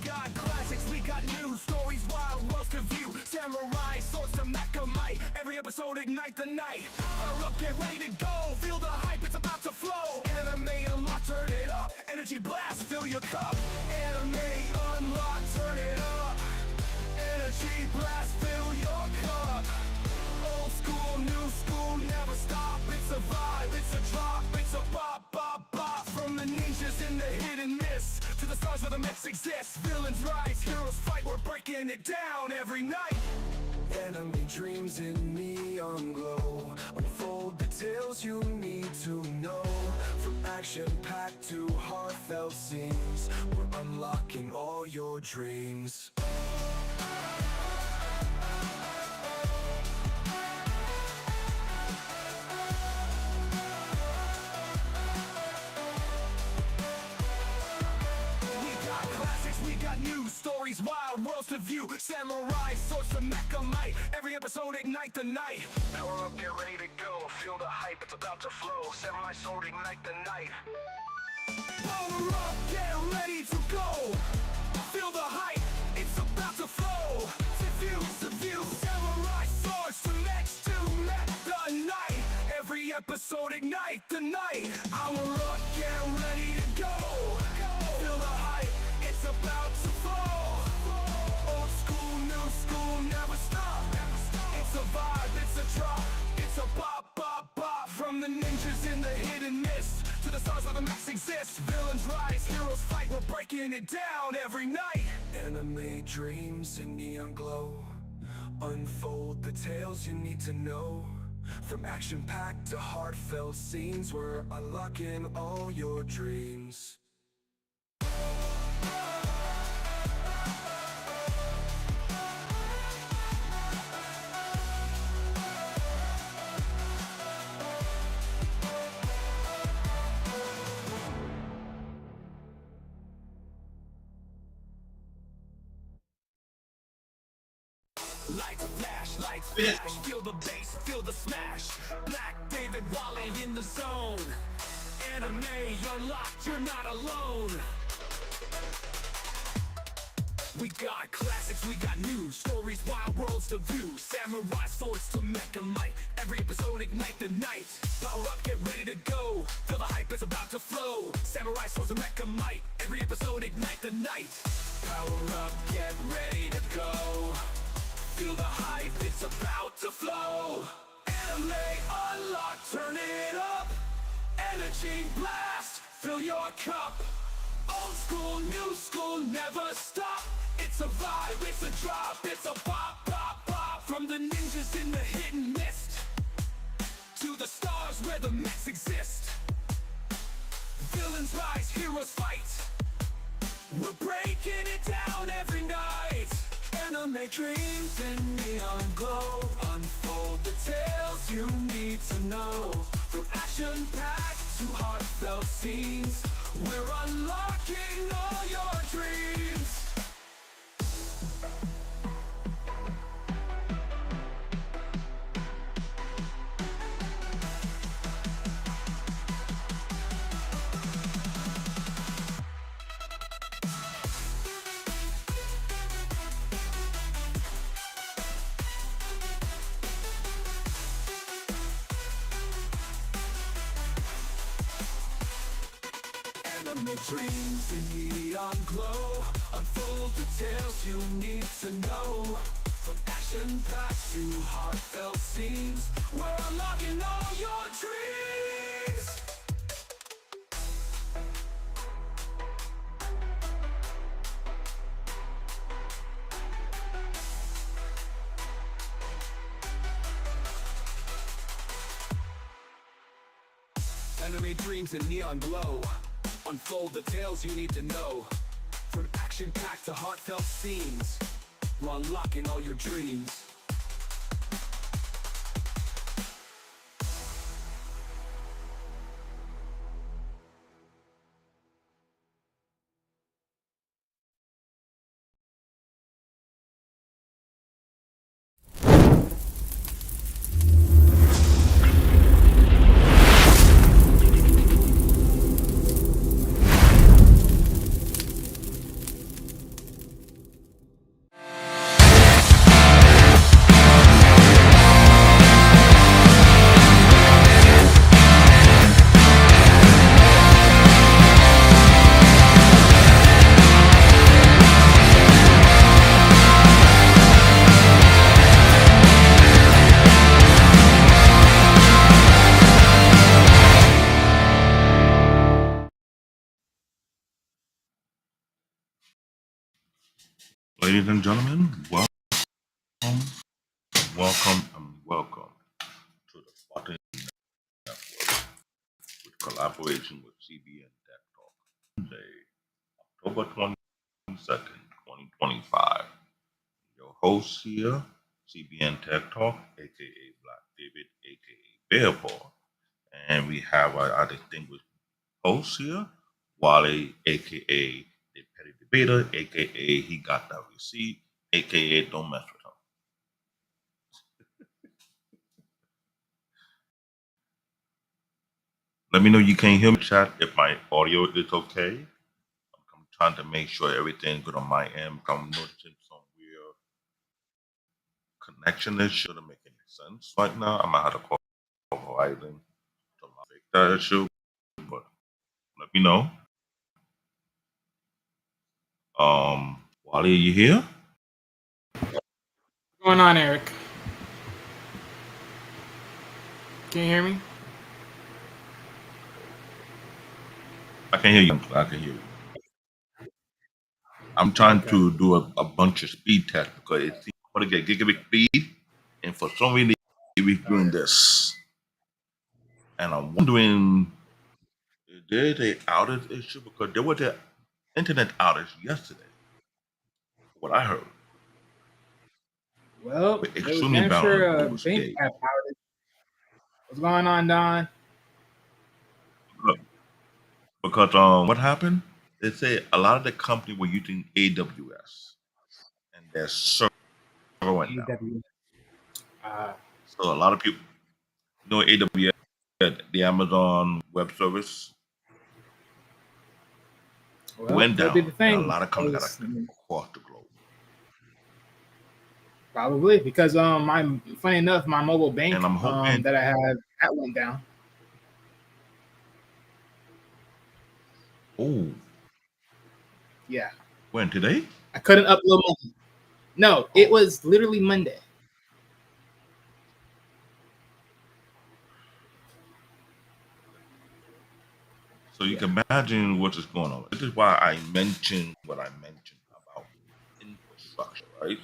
got classics, we got new stories, wild worlds to view. Samurai, swords to Macamite, every episode ignite the night. Power up, get ready to go, feel the hype, it's about to flow. Anime unlock, turn it up, energy blast, fill your cup. Anime unlock, turn it up, energy blast, fill your cup. Old school, new school, never stop. It's a vibe, it's a drop, it's a bop, bop, bop. From the ninjas in the hit and miss to the stars where the myths exist. Villains rise, heroes fight, we're breaking it down every night. Enemy dreams in neon glow, unfold the tales you need to know. From action-packed to heartfelt scenes, we're unlocking all your dreams. We got new stories, wild worlds to view. Samurai, swords to Macamite, every episode ignite the night. Power up, get ready to go, feel the hype, it's about to flow. Samurai sword, ignite the night. Power up, get ready to go, feel the hype, it's about to flow. To view, samurai swords to met the night. Every episode ignite the night. Power up, get ready to go, feel the hype, it's about to fall. Old school, new school, never stop. It's a vibe, it's a drop, it's a bop, bop, bop. From the ninjas in the hidden mist to the stars where the myths exist. Villains rise, heroes fight, we're breaking it down every night. Anime dreams in neon glow, unfold the tales you need to know. From action-packed to heartfelt scenes, we're unlocking all your dreams. Lights flash, lights flash, feel the bass, feel the smash. Black David Wally in the zone. Anime, you're locked, you're not alone. We got classics, we got new stories, wild worlds to view. Samurai swords to Macamite, every episode ignite the night. Power up, get ready to go, feel the hype, it's about to flow. Samurai swords to Macamite, every episode ignite the night. Power up, get ready to go, feel the hype, it's about to flow. Anime unlock, turn it up, energy blast, fill your cup. Old school, new school, never stop. It's a vibe, it's a drop, it's a pop, pop, pop. From the ninjas in the hidden mist to the stars where the myths exist. Villains rise, heroes fight, we're breaking it down every night. Anime dreams in neon glow, unfold the tales you need to know. From action-packed to heartfelt scenes, we're unlocking all your dreams. Anime dreams in neon glow, unfold the tales you need to know. From action-packed to heartfelt scenes, we're unlocking all your dreams. Anime dreams in neon glow, unfold the tales you need to know. From action-packed to heartfelt scenes, we're unlocking all your dreams. Ladies and gentlemen, welcome to the Spartan Network with collaboration with CBN Tech Talk. Monday, October 22nd, 2025. Your host here, CBN Tech Talk, aka Black David, aka Bearpaw. And we have our distinguished host here, Wale, aka the Petty Debater, aka He Got That Receipt, aka Don't Mess with Him. Let me know you can't hear me chat if my audio is okay. I'm trying to make sure everything's good on my end. I'm noticing some weird connection issue to make any sense right now. I might have to call Verizon to fix that issue, but let me know. Wally, are you here? What's going on, Eric? Can you hear me? I can hear you. I can hear you. I'm trying Okay. to do a bunch of speed tests because it seems to get gigabit speed, and for some reason, it's All doing right. this. And I'm wondering, is there a outage issue? Because there was an internet outage yesterday, what I heard. Well, We're it was extremely damn bound on sure the a Google bank stage. app outage. What's going on, Don? Because what happened? They say a lot of the company were using AWS and their server went down. AW. Uh, So a lot of people know AWS, the Amazon Web Service, well, went could be down, the and a thing. lot of companies got Because, affected across the globe. probably because my funny enough, my mobile And bank I'm hoping, that I had that went down. oh, Yeah, when today? I couldn't upload money. No, it Oh, was literally Monday. so you Yeah. can imagine what is going on. This is why I mentioned what I mentioned about infrastructure, right?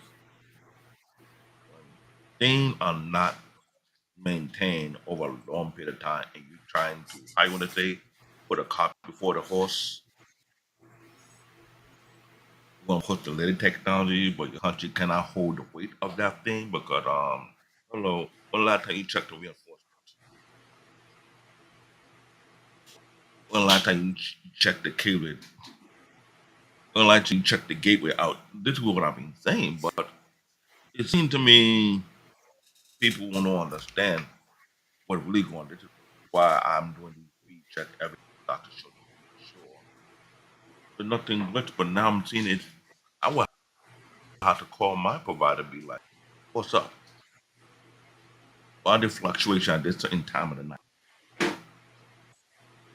When things are not maintained over a long period of time and you're trying to, I want to say, put a cart before the horse, you're going to put the little technology, but your country cannot hold the weight of that thing because, hello, when the last time you checked the reinforcements? When the last time you checked the cable? When the last time you checked the gateway out? This is what I've been saying, but it seemed to me people want to understand what really going on. This is why I'm doing these speed check every Dr. Show to make sure. But nothing glitch, but now I'm seeing it. I will have to call my provider, be like, what's up? Why the fluctuation at this certain time of the night? Is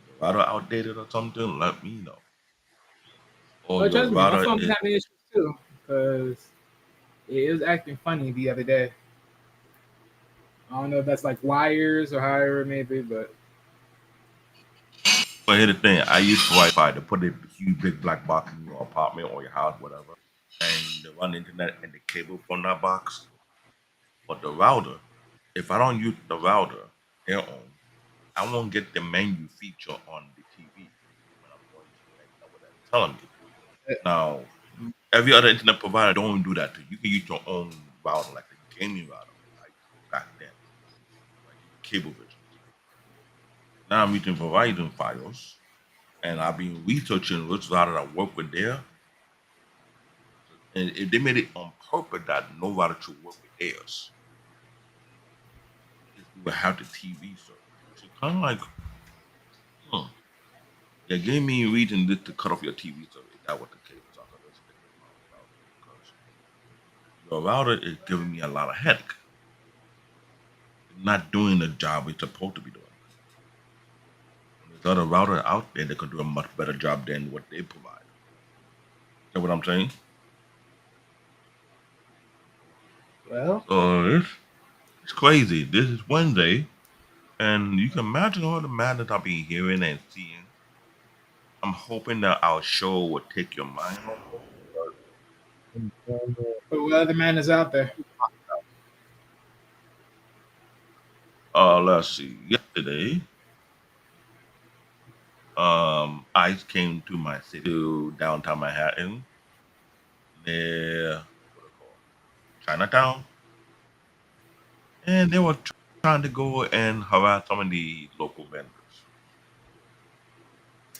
the router outdated or something? Let me know. Or Well, your trust me, my router phone been is, having issues too because it was acting funny the other day. I don't know if that's like wires or however it may be, but but here's the thing, I use Wi-Fi to put a huge big black box in your apartment or your house, whatever, and to run the internet and the cable from that box. But the router, if I don't use the router, their own, I won't get the menu feature on the TV when I'm going to the menu. That's what they're telling me. Now, every other internet provider don't do that too. You can use your own router, like a gaming router, like back then, like cable visions. Now I'm using Verizon Files, and I've been researching which router I work with there, and they made it on purpose that no router should work with theirs. Is we will have the TV service, which is kind of like, hmm, they gave me a reason this to cut off your TV service. Is that what the case is? I'm gonna stick with my own router because your router is giving me a lot of headache. It's not doing the job it's supposed to be doing. And there's other router out there that could do a much better job than what they provide. You know what I'm saying? well, So it's crazy. This is Wednesday, and you can imagine all the madness I've been hearing and seeing. I'm hoping that our show will take your mind off of it. But what other man is out there? Let's see. Yesterday, ICE came to my city, to downtown Manhattan, near what they call Chinatown, and they were trying to go and harass some of the local vendors.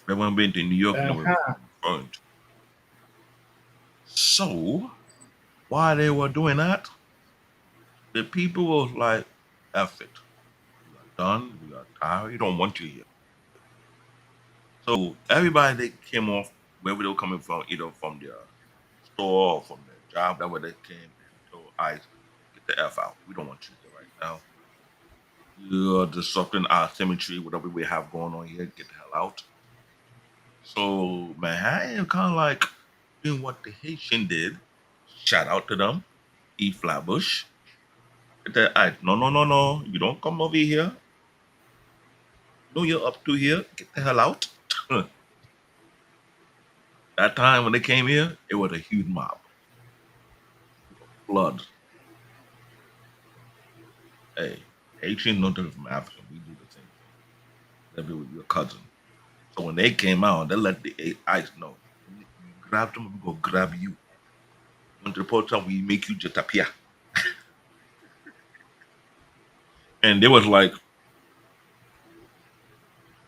They weren't been to New York, and they were Uh-huh. referring to. So while they were doing that, the people was like, "F it, we are done. We are tired. We don't want you here." So everybody that came off wherever they were coming from, either from their store or from their job, that where they came and told ICE, "Get the F out. We don't want you here right now. You're disrupting our symmetry, whatever we have going on here. Get the hell out." So Manhattan kind of like doing what the Haitian did. Shout out to them. E Flatbush. Get the ICE. No, no, no, no. You don't come over here. No, you're up to here. Get the hell out. That time when they came here, it was a huge mob. Flood. Hey, Haitians no different from African. We do the same thing. They be with your cousin. So when they came out, they let the ICE know. You grab them, we go grab you. When the report time, we make you just appear. And they was like,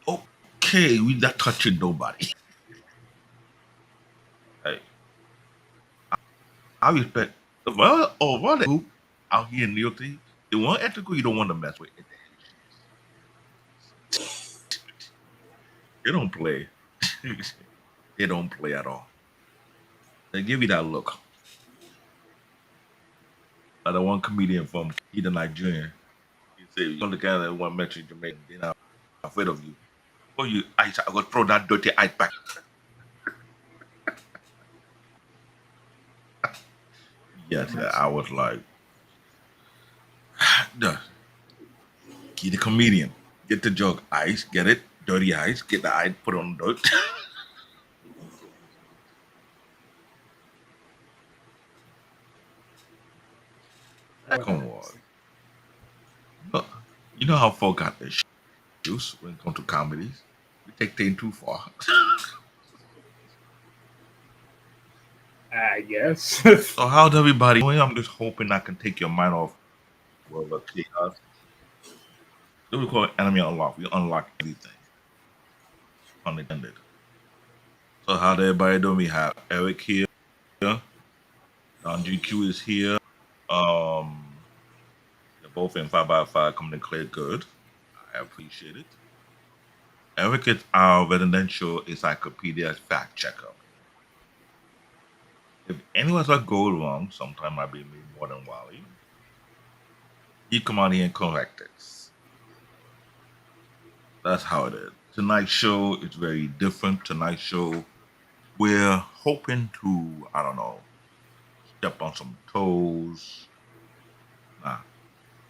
okay, we not touching nobody. Hey, I respect. Well, over the group out here in New York City, the one ethical you don't want to mess with is the Haitians. They don't play. They don't play at all. They give you that look. Like the one comedian from he the Nigerian. He said, "You come to Canada, one met you Jamaican, they're not afraid of you. Oh, you ice, I go throw that dirty ice back." Yes, yeah, I was like, "Duh, he the comedian. Get the joke. Ice, get it? Dirty ice, get the ice, put it on dirt." Come on. Look, you know how folk got their shoes when it comes to comedies? We take things too far. I guess. So how's everybody doing? I'm just hoping I can take your mind off world of chaos. This we call it enemy unlock. We unlock everything. Unintended. So how everybody doing? We have Eric here. Don GQ is here. They're both in 5x5 coming to clear good. I appreciate it. Eric is our residential encyclopedia fact checker. If any of us go wrong, sometime might be me more than Wally, he come on here and correct us. That's how it is. Tonight's show is very different. Tonight's show, we're hoping to, I don't know, step on some toes. Nah.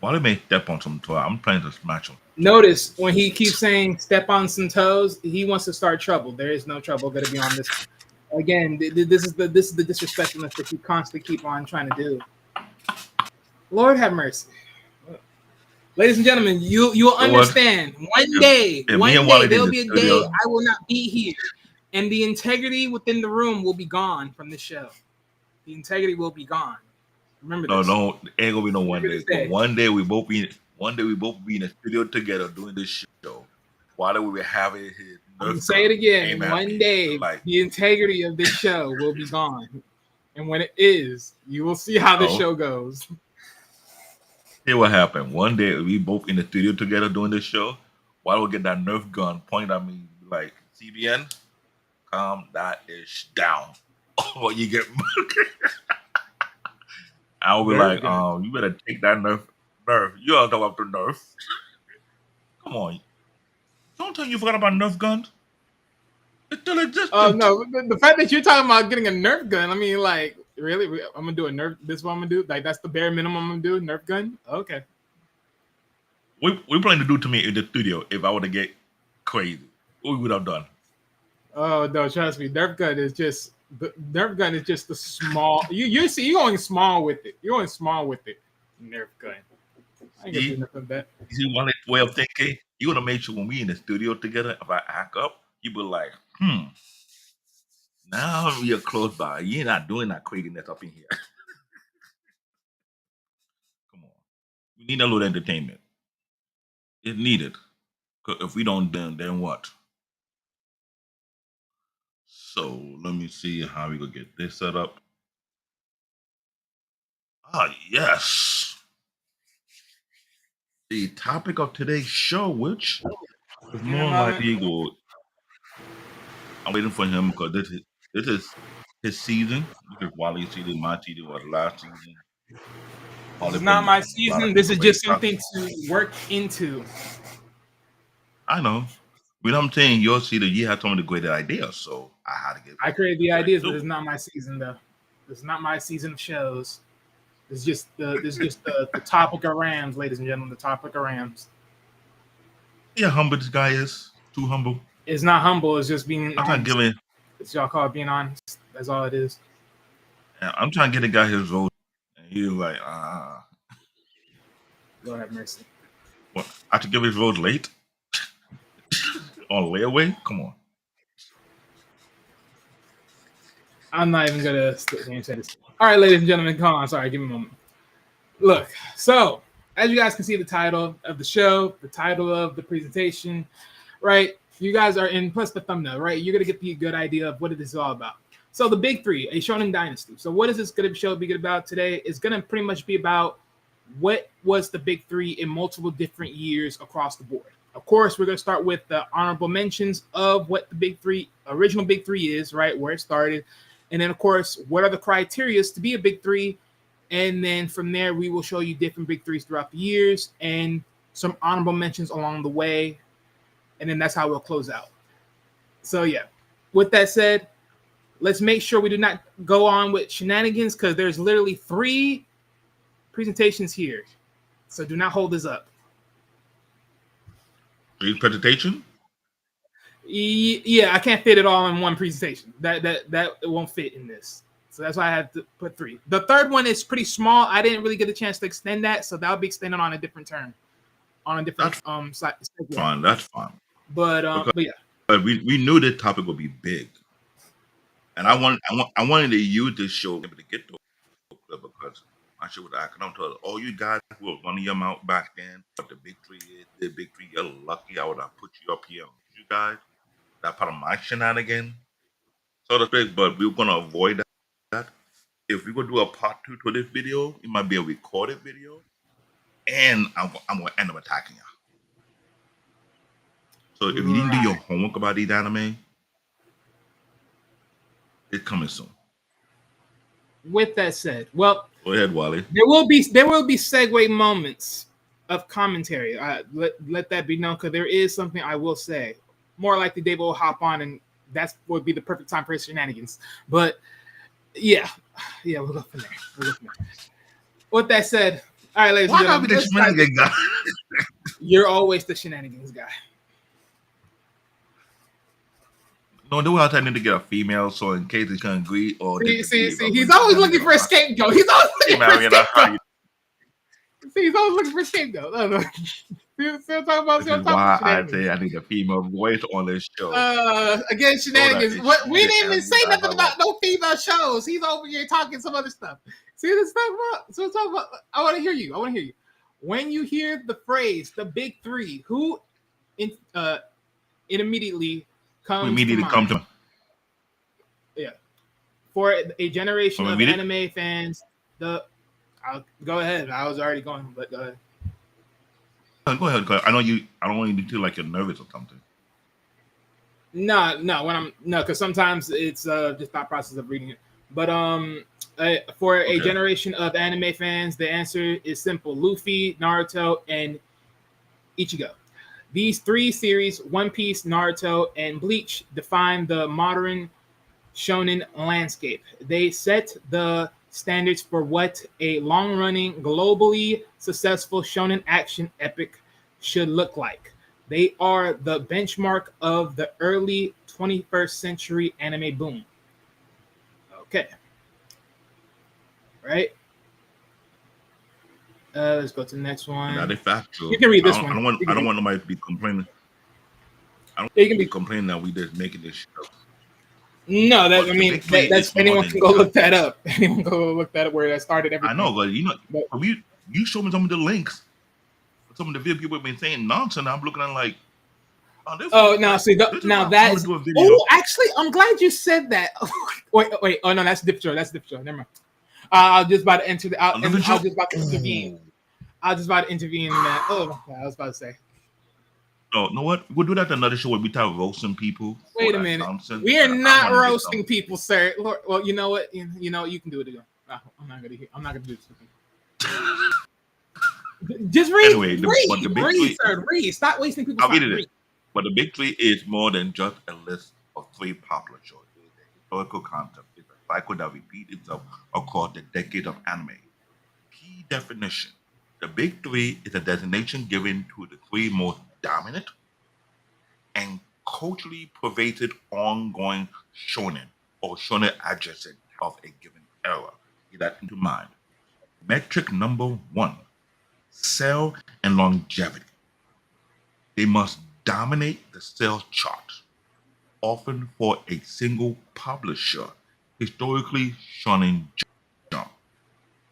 Wally may step on some toes. I'm trying to smash him. Notice when he keeps saying step on some toes, he wants to start trouble. There is no trouble going to be on this. Again, this is the disrespectfulness that you constantly keep on trying to do. Lord have mercy. Ladies and gentlemen, you'll understand. One day there'll be a day I will not be here, and the integrity within the room will be gone from the show. The integrity will be gone. Remember this. No, ain't gonna be no one day. But one day we both be in the studio together doing this show. While we were having his say it again. One day the integrity of this show will be gone. And when it is, you will see how the show goes. Here what happened. One day we both in the studio together doing this show. While we get that Nerf gun pointed at me like, CBN, calm that ish down. Or you get I'll be like, you better take that Nerf. You all talk about the Nerf. Come on. Don't tell me you forgot about Nerf guns. It's still existent. Oh no, the fact that you're talking about getting a Nerf gun, I mean, like, really? I'm gonna do a Nerf. This is what I'm gonna do. Like, that's the bare minimum I'm gonna do. Nerf gun. Okay. We plan to do to me in the studio if I were to get crazy. What we would have done. Oh no, trust me. Nerf gun is just The Nerf gun is just the small. You see, you're going small with it. You're going small with it. Nerf gun. I ain't gonna do See, nothing with that. you see one way of thinking. You would have made sure when we in the studio together, if I act up, you be like, now we are close by. You're not doing that craziness up in here. Come on. We need a little entertainment. It's needed. 'Cause if we don't, then what? So let me see how we gonna get this set up. Ah, yes. The topic of today's show, which is more likely go. I'm waiting for him because this is his season. This is Wally's season. My season was last season. This is not my season. This is just something to work into. I know. But I'm saying your season, you had some of the great ideas, so I had to get. I created the ideas, but it's not my season though. It's not my season of shows. It's just the topic of Rams, ladies and gentlemen. The topic of Rams. Yeah, humble this guy is. Too humble. It's not humble. It's just being. I'm not giving. It's y'all call it being honest. That's all it is. Yeah, I'm trying to get the guy his role, and he's like, Lord have mercy. What? I have to give his rose late on layaway? Come on. I'm not even gonna say this. All right, ladies and gentlemen, come on. Sorry, give me a moment. Look, so as you guys can see, the title of the show, the title of the presentation, right? You guys are in, plus the thumbnail, right? You're gonna get the good idea of what it is all about. So the big three, a Shonen Dynasty. So what is this gonna be about today? It's gonna pretty much be about what was the big three in multiple different years across the board. Of course, we're gonna start with the honorable mentions of what the big three, original big three is, right? Where it started. And then, of course, what are the criteria to be a big three? And then from there, we will show you different big threes throughout the years and some honorable mentions along the way. And then that's how we'll close out. So, yeah, with that said, let's make sure we do not go on with shenanigans because there's literally 3 presentations here. So do not hold this up. 3 presentation? Yeah, I can't fit it all in one presentation. That won't fit in this. So that's why I had to put 3. The third one is pretty small. I didn't really get a chance to extend that, so that'll be extended on a different term, on a different site. Fine, that's fine. But yeah. But we knew the topic would be big, and I wanted to use this show to get to it because I should have asked them to all you guys who were running your mouth back then. What the big three is, the big three. You're lucky. I would have put you up here. You guys. That part of my shenanigan, so to speak, but we're gonna avoid that. If we go do a part 2 to this video, it might be a recorded video, and I'm gonna end up attacking you. So if you didn't do your homework about these anime, it's coming soon. With that said, well, go ahead, Wally. There will be segue moments of commentary. Let that be known because there is something I will say. More likely, Dave will hop on, and that would be the perfect time for his shenanigans. But yeah, we'll go from there. With that said, all right, ladies and gentlemen, be the shenanigans guy? You're always the shenanigans guy. No, the way I need to get a female, so in case he can't agree or see, he's always looking for a scapegoat. He's always looking for a scapegoat. See, he's always looking for a scapegoat. No. Still talking about why I say I need a female voice on this show. Again, shenanigans. We didn't even say nothing about no female shows. He's over here talking some other stuff. See this stuff about? So talk about. I want to hear you. When you hear the phrase "the big three," who it immediately comes to mind? Yeah, for a generation of anime fans. I'll go ahead. I was already going, but go ahead. Go ahead. I know you. I don't want you to feel like you're nervous or something. No. Because sometimes it's just thought process of reading it. But for a generation of anime fans, the answer is simple: Luffy, Naruto, and Ichigo. These 3 series, One Piece, Naruto, and Bleach, define the modern shonen landscape. They set the standards for what a long-running, globally successful shonen action epic should look like. They are the benchmark of the early 21st century anime boom. Okay. Right. Let's go to the next And one. that is factual. You can read this I one. don't want. You I can don't read. want nobody to be complaining. I don't You can be be. complaining that we just making this shit up. No, that I But the mean big three that's is more anyone than can go just. look that up. Anyone can go look that up where that started I everything. know, but But you show me some of the links. Some of the video people have been saying nonsense. I'm looking at like, oh, oh, now like see, this is now why I want that's. to do a video. Oh, actually, I'm glad you said that. wait. Oh no, that's Dip Show. That's Dip Show. Never mind. I was just about to enter. A different I show. was just about to intervene. Ooh. I was just about to intervene in that. Oh my God, I was about to say. No, know what? We'll do that in another show where we start roasting people for Wait a that minute. nonsense. We are But I not want to get roasting some. people, sir. Lord, well, you know what? You know you can do it again. I'm not gonna. I'm not gonna do this. Just Anyway, but the big read, three. sir. Read. Stop wasting people's I'll read time. it. Read. But the big three is more than just a list of three popular shows. It is a historical concept. It's a cycle that repeats itself across the decades of anime. Key definition. The big three is a designation given to the three most dominant and culturally pervasive ongoing shonen or shonen adjacent of a given era. Keep that into mind. Metric number one, sell and longevity. They must dominate the sales chart, often for a single publisher. Historically, Shonen Jump.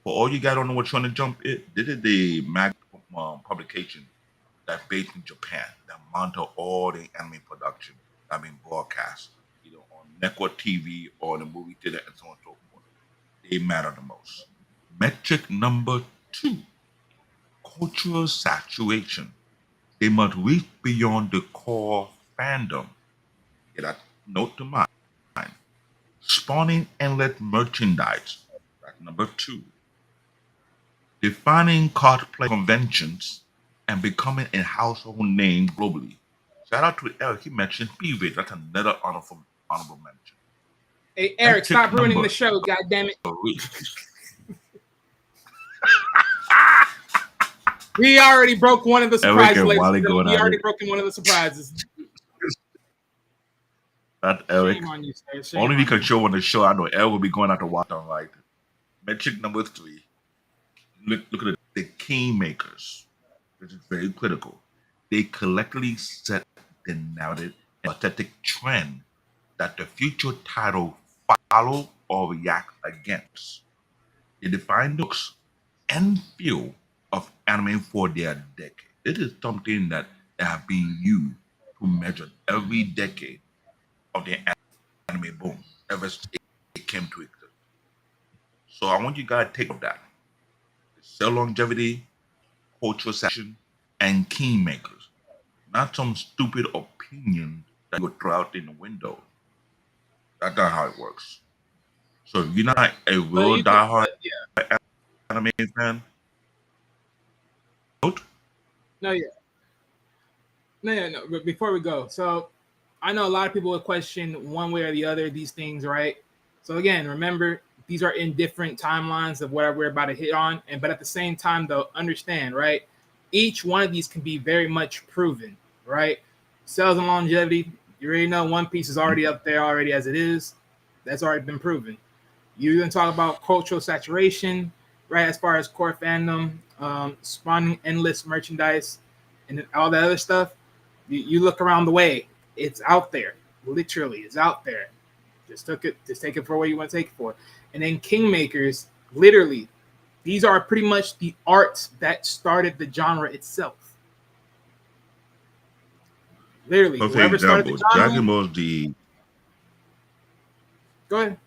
For all you guys don't know what Shonen Jump is, this is the publication that's based in Japan that monitor all the anime production that been broadcast, either on network TV or in the movie theater and so on and so forth. They matter the most. Metric number two, cultural saturation. They must reach beyond the core fandom. Get that note to mind. Spawning endless merchandise. That's number two. Defining cosplay conventions and becoming a household name globally. Shout out to Eric. He mentioned PV. That's another honorable mention. Hey, Eric, Metric stop ruining number the show. God damn it. three. We already broke one of the Eric surprises. and Ladies Wally and going gentlemen. We at already it. broken one of the surprises. That Eric. Shame on you, sir. Shame Only we on can you. show on the show. I know Eric will be going out to watch on right. Metric number three. Look at the kingmakers. This is very critical. They collectively set the narrative and aesthetic trend that the future title follow or react against. They define the looks and feel of anime for their decade. It is something that have been used to measure every decade of the anime boom ever since it came to exist. So I want you guys to take of that. Cell longevity, cultural section, and kingmakers. Not some stupid opinion that you would throw out in the window. That's not how it works. So if you're not a But real you can, diehard yeah. anime fan, note. No, yeah. No. But before we go, so I know a lot of people would question one way or the other these things, right? So again, remember these are in different timelines of what we're about to hit on, and but at the same time, though, understand, right? Each one of these can be very much proven, right? Sales and longevity. You already know One Piece is already up there already as it is. That's already been proven. You're gonna talk about cultural saturation, right? As far as core fandom, spawning endless merchandise, and all that other stuff. You look around the way, it's out there. Literally, it's out there. Just take it for what you want to take it for. And then Kingmakers, literally, these are pretty much the arts that started the genre itself. Literally, For whoever started example, the genre, Dragon Ball Z. go ahead.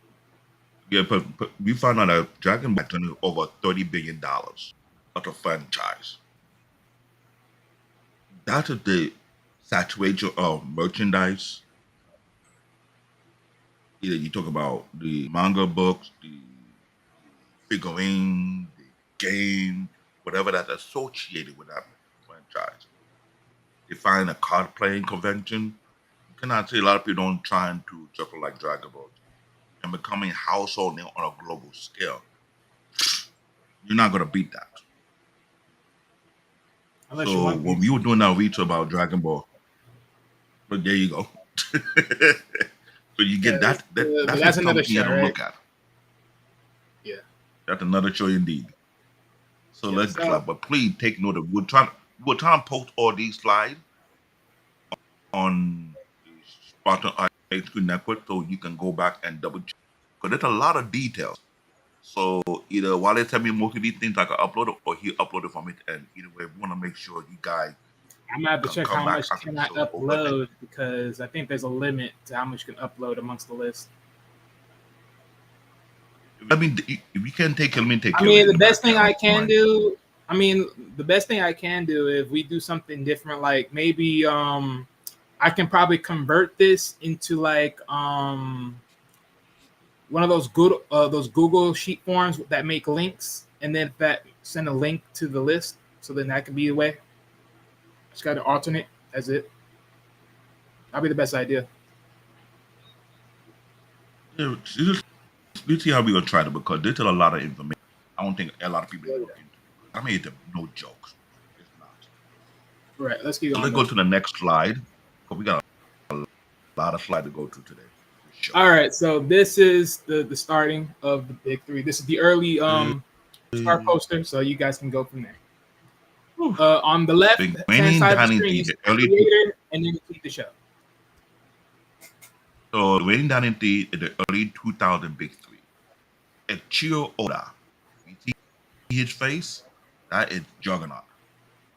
Yeah, but we found out that Dragon Ball turned over $30 billion of the franchise. That is the saturation of merchandise. Either you talk about the manga books, the figurine, the game, whatever that's associated with that franchise. They find a card playing convention. You cannot say a lot of people don't trying to juggle like Dragon Ball and becoming household name on a global scale. You're not gonna beat that. Unless you So want when these. we were doing our research about Dragon Ball, but there you go. So you get Yeah, that. but That's that's just another something you show, don't right? look at. That's another show indeed. So Yes, let's sir. clap. But please take note of we're trying to post all these slides on the Spartan High School Network so you can go back and double check. Because there's a lot of details. So either while they tell me most of these things I can upload it or he uploaded from it, and either way we want to make sure you guys I'm gonna have to can check come how back much after can the I show's over. upload because I think there's a limit to how much you can upload amongst the list. I mean, if you can take it, take I care of it mean, in the the best back. thing I I don't can mind. do. I mean, the best thing I can do if we do something different, like maybe I can probably convert this into like one of those Google sheet forms that make links, and then that send a link to the list. So then that could be the way. Just got to alternate as it. That'll be the best idea. Yeah, let's see how we gonna try to because there's a lot of information. I don't think a lot of people even look into it. I mean, it's no jokes. It's not. All right, let's keep So going let's go though. to the next slide because we got a lot of slide to go through today. For All right, so this is the starting of the big three. This is the early sure. start poster, so you guys can go from there. On the left The hand Winning side of the screen, Dynasty, you see the the early creator, and then you see the show. so the Winning Dynasty is the early 2000 big three. Ichiro Oda, you see his face, that is Juggernaut.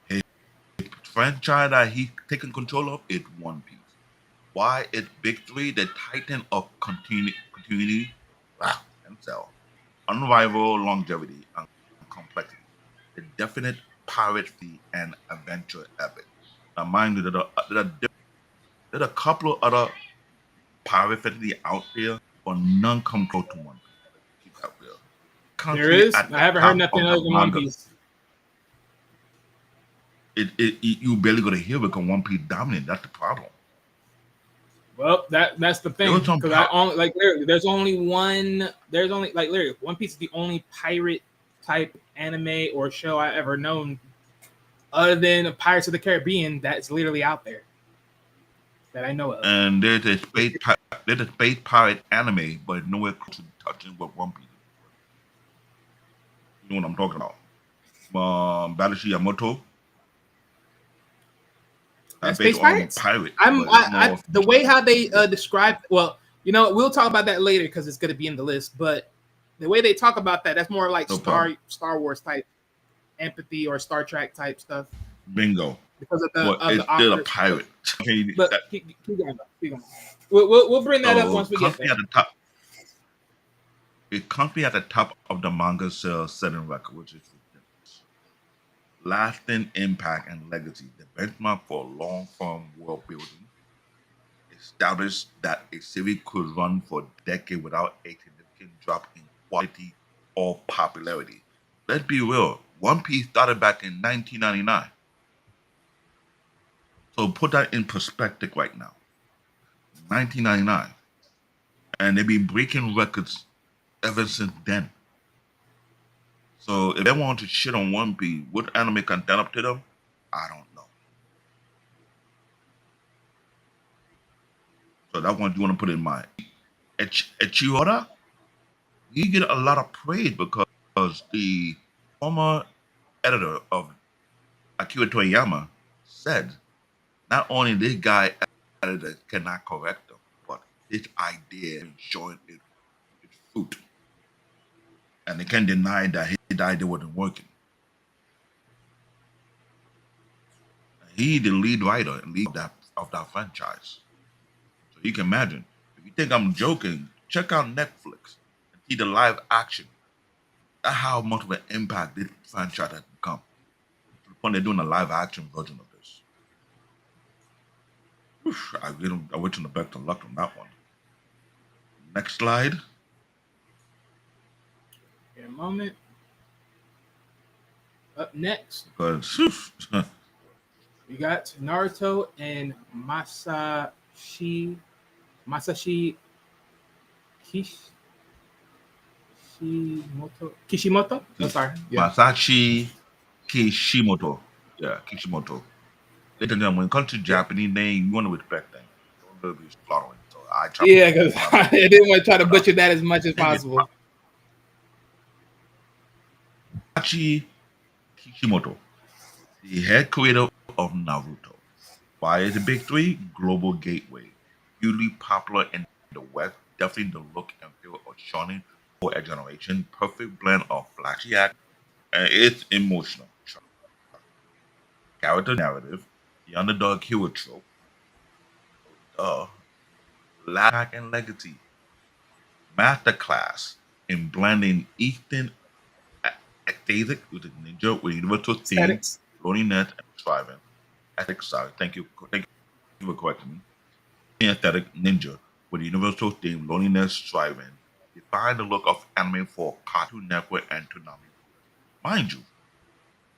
His franchise that he's taking control of is One Piece. Why is big three the titan of continuity, wow, himself, unrivaled longevity and complexity, the definite piracy and adventure epic. Now, mind you, there are a couple of other pirate fantasy out there, but none come close to One Piece. Let's keep that real. There Constantly is. at I the haven't heard top nothing of other the than One manga. Piece. You barely gonna hear because One Piece dominant. That's the problem. Well, that's the There thing was some because I only like literally. There's only one. There's only like literally One Piece is the only pirate type anime or show I ever known, other than Pirates of the Caribbean, that's literally out there that I know of. and there's a space pirate anime, but nowhere close to touching what One Piece is. You know what I'm talking about? Badashi Yamato. That Based Space on Pirates. pirate, but it's more The way how they describe. Well, we'll talk about that later because it's going to be in the list. But the way they talk about that's more like no problem. Star Wars type empathy or Star Trek type stuff Bingo. because of But the it's still a authors. pirate. Okay, But keep going. Keep going. We'll bring that up so once we get there. at the top. It constantly at the top of the manga sales setting record, which is ridiculous. Lasting impact and legacy, the benchmark for long-form world building, established that a series could run for a decade without a significant drop in quality or popularity. Let's be real. One Piece started back in 1999. So put that in perspective right now. 1999. And they've been breaking records ever since then. So if they want to shit on One Piece, what anime can stand up to them? I don't know. So that one you want to put in mind. Echiora, he get a lot of praise because the former editor of Akira Toriyama said not only this guy editor cannot correct them, but his idea is showing its fruit. And they can't deny that his idea wasn't working. He the lead writer and lead of that franchise. So you can imagine. If you think I'm joking, check out Netflix and see the live action. That's how much of an impact this franchise has become. To the point they're doing a live action version of this. Oof, I wish them the best of luck on that one. Next slide. In a moment. Up next, Because we got Naruto and Masashi Kishimoto. Oh, sorry. Yeah. Masashi Kishimoto. Yeah, Kishimoto. Ladies and gentlemen, when it comes to Japanese name, you want to respect them. Don't really be slaughtering. So I try Yeah, because I didn't want to try to butcher that as much as possible. Kishimoto, the head creator of Naruto. Why is the big three? Global gateway. Hugely popular in the West, definitely the look and feel of shonen for a generation. Perfect blend of flashy action and it's emotional. Character narrative, the underdog hero trope, uh, lack and legacy. Masterclass in blending Eastern aesthetic with the ninja with universal theme, Aesthetics. loneliness, and striving. Aesthetic, sorry, thank you for correcting me. Aesthetic ninja with a universal theme, loneliness, striving. Define the look of anime for Cartoon Network and Toonami. Mind you,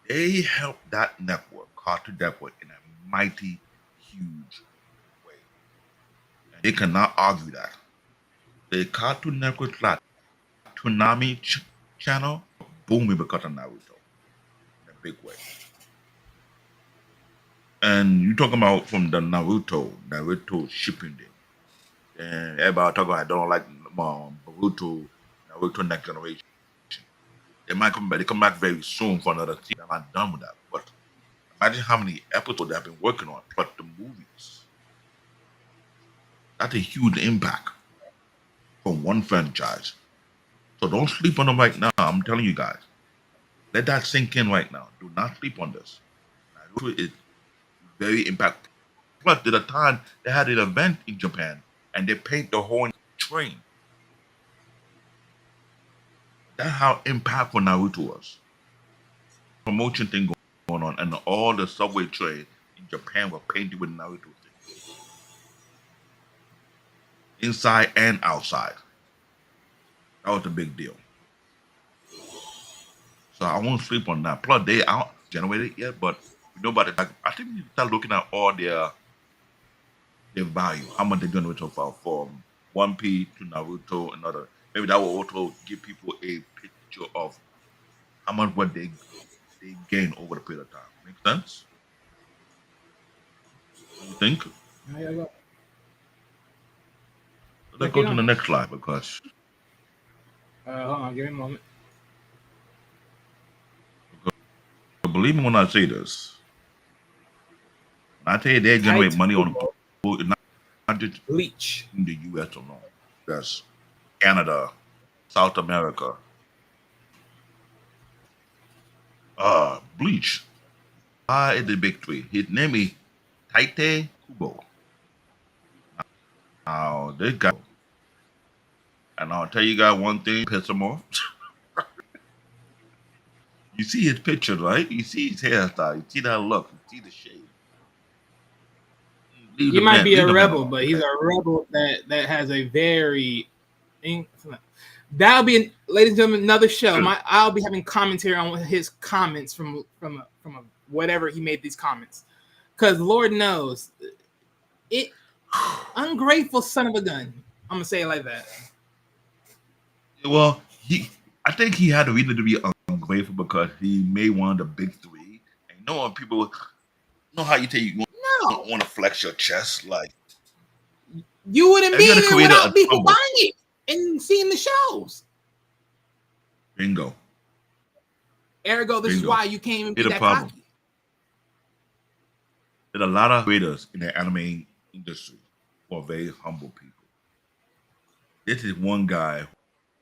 they helped that network, Cartoon Network, in a mighty, huge way. And they cannot argue that. The Cartoon Network like Toonami channel booming because of Naruto in a big way. And you talking about from the Naruto shipping thing. And everybody talking about I don't like Naruto next generation. They might come back. They come back very soon for another season. I'm not done with that. But imagine how many episodes they've been working on, plus the movies. That's a huge impact from one franchise. So don't sleep on them right now. I'm telling you guys. Let that sink in right now. Do not sleep on this. Naruto is very impactful. Plus, at the time they had an event in Japan and they paid the whole train. That's how impactful Naruto was. Promotion thing going on, and all the subway train in Japan were painted with Naruto thing, inside and outside. That was a big deal. So I won't sleep on that. Plus, they aren't generated yet, but we know about it. I think we start looking at all their value, how much they generate so far from One Piece to Naruto and other. Maybe that will also give people a picture of how much what they gain over the period of time. Make sense? You think? Yeah, yeah. Let's go to the next slide because Hold on, give me a moment. believe me when I say this. When I tell you they generate money on the global, not just Bleach. in the US alone. That's Canada, South America. Bleach. Why is the big three? His name is Taite Kubo. Now this guy, and I'll tell you guys one thing, piss him off. You see his picture, right? You see his hairstyle. You see that look. You see the shade. He might be a rebel, but he's a rebel that has a very. That'll be, ladies and gentlemen, another show. I'll be having commentary on his comments from whatever he made these comments, because Lord knows, it ungrateful son of a gun. I'm gonna say it like that. Well, I think he had a reason to be ungrateful because he made one of the big three. And you know when people know how you tell you want to flex your chest, like you wouldn't be here without people buying it and seeing the shows. Bingo. Ergo, this is why you can't even be that cocky. There's a lot of creators in the anime industry who are very humble people. This is one guy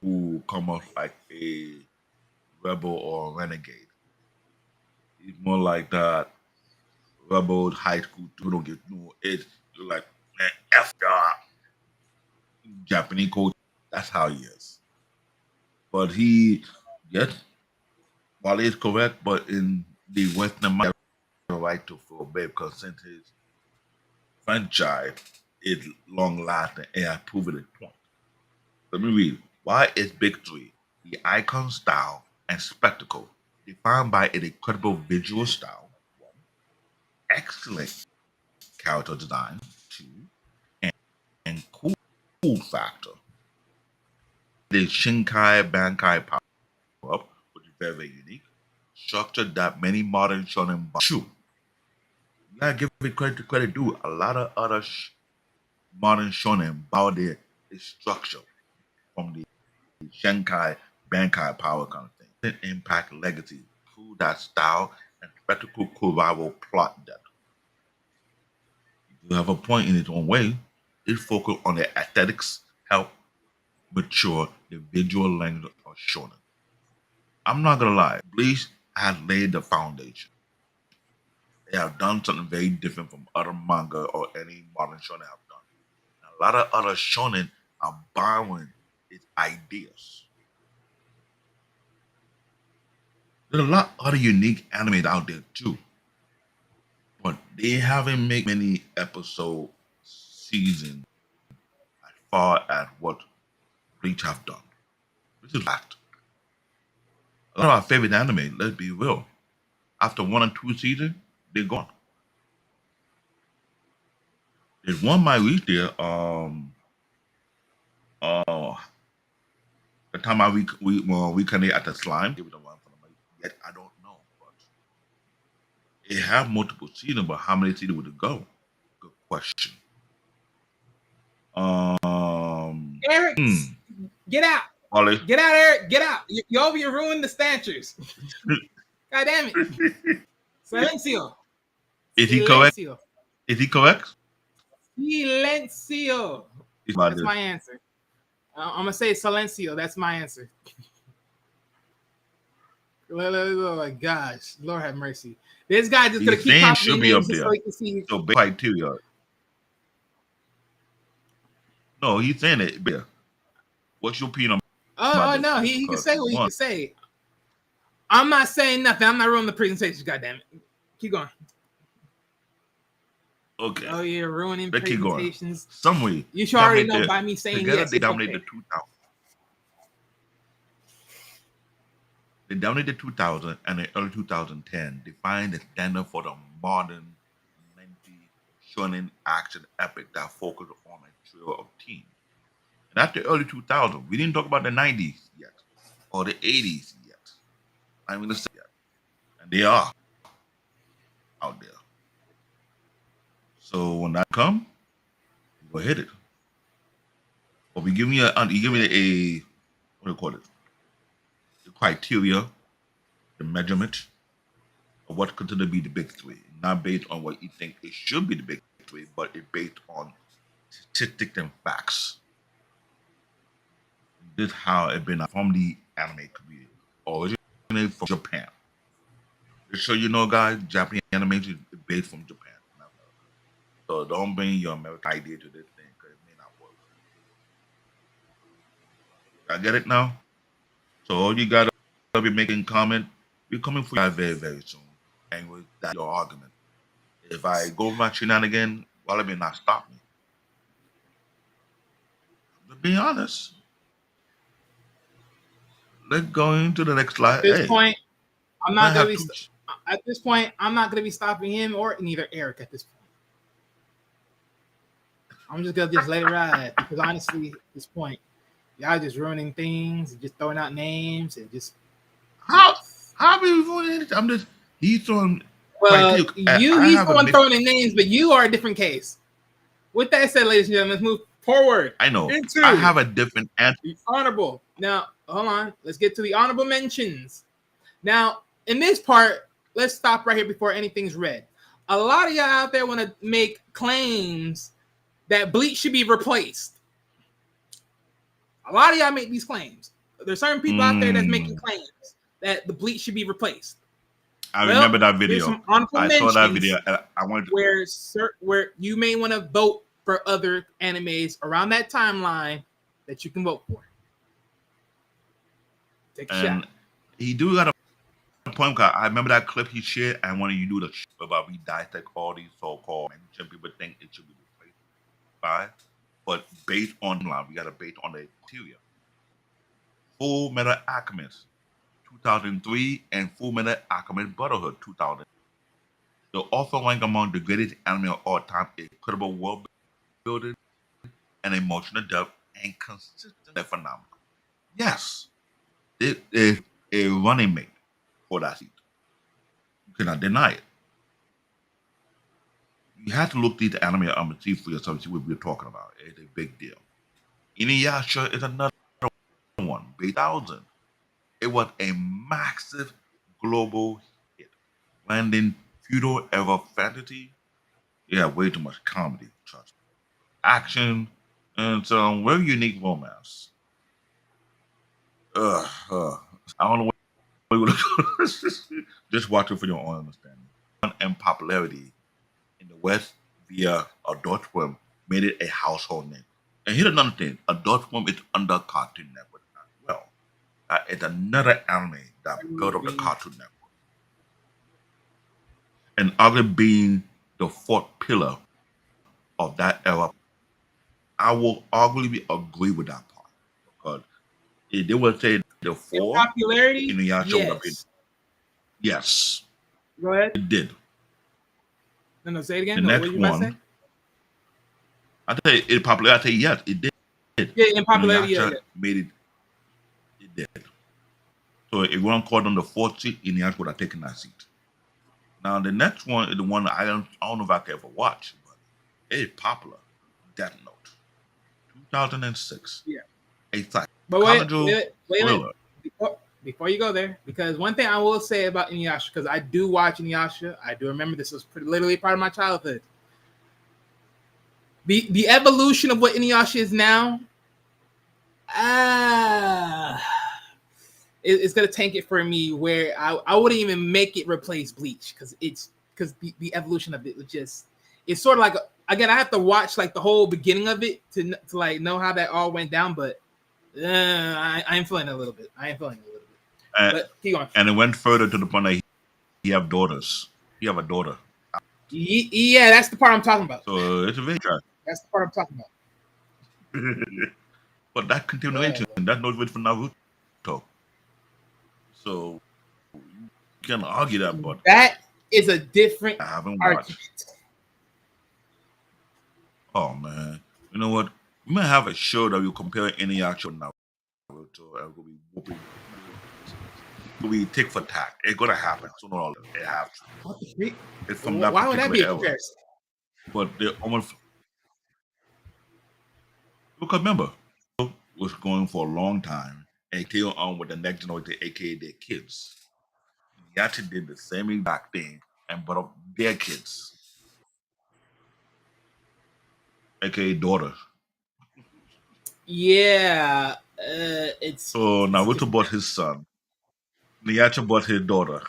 who come off like a rebel or a renegade. He's more like that rebel high school dude don't get no it. You're like, man, F God. Japanese culture. That's how he is. But yes, while he's correct, but in the Western mind, the right to feel bad because since his franchise is long lasting and has proven its point. Let me read. Why is Big Three the icon style and spectacle defined by an incredible visual style, one, excellent character design, two, and cool factor. The Shinkai Bankai power up, which is very, very unique, structure that many modern shonen true. You gotta give it credit due. A lot of other modern shonen bow their structure from the Shinkai Bankai power kind of thing. impact legacy through that style and spectacle rival plot depth. You have a point in its own way. It focused on the aesthetics, help mature the visual language of shonen. I'm not gonna lie, Bleach has laid the foundation. They have done something very different from other manga or any modern shonen have done. And a lot of other shonen are borrowing its ideas. There's a lot of other unique animes out there too, but they haven't made many episode seasons as far as what Bleach have done. This is fact. A lot of our favorite anime, let's be real, after 1 or 2 seasons, they're gone. There's one might reach there. The time I reconnect at the slime, give it a run for the money. Yet I don't know, but it have multiple seasons. But how many seasons would it go? Good question. Eric, get out! Ollie. Get out, Eric! Get out! You over here ruined the statures. God damn it! Silencio. Is he correct? Silencio. Is he correct? Silencio. That's my answer. I'm gonna say silencio. That's my answer. Oh my gosh, Lord have mercy. This guy just gonna keep popping should be up there. So he can see. So criteria. No, he's saying it. Yeah. What's your opinion? Oh no, he can say what he can say. I'm not saying nothing. I'm not ruining the presentation. God damn it. Keep going. Okay. Oh, you're ruining Let's presentations. Keep going. Some way. You should already know by me saying together yes. They dominated the 2000. They dominated 2000 and in early 2010 defined the standard for the modern, lengthy, shonen action epic that focused on a trio of teens. And after early 2000, we didn't talk about the 90s yet or the 80s yet. I mean, let's say yet. And they are out there. So when that come, you go hit it. But we give me a what do you call it? The criteria, the measurement of what considered to be the big three, not based on what you think it should be the big three, but it's based on statistics and facts. This is how it's been from the anime community, originally from Japan. Just so you know, guys, Japanese animation is based from Japan. So don't bring your American idea to this thing because it may not work. I get it now? So all you gotta be making comment, we're coming for you very, very soon. And with that your argument. If I go with my shenanigan, well, it may not stop me. To be honest. Let's go into the next slide. At this point, I'm not gonna be at this point, I'm not gonna be stopping him or neither Eric at this point. I'm just gonna let it ride because honestly, at this point, y'all just ruining things and just throwing out names and just how are we ruining it? I'm just he's throwing. Well, he's the one throwing in names, but you are a different case. With that said, ladies and gentlemen, let's move forward. I know. I have a different answer. The honorable. Now, hold on. Let's get to the honorable mentions. Now, in this part, let's stop right here before anything's read. A lot of y'all out there want to make claims that Bleach should be replaced. A lot of y'all make these claims. There's certain people out there that's making claims that the Bleach should be replaced. I remember that video. I saw that video. I wanted to where you may want to vote for other animes around that timeline that you can vote for. Take a shot. He do got a point. I remember that clip he shared. And when you do the about we dissect all these so-called and people think it should be replaced by, but based on line, we got to base on the criteria. Full Metal Alchemist 2003 and Full Metal Alchemist Brotherhood 2000. The author ranked among the greatest anime of all time. Incredible world building and emotional depth and consistent phenomenal. Yes, it is a running mate for that seat. You cannot deny it. You have to look these anime up and see for yourself, see what we're talking about. It's a big deal. Inuyasha is another one. 8,000. It was a massive global hit. Blending feudal era fantasy. Yeah, way too much comedy, trust me. Action, and some very unique romance. Ugh, I don't know what you look. Just watch it for your own understanding. And popularity in the West via Adult Swim made it a household name. And here's another thing: Adult Swim is under Cartoon Network as well. It's another anime that built up the Cartoon Network, and other being the fourth pillar of that era. I will arguably agree with that part because if they would say the In four, popularity, Inuyasha would have been yes. yes, Go ahead. it did. No, say it The again. No, what next you about to say? one, I tell you, it popular. I tell you, yes, it did. Yeah, in popularity, Inuyasha yeah. made it. It did. So if you want to call them the fourth seat, Inuyasha would have taken that seat. Now the next one is the one that I don't know if I can ever watch, but it's popular. Death Note, 2006. Yeah. A But wait, psychological wait a minute. thriller. Before you go there, because one thing I will say about Inuyasha, because I do watch Inuyasha, I do remember this was literally part of my childhood. The evolution of what Inuyasha is now, it's gonna tank it for me. Where I wouldn't even make it replace Bleach because the evolution of it was just it's sort of like again I have to watch like the whole beginning of it to like know how that all went down, but I am feeling it a little bit. But keep going. And it went further to the point that he have daughters. He have a daughter. Yeah, that's the part I'm talking about. So it's a very That's the part I'm talking about. But that continuation, that's not good for Naruto. So you can argue that, but that is a different I haven't argument. watched. Oh man, you know what? We might have a show that will compare any actual Naruto and we'll be whooping. We tick for tack. It's gonna happen sooner or later. It has to. It's from that Why would that be a era. comparison? But they almost look. Remember, was going for a long time and came on with the next generation, aka their kids. They actually did the same exact thing and brought up their kids, aka daughters. Yeah, So Naruto bought his son. Niyacha bought his daughter.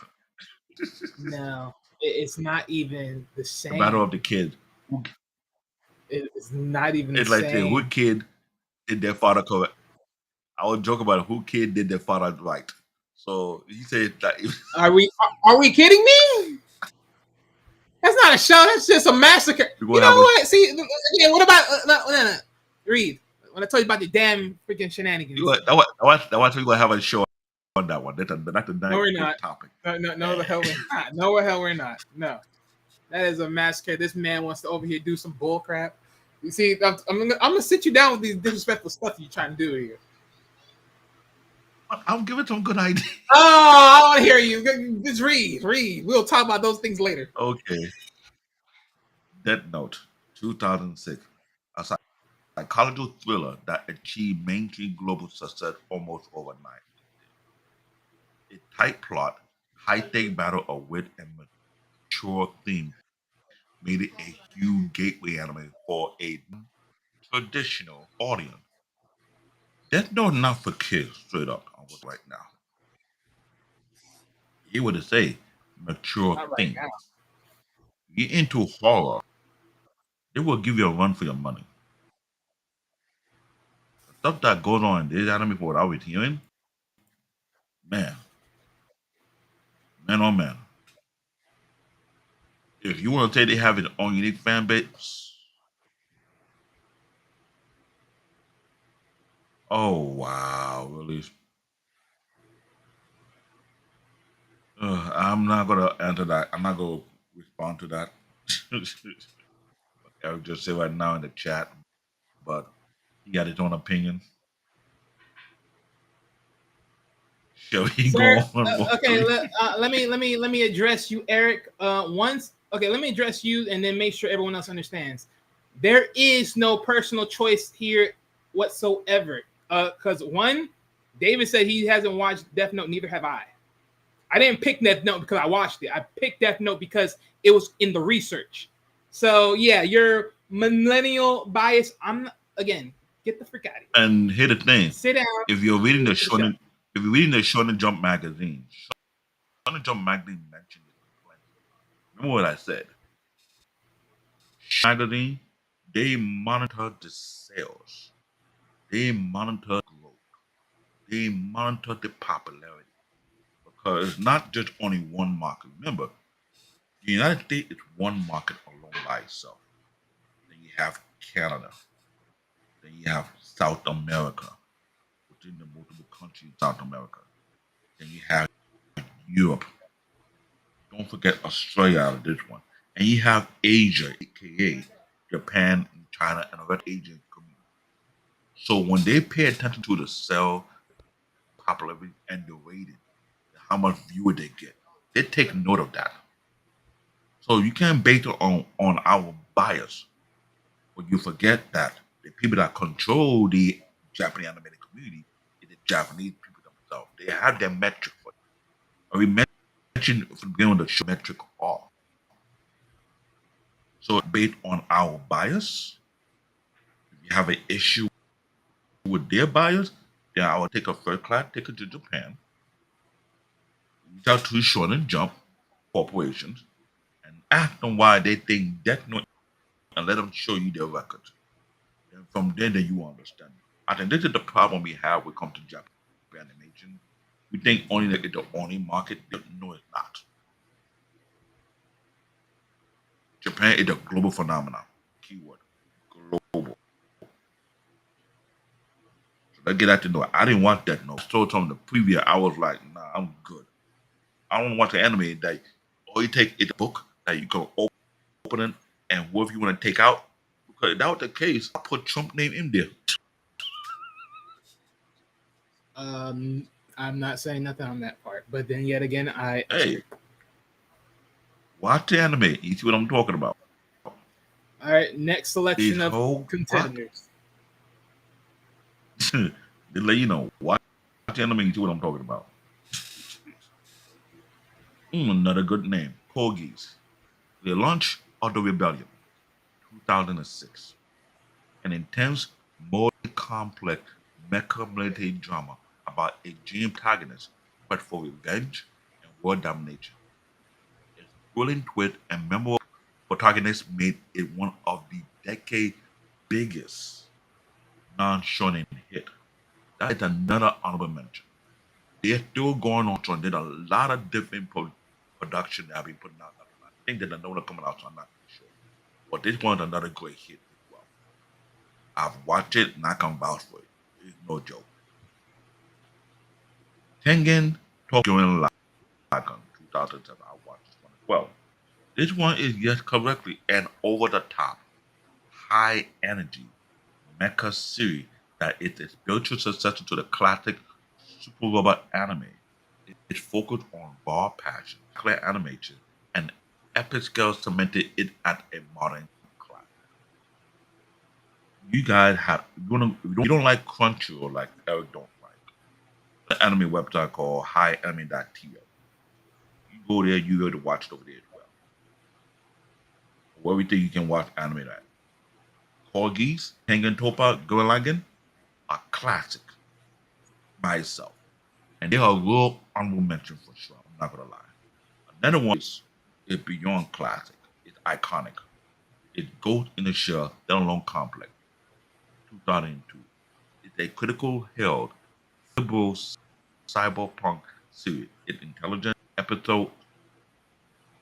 no, it's not even the The battle of same. the kids. It's not even the It's like saying, who same. kid did their father correct? I would joke about who kid did their father right. So he said that Are we kidding me? That's not a show. That's just a massacre. We're You gonna know have a- what? See, again, what about no. Read when I told you about the damn freaking shenanigans. that was we're gonna have a show on that one. That's a No, we're not. topic. No, the hell we're not. No, the hell we're not. No, that is a massacre. This man wants to over here do some bull crap. You see, I'm gonna sit you down with these disrespectful stuff you're trying to do here. I'm giving some good ideas. Oh, I want to hear you. Just read. We'll talk about those things later. Okay. Death Note, 2006, a psychological thriller that achieved mainstream global success almost overnight. A tight plot, high-tech battle of wit and mature theme made it a huge gateway anime for a traditional audience. Death Note not for kids, straight up. I'm right now. You would say mature Not right theme. now. You're into horror, they will give you a run for your money. The stuff that goes on in this anime, for what I was hearing, man, oh man. If you want to say they have its own unique fan base, oh wow, really? I'm not gonna answer that. I'm not gonna respond to that. Eric just said right now in the chat, but he got his own opinion. Shall we Sir, go on? okay, let me address you, Eric. Let me address you, and then make sure everyone else understands. There is no personal choice here whatsoever. Because one, David said he hasn't watched Death Note. Neither have I. I didn't pick Death Note because I watched it. I picked Death Note because it was in the research. So yeah, your millennial bias. I'm not, again. Get the frick out of here. And here's the thing: Sit down. if you're reading the Shonen, if you're reading the Shonen Jump magazine, Shonen Jump magazine mentioned it. Remember what I said? Magazine, they monitor the sales, they monitor growth, they monitor the popularity because it's not just only one market. Remember, the United States is one market alone by itself. Then you have Canada. Then you have South America, within the multiple countries in South America. Then you have Europe. Don't forget Australia out of this one. And you have Asia, aka Japan, and China, and other Asian community. So when they pay attention to the cell popularity and the rating, how much viewer they get, they take note of that. So you can't base it on our bias, but you forget that the people that control the Japanese animated community is the Japanese people themselves. They have their metric for it. And we mentioned from the beginning of the show metric R. So based on our bias, if you have an issue with their bias, then I will take a first class ticket to Japan, reach out to Shonen Jump corporations, and ask them why they think Death Note, and let them show you their records. And from there, then you understand. I think this is the problem we have when it comes to Japan animation. We think only that it's the only market. No, it's not. Japan is a global phenomenon. Keyword, global. So let's get out to know it. I didn't watch that. No, I told them the preview. I was like, nah, I'm good. I don't watch the anime that all you take is a book that you can open it and whatever you want to take out. Because if that was the case, I put Trump name in there. I'm not saying nothing on that part, but then yet again, Hey, watch the anime. You see what I'm talking about? All right, next selection These of whole contenders. They let you know. Watch the anime. You see what I'm talking about? Another good name. Corgis. The launch of the rebellion, 2006. An intense, multi-complex mecha military drama about a dream protagonist quest for revenge and world domination. Its thrilling twist and memorable protagonist made it one of the decade's biggest non-shonen hit. That is another honorable mention. They're still going on, so there's a lot of different production that have been putting out. I think there's another one coming out, so I'm not sure. But this one's another great hit as well. I've watched it and I can vouch for it. It's no joke. Tengen Tokyo in Lagan, 2007. I watched this one as well. This one is, yes, correctly, an over the top, high energy mecha series that is a spiritual successor to the classic Super Robot anime. It's focused on raw passion, clear animation, and epic scale cemented it at a modern class. You guys have, if you don't like Crunchyroll like Eric don't like, an anime website called highanime.to. You go there, you go to watch it over there as well. Where we think you can watch anime at. Corgis, Tengen Toppa, Gurren Lagann are classic by itself. And they are a real honorable mention for sure. I'm not gonna lie. Another one is beyond classic. It's iconic. It goes in the shell, then alone complex. 2002. It's a critical held, liberal cyberpunk series. Its intelligent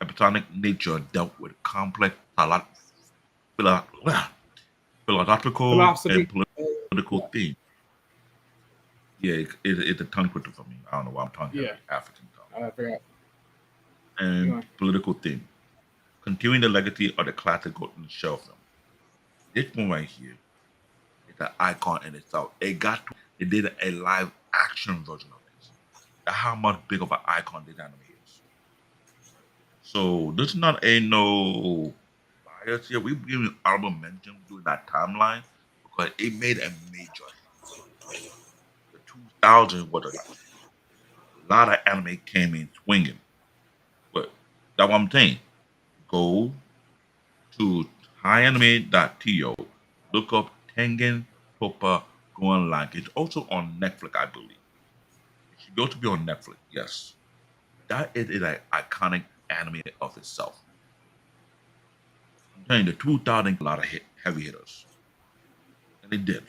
epitonic nature dealt with complex philosophical Philosophy. and political themes. Yeah, it's a tongue twister for me. I don't know why I'm tongue Yeah. African tongue. I forgot. And Yeah. political theme. Continuing the legacy of the classic Golden Shell film. This one right here is an icon in itself. They did a live action version of this. That's how much big of an icon this anime is. So this is not a no bias here. We've given honorable mention during that timeline because it made a major hit. The two 2000 was a lot of anime came in swinging. But that's what I'm saying. Go to highanime.to, look up Tengen Toppa Going Like. It's also on Netflix, I believe. It should go to be on Netflix, yes. That is an iconic anime of itself. I'm telling you, the 2000 a lot of heavy hitters. And it did.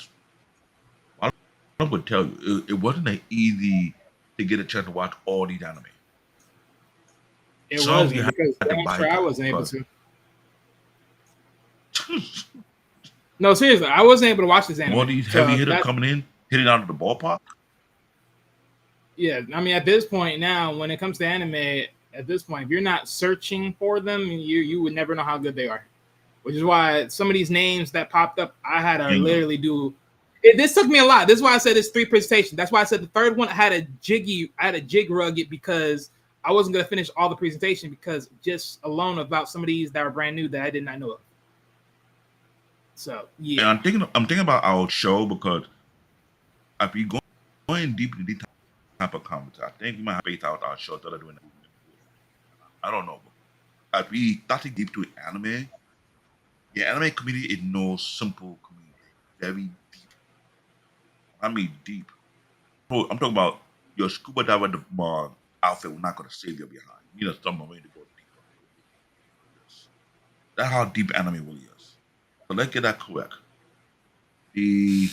I'm going to tell you, it wasn't that easy to get a chance to watch all these anime. It Some you wasn't because had to I'm buy sure I time wasn't able because to. No, seriously, I wasn't able to watch this all anime. these heavy So hitters that's coming in, hitting out of the ballpark. yeah. I mean, at this point now, when it comes to anime, at this point, if you're not searching for them, you would never know how good they are. Which is why some of these names that popped up, I had to Bingo. literally do. This took me a lot. This is why I said it's 3 presentations. That's why I said the third one I had a jig rug it because I wasn't gonna finish all the presentation because just alone about some of these that are brand new that I did not know of. So And yeah, I'm thinking about our show because if we going deep into these type of comments, I think we might have to space out our show that are doing that. I don't know. If we starting deep to anime, the anime community is no simple community. Very deep. I mean deep. So I'm talking about your scuba diver outfit will not going to save you behind. You need a submarine to go deeper. Yes. That's how deep anime really is. So let's get that correct. The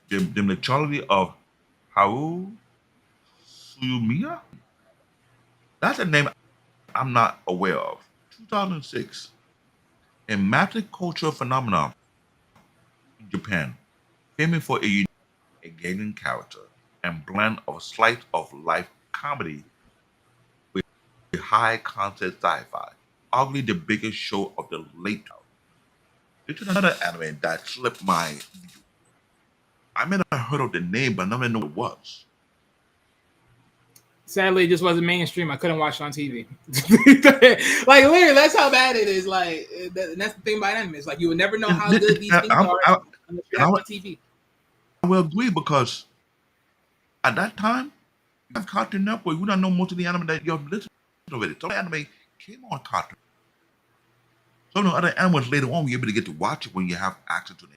the mythology of Haru Suyumiya? That's a name I'm not aware of. 2006. A massive cultural phenomenon in Japan, famous for a unique, engaging character and blend of slice of life comedy with high concept sci-fi. Arguably the biggest show of the late 2000s. This is another anime that slipped my view. I may not have heard of the name, but I never knew what it was. sadly, it just wasn't mainstream. I couldn't watch it on TV. Like literally, that's how bad it is. Like that's the thing about anime. It's like you would never know how good these things are unless you have it on TV. I will agree because at that time, you have Cartoon Network. You don't know most of the anime that you have listened to it. Some anime came on Cartoon. Some of the other animals later on, you're able to get to watch it when you have access to the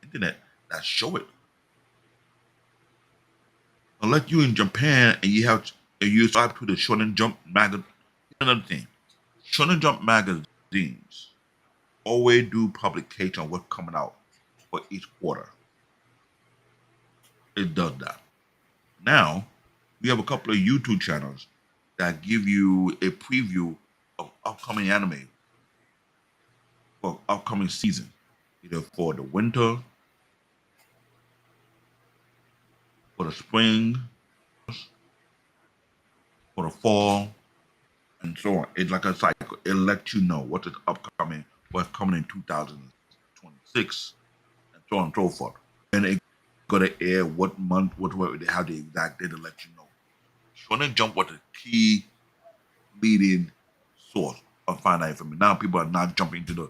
internet that show it. Unless you're in Japan and you subscribe to the Shonen Jump magazine. Another thing, Shonen Jump magazines always do publication of what's coming out for each quarter. It does that. Now, we have a couple of YouTube channels that give you a preview of upcoming anime for upcoming season, either for the winter, for the spring, for the fall, and so on. It's like a cycle. It lets you know what is upcoming, what's coming in 2026, and so on and so forth. And it got to air what month, what they have the exact date to let you know. Shonen Jump was the key leading source of finding that information. Now people are not jumping into the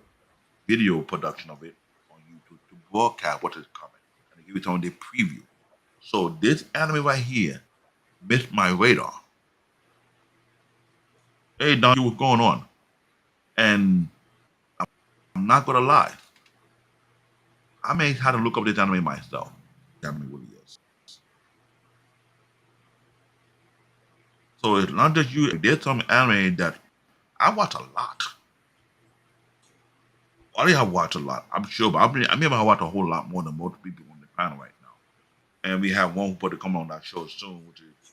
video production of it on YouTube to broadcast what is coming and they give it on their preview. So this anime right here missed my radar. Hey Don, what's going on? And I'm not gonna lie, I may have to look up this anime myself. The anime really is. So it's not just you. There's some anime that I watch a lot. I have watched a lot, I'm sure, but I mean I watch a whole lot more than most people on the panel right now. And we have one who put to come on that show soon, which is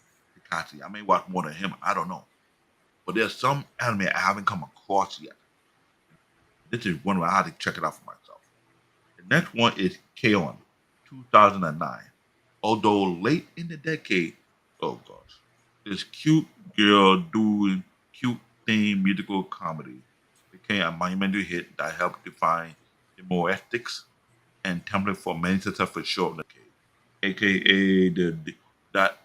Hikachi. I may watch more than him. I don't know. But there's some anime I haven't come across yet. This is one where I had to check it out for myself. The next one is K-On! 2009. Although late in the decade, oh gosh, this cute girl doing cute theme musical comedy became a monumental hit that helped define the more ethics and template for many successful shows of the decade, aka that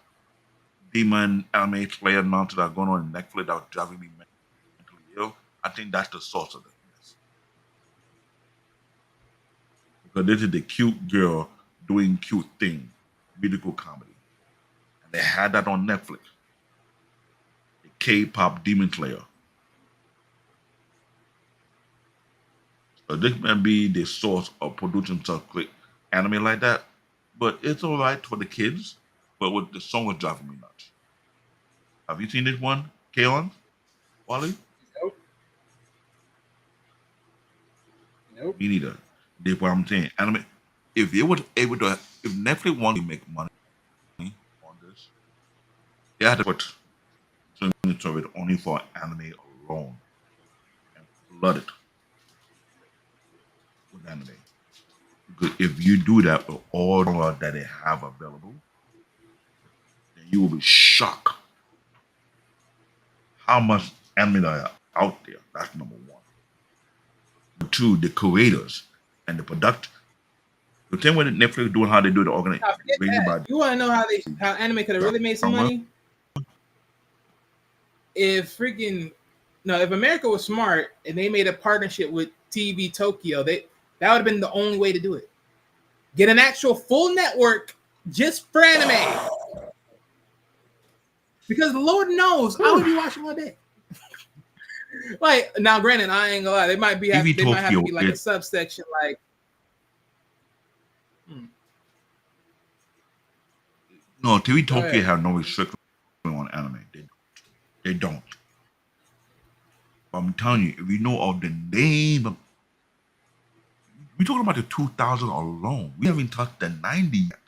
demon anime slayer nonsense that's going on in Netflix that was driving me mentally ill. I think that's the source of it. Yes. Because this is the cute girl doing cute thing, musical comedy. They had that on Netflix. The K-pop Demon Slayer. So this may be the source of producing such great anime like that, but it's alright for the kids. But with the song was driving me nuts. Have you seen this one, Kaon? Wally? Nope. Nope. Me neither. That's what I'm saying. Anime. If they was able to, if Netflix wanted to make money on this, they had to put streaming service only for anime alone and flood it with anime. Because if you do that with all that they have available, then you will be shocked how much anime there are out there. That's number one. Number two, the creators and the product. The same way that Netflix doing how they do the Now, forget that. You want to know how anime could have really made some money? If America was smart and they made a partnership with TV Tokyo, that would have been the only way to do it. Get an actual full network just for anime. Because Lord knows I would be watching all day. Like, now granted, I ain't gonna lie, they might have to be like a subsection like No, TV Tokyo have no restriction on anime. They don't. But I'm telling you, if you know of the name, we're talking about the 2000 alone. We haven't touched the 90 yet.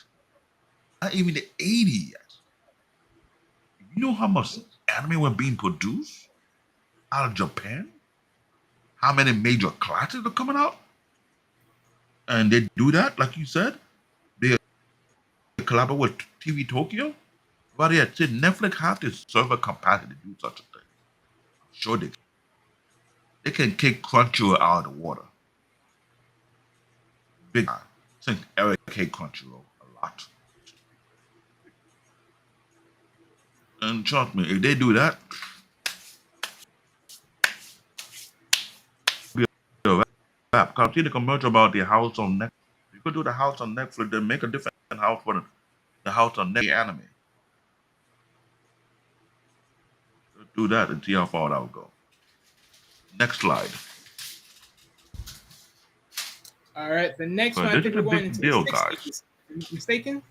Not even the 80 yet. You know how much anime were being produced out of Japan? How many major classes are coming out? And they do that, like you said. They collaborate with TV Tokyo. But yeah, Netflix have the server capacity to do such a thing. I'm sure they can. They can kick Crunchyroll out of the water. Big time. I think Eric K. Crunchyroll a lot. And trust me, if they do that, it'll be a wrap. Because see the commercial about the house on Netflix. You could do the house on Netflix, then make a different house for the house on Netflix anime. Do that and see how far that will go. Next slide. All right, the next one, I This think is we're a going big into deal, the 60s. guys. Am I mistaken?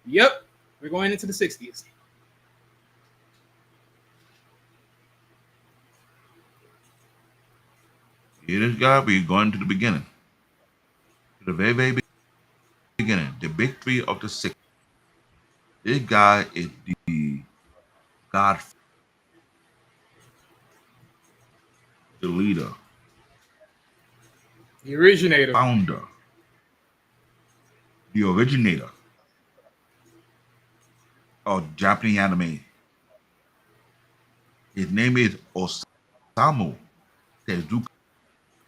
Yep, we're going into the 60s. Here this guy, we're going to the beginning. To the very, very beginning. The big three of the 60s. This guy is the God, the leader, The originator. founder, the originator of Japanese anime. His name is Osamu Tezuka.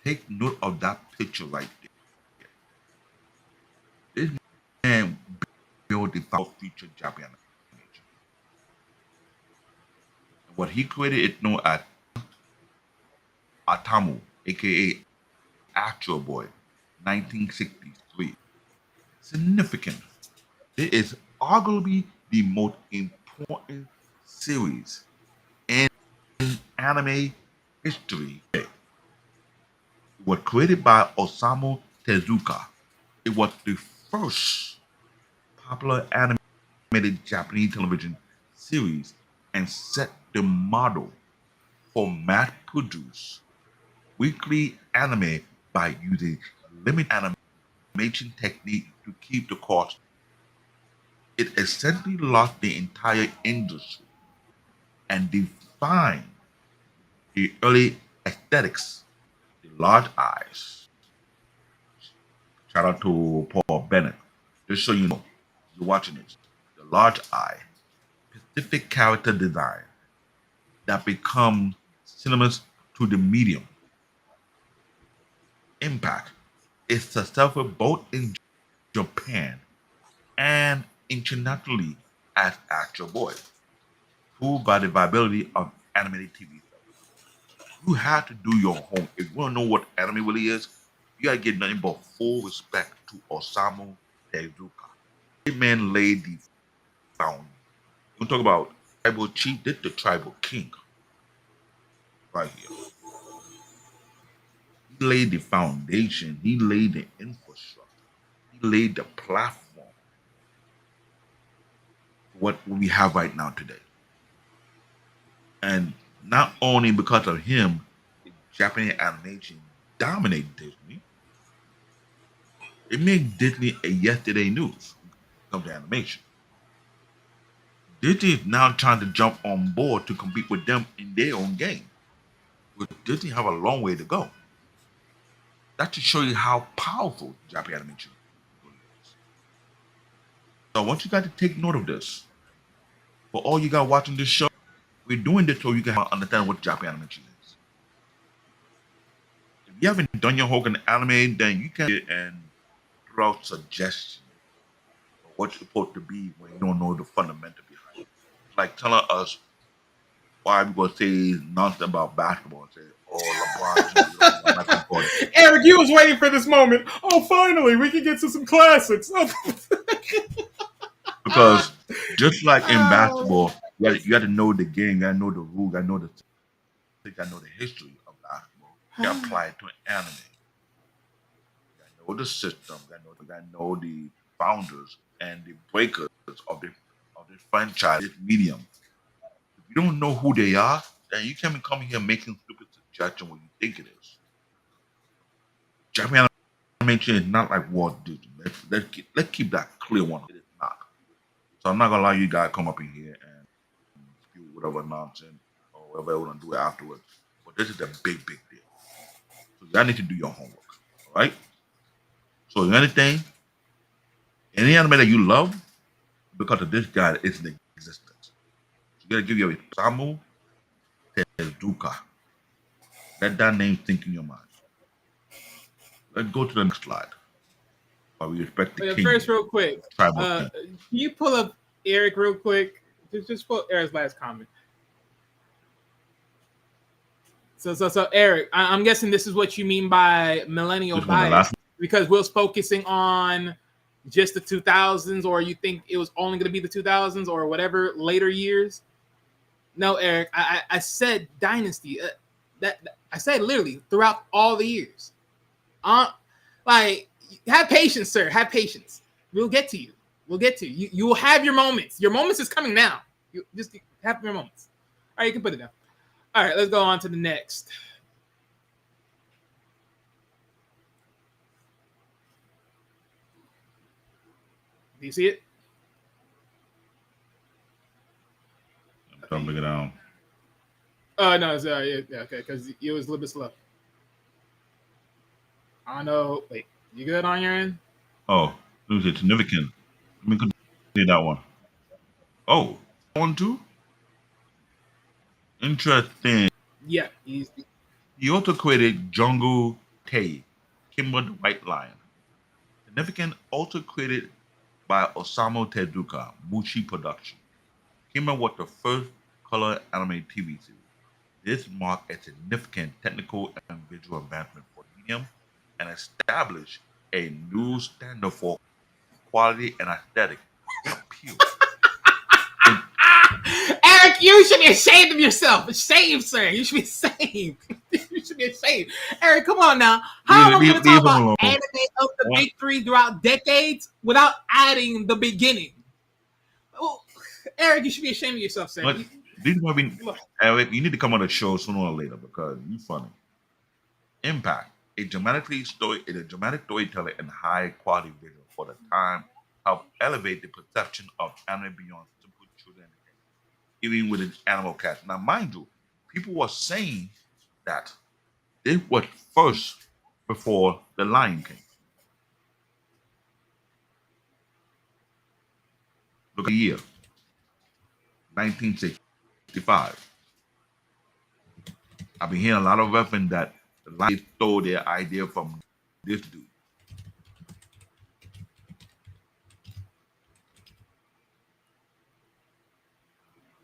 Take note of that picture right there. This man built the feature Japanese animation. What he created is known as Atamu, aka Actual Boy, 1963. Significant. It is arguably the most important series in anime history. It was created by Osamu Tezuka. It was the first popular animated Japanese television series and set the model for mass-produced weekly anime by using limited animation technique to keep the cost. It essentially lost the entire industry and defined the early aesthetics, the large eyes. Shout out to Paul Bennett. Just so you know, you're watching this. The large eye, specific character design that becomes synonymous to the medium. Impact is successful both in Japan and internationally as Actual Boy, proved by the viability of animated TV shows. You have to do your homework. If you want to know what anime really is, you gotta give nothing but full respect to Osamu Tezuka. This man laid the talk about tribal chief, this the tribal king right here. He laid the foundation. He laid the infrastructure. He laid the platform for what we have right now today. And not only because of him, Japanese animation dominated Disney. It made Disney a yesterday news when it comes to animation. Disney is now trying to jump on board to compete with them in their own game. But Disney have a long way to go. That to show you how powerful Japanese animation really is. So I want you guys to take note of this. For all you guys watching this show, we're doing this so you can understand what Japanese animation is. If you haven't done your homework anime, then you can get and throw out suggestions of what it's supposed to be when you don't know the fundamental behind it. Like telling us why we gonna say nonsense about basketball and say, oh, LeBron James, that's important. Eric, you was waiting for this moment. Oh, finally, we can get to some classics. Because just like in basketball, you got to know the game, you got to know the rules, you got to know the history of basketball. You got to apply it to an anime. You got to know the system, you got to know the founders and the breakers of this franchise, this medium. If you don't know who they are, then you can't be coming here making stupid suggestions what you think it is. Japanese animation is not like Walt Disney. Let's keep that clear one. It is not. So I'm not gonna allow you guys to come up in here and spew whatever nonsense or whatever you want to do afterwards. But this is a big, big deal. So y'all need to do your homework. All right? So anything, any anime that you love, because of this guy, it's in existence. So you gotta give your Osamu Tezuka. Let that name think in your mind. Let's go to the next slide. While we respect the king. First, real quick, Tribal can king. you pull up Eric real quick? Just pull Eric's last comment. So Eric, I'm guessing this is what you mean by millennial This one, the bias, last because Will's focusing on just the 2000s, or you think it was only going to be the 2000s or whatever later years. No, Eric, I said Dynasty. That I said literally throughout all the years. Like, have patience, sir. Have patience. We'll get to you. We'll get to you. You will have your moments. Your moments is coming now. You just have your moments. All right, you can put it down. All right, let's go on to the next. Do you see it? I'm trying to bring it down. Oh, no, it's, yeah, okay, because it was a little bit slow. I know. Wait, you good on your end? Oh, it was significant. Let me continue that one. Oh, that one too? Interesting. Yeah, he's He also created Jungle Tay, Kimber the White Lion. Significant, also created by Osamu Tezuka, Mushi Production. Kimber was the first color anime TV series. This marked a significant technical and visual advancement for the medium and established a new standard for quality and aesthetic appeal. Eric, you should be ashamed of yourself. Ashamed, sir. You should be ashamed. You should be ashamed. Eric, come on now. How am I going to talk about anime of the big three throughout decades without adding the beginning? Oh, Eric, you should be ashamed of yourself, sir. But these are be, Eric, you need to come on the show sooner or later because you're funny. Impact. A dramatic storyteller and high quality visual for the time helped elevate the perception of anime beyond simple children entertainment, even with its animal cast. Now, mind you, people were saying that it was first before The Lion King. Look at the year, 1965. I've been hearing a lot of reference that the Lion stole their idea from this dude.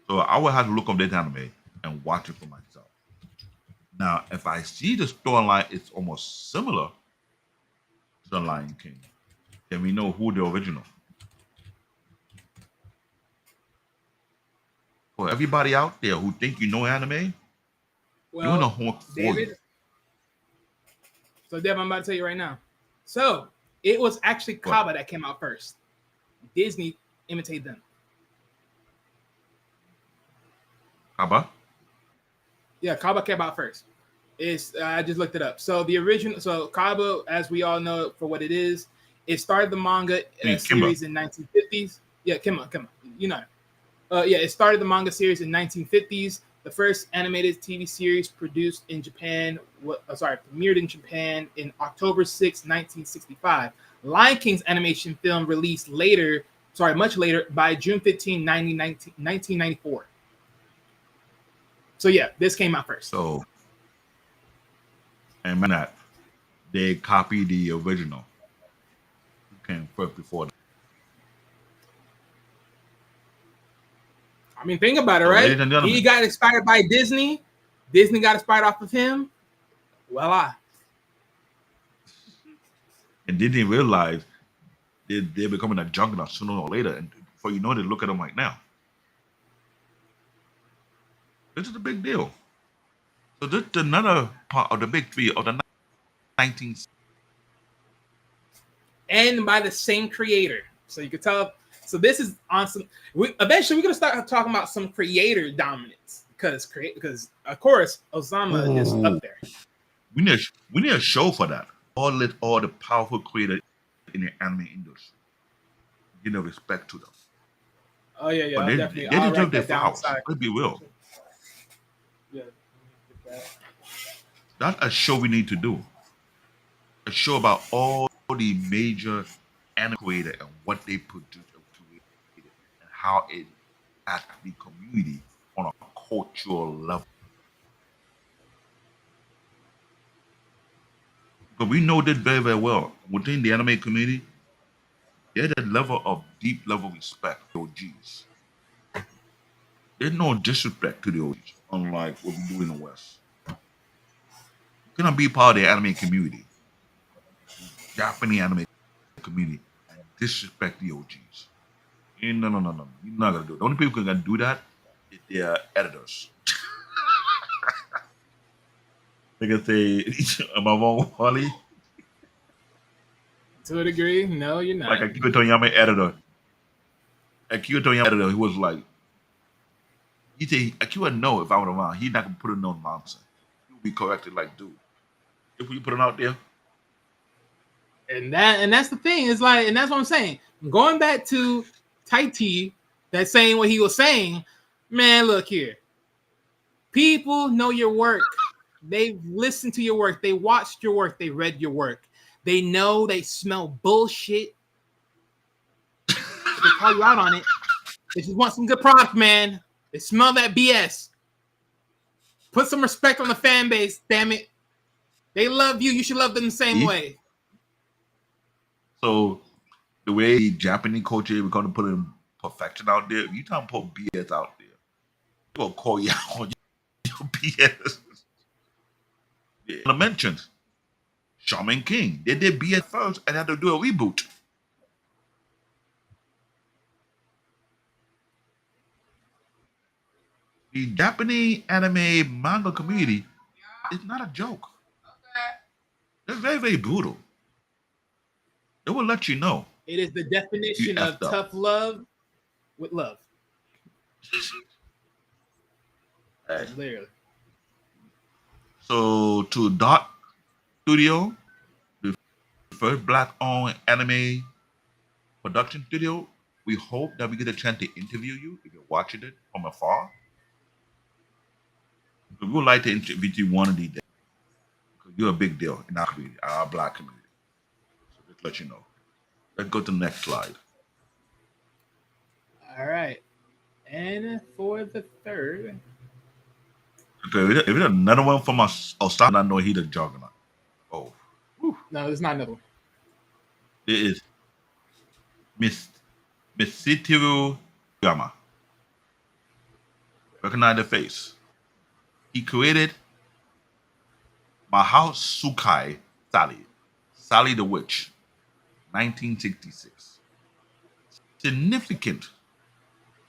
So I would have to look up this anime and watch it for myself. Now, if I see the storyline is almost similar to The Lion King, then we know who the original. For everybody out there who think you know anime, you're in the Well, hook for David. you. So, Dev, I'm about to tell you right now. So, it was actually What? Kaba that came out first. Disney imitated them. Kaba? Yeah, Kaba came out first. I just looked it up. So the original, so Kaba, as we all know for what it is, it started the manga Hey, series in 1950s. Yeah, Kimba, you know. Yeah, it started the manga series in 1950s. The first animated TV series produced in Japan, premiered in Japan in October 6, 1965. Lion King's animation film released much later, by June 15, 1994. So yeah, this came out first. So, and man, that they copied the original. Who came first before that? I mean, think about it, So, right? ladies and He gentlemen, got inspired by Disney. Disney got inspired off of him. Voila. and they didn't realize they're becoming a juggernaut sooner or later. And before you know it, look at them like now. This is a big deal. So this is another part of the big three of the 19th. And by the same creator. So you can tell. So this is awesome. Eventually we're gonna start talking about some creator dominance because of course Osama is up there. We need a show for that. All the powerful creators in the anime industry. Give no respect to them. Oh yeah, But they definitely. deserve their flowers. Let's be real. Yeah. That's a show we need to do. A show about all the major anime creators and what they produce and created and how it impacts the community on a cultural level. Because we know this very, very well. Within the anime community, there's a level of deep level respect for OGs. There's no disrespect to the OGs, unlike what we do in the West. You cannot be part of the anime community, Japanese anime community, and disrespect the OGs. No. You're not gonna do it. The only people who can do that is their editors. They can say, "Am I wrong, Wally?" To a degree, no, you're not. Like Akira Toriyama editor. Akira Toriyama editor, he was like, he said, Akira know if I was around, he's not gonna put it no nonsense. He will be corrected like, dude, if we put it out there, And that's the thing. It's like, and that's what I'm saying. Going back to Taiti, that saying what he was saying, man, look here. People know your work. They've listened to your work. They watched your work. They read your work. They know they smell bullshit. They call you out on it. They just want some good product, man. They smell that BS. Put some respect on the fan base, damn it. They love you. You should love them the same way. So the way Japanese culture, we're gonna put in perfection out there. If you try to put BS out there, they'll call you out on your BS. Yeah. I mentioned Shaman King. They did BS first and had to do a reboot. The Japanese anime manga community is not a joke. They're very, very brutal. They will let you know. It is the definition You of effed up. tough love with love. Hey. Literally. So to Dot Studio, the first black-owned anime production studio, we hope that we get a chance to interview you if you're watching it from afar. We would like to interview you one of these days. Because you're a big deal in our community, our black community. So just let you know. Let's go to the next slide. All right. And for the third. Okay, if it's another one from Osama, I know he's a juggernaut. Oh. Whew. No, it's not another one. It is Mitsuru Yama. Recognize the face. He created Mahasukai Sally, Sally the Witch, 1966. Significant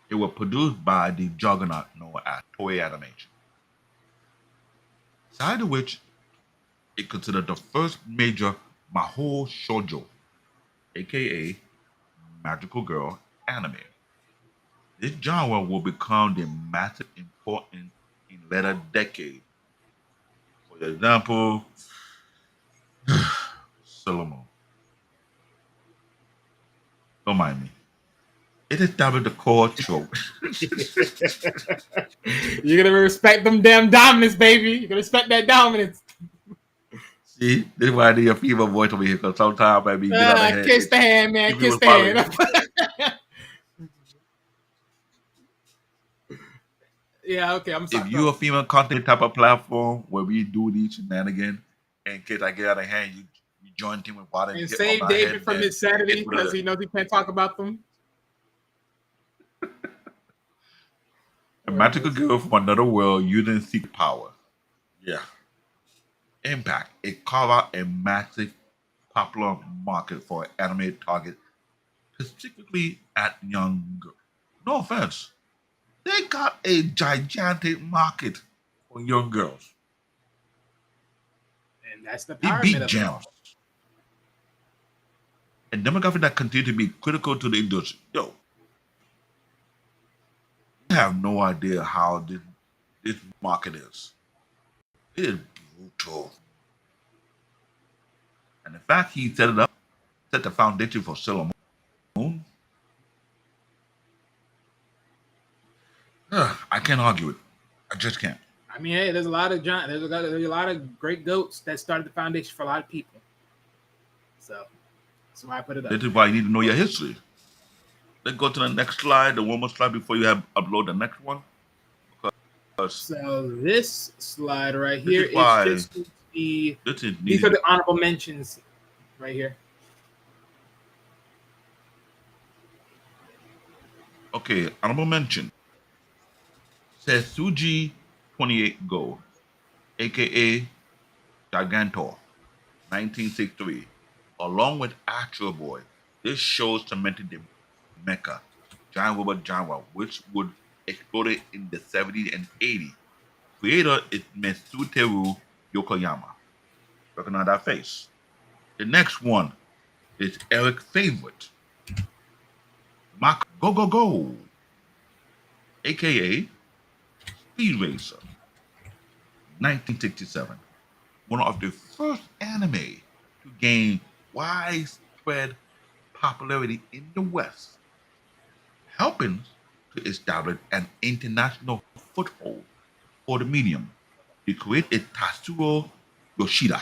It was produced by the juggernaut known as Toei Animation. Side of which it considered the first major Mahou Shoujo, aka magical girl anime. This genre will become the massive important in later decades. For example, Solomon. Don't mind me. It established the core trope. You're gonna respect them damn dominance, baby. You're gonna respect that dominance. See, this is why I need a female voice over here because sometimes I be get out of hand. Kiss the hand, man. If you Kiss was the following hand. Yeah, okay. I'm sorry. If you're a female content type of platform where we do these shenanigans, in case I get out of hand, you join team with water And get save on my David head, from then his Saturday it would because he knows he can't talk about them. a magical girl from another world using secret power. Yeah. Impact. It carved out a massive popular market for anime target, specifically at young girls. No offense. They got a gigantic market for young girls. And that's the They power beat of it all. gems. A demographic that continue to be critical to the industry. Yo, you have no idea how this market is. It is brutal. And the fact he set it up, set the foundation for Sailor Moon, I can't argue it. I just can't. I mean, hey, there's a lot of great goats that started the foundation for a lot of people. So that's why I put it up. This is why you need to know your history. Let's go to the next slide, the one more slide before you have upload the next one. So this slide right here is why is just these needed. are the honorable mentions right here. Okay, honorable mention. Says Suji 28 Go, aka Gigantor, 1963, along with Astro Boy. This show cemented the mecha giant robot genre, which would explode in the 70s and 80s. Creator is Mitsuteru Yokoyama. Recognize that face. The next one is Eric's favorite, Mach Go Go Go, aka Speed Racer, 1967. One of the first anime to gain widespread popularity in the West, helping to establish an international foothold for the medium. The creator is Tatsuro Yoshida.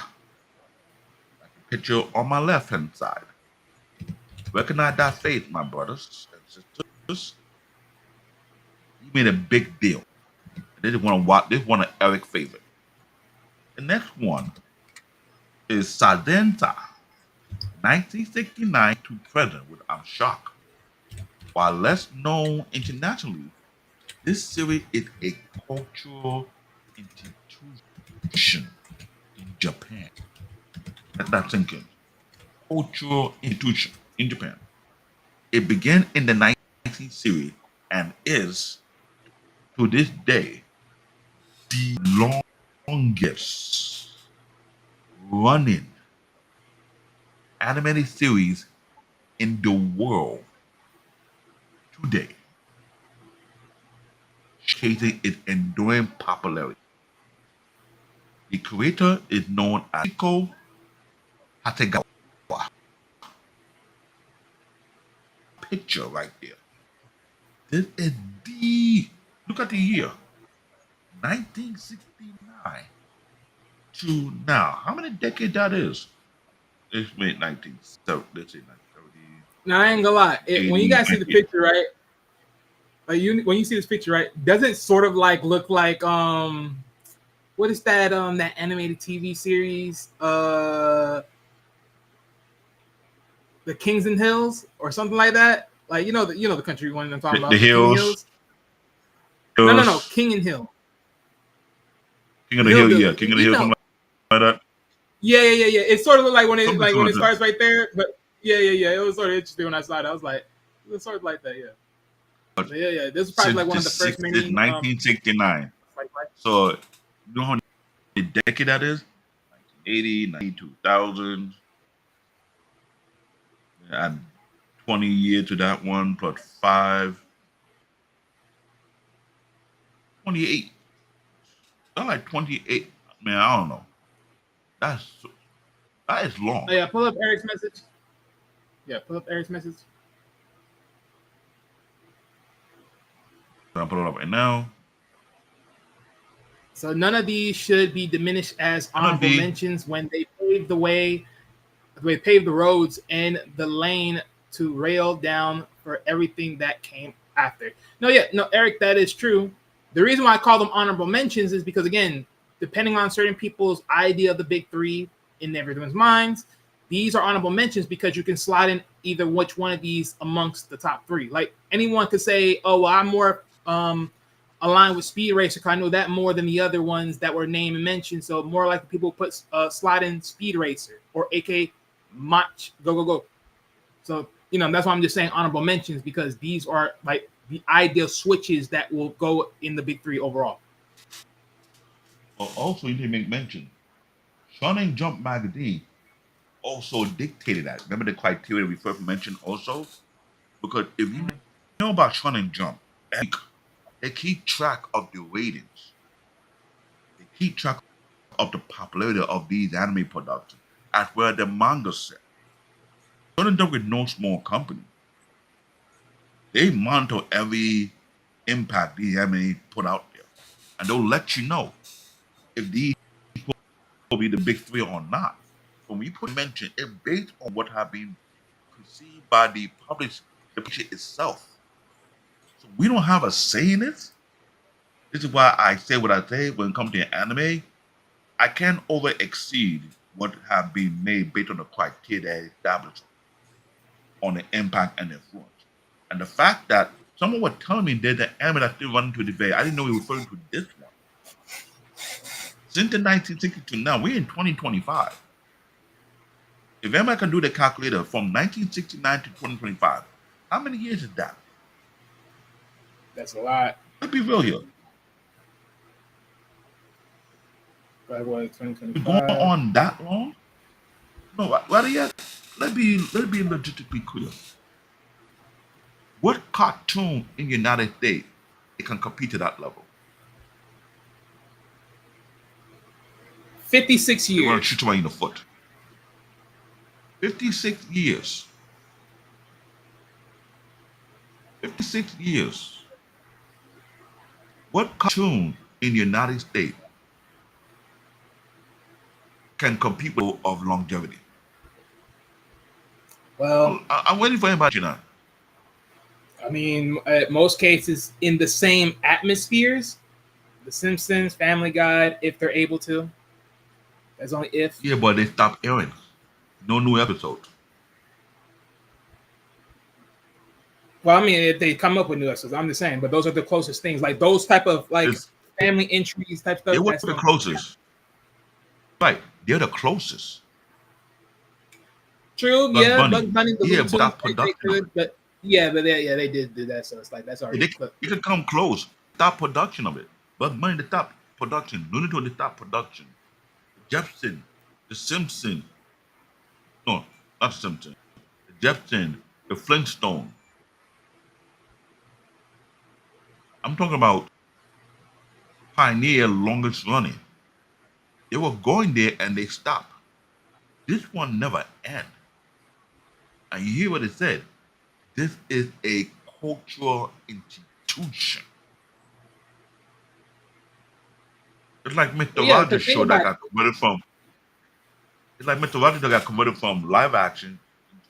Like the picture on my left hand side. Recognize that face, my brothers and sisters. He made a big deal. This is one of Eric's favorite. The next one is Sadenta, 1969 to present with I'm Shocked. While less known internationally, this series is a cultural institution in Japan. Let that sink in. Cultural institution in Japan. It began in the 19th series and is, to this day, the longest running animated series in the world today, showcasing its enduring popularity. The creator is known as Hiko Hategawa. Picture right there. This is look at the year, 1969 to now. How many decades that is? It's made 1970. Let's say 1970. Now I ain't gonna lie. When you guys see the picture, right? When you see this picture, right? Doesn't it sort of like look like what is that that animated TV series? The Kings and Hills or something like that. Like you know the country one I'm talking about. The Hills. No. King and Hill. King of the Hill, yeah. King of the Hill, something like that. Yeah. It sort of looked like when it starts right there, but yeah. It was sort of interesting when I saw it. I was like, it was sort of like that, yeah. Yeah. This is probably like one of the first many 1969. like, So you know how many decade that is? 1980, 2000, and 20 years to that one plus 5, 28. That's like 28. Man, I don't know. That's that is long. Oh yeah, pull up Eric's message. Yeah, pull up Eric's message. I'll put it up right now. So none of these should be diminished as honorable mentions when they pave the way, they pave the roads and the lane to rail down for everything that came after. No, Eric, that is true. The reason why I call them honorable mentions is because, again, depending on certain people's idea of the big three in everyone's minds, these are honorable mentions because you can slide in either which one of these amongst the top three. Like anyone could say, oh, well, I'm more aligned with Speed Racer because I know that more than the other ones that were named and mentioned. So more like people put slide in Speed Racer or AK Mach go. So that's why I'm just saying honorable mentions because these are like the ideal switches that will go in the big three overall. Well, also, you need to make mention. Shonen Jump magazine also dictated that. Remember the criteria we first mentioned also? Because if you know about Shonen Jump, they keep track of the ratings. They keep track of the popularity of these anime productions as well as the manga set. Shonen Jump is no small company. They monitor every impact these anime put out there. And they'll let you know if these will be the big three or not. When we put mention, it's based on what have been perceived by the publisher itself. So we don't have a say in it. This is why I say what I say when it comes to anime. I can't over exceed what have been made based on the criteria established on the impact and influence. And the fact that someone was telling me there's an anime that's still running to debate. I didn't know he was referring to this one. Since the 1960s to now, we're in 2025. If anybody can do the calculator from 1969 to 2025, how many years is that? That's a lot. Let's be real here. What, 2025? Going on that long? No, rather yet, let's be logistically clear. What cartoon in the United States it can compete to that level? 56 years. They want to shoot somebody in the foot. 56 years. 56 years. What cartoon in the United States can compete with of longevity? Well, I'm waiting for anybody now. I mean, most cases in the same atmospheres, The Simpsons, Family Guy, if they're able to. That's only if. Yeah, but they stopped airing. No new episode. Well, I mean, if they come up with new episodes, I'm just saying. But those are the closest things, like those type of family entries type stuff. They were the closest. Right, they're the closest. True, Bugs Bunny, but that production. They did do that, so it's like that's already. They can come close. Stop production of it. Bugs Bunny, the top production. Looney Tunes, the top production. Jefferson, The Simpsons. No, not The Simpsons. The Jefferson, The Flintstone. I'm talking about Pioneer longest running. They were going there and they stopped. This one never ended. And you hear what it said. This is a cultural institution. It's like Mr. Rogers' show that got converted from. It's like Mr. Rogers that got converted from live action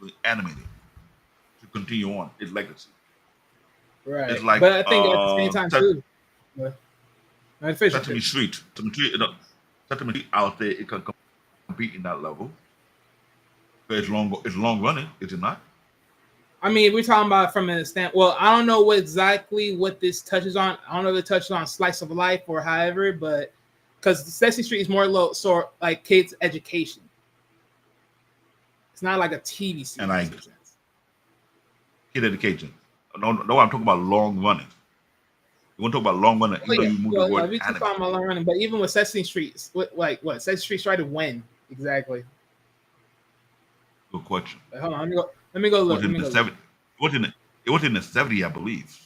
into animated to continue on its legacy. Right. It's like, but I think at the same time too. Sesame Street. Sesame Street out there, it can compete in that level. But it's long running, is it not? I mean, we're talking about from a standpoint. Well, I don't know exactly what this touches on. I don't know if it touches on slice of life or however, but because Sesame Street is more sort like kids' education. It's not like a TV series. And kid education. No, I'm talking about long running. You want to talk about long running? Oh Even though yeah, you move the well, word we just anime. talking about long running, but even with Sesame Street, what Sesame Street started when exactly? Good question. Hold on, let me go It look. was Let in me the go look. 70s. It was in the 70s, I believe.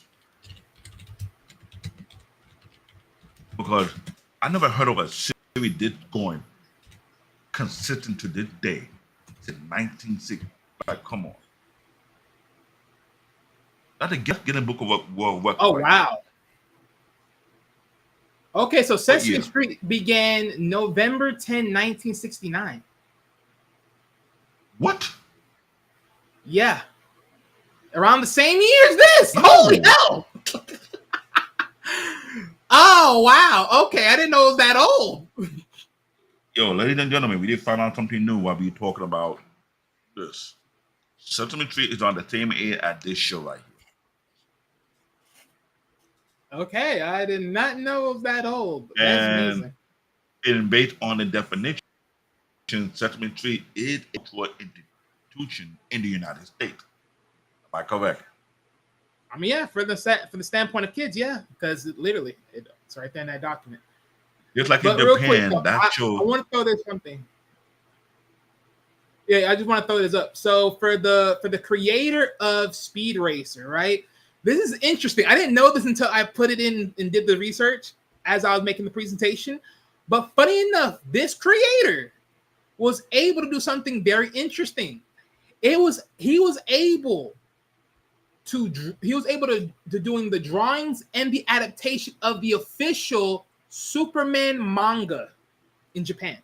Because I never heard of a series this going consistent to this day since 1960. Like, come on. That's a Guinness Book of World Record Oh right there. wow. Okay, so What Sesame year? Street began November 10, 1969. What? Yeah, around the same year as this. Holy Yo, hell! Oh wow. Okay, I didn't know it was that old. ladies and gentlemen, we did find out something new while we were talking about this. Sesame Street is on the same air at this show right Okay, I did not know it was that old. here. That's And amazing. based on the definition, Sesame Street is a cultural institution in the United States. Am I correct? I mean, yeah, for the standpoint of kids, yeah, because it's right there in that document. Just like in But real quick, Japan, though, that I show. want to throw this something. Yeah, I just want to throw this up. So for the creator of Speed Racer, right? This is interesting. I didn't know this until I put it in and did the research as I was making the presentation. But funny enough, this creator was able to do something very interesting. He was able to doing the drawings and the adaptation of the official Superman manga in Japan.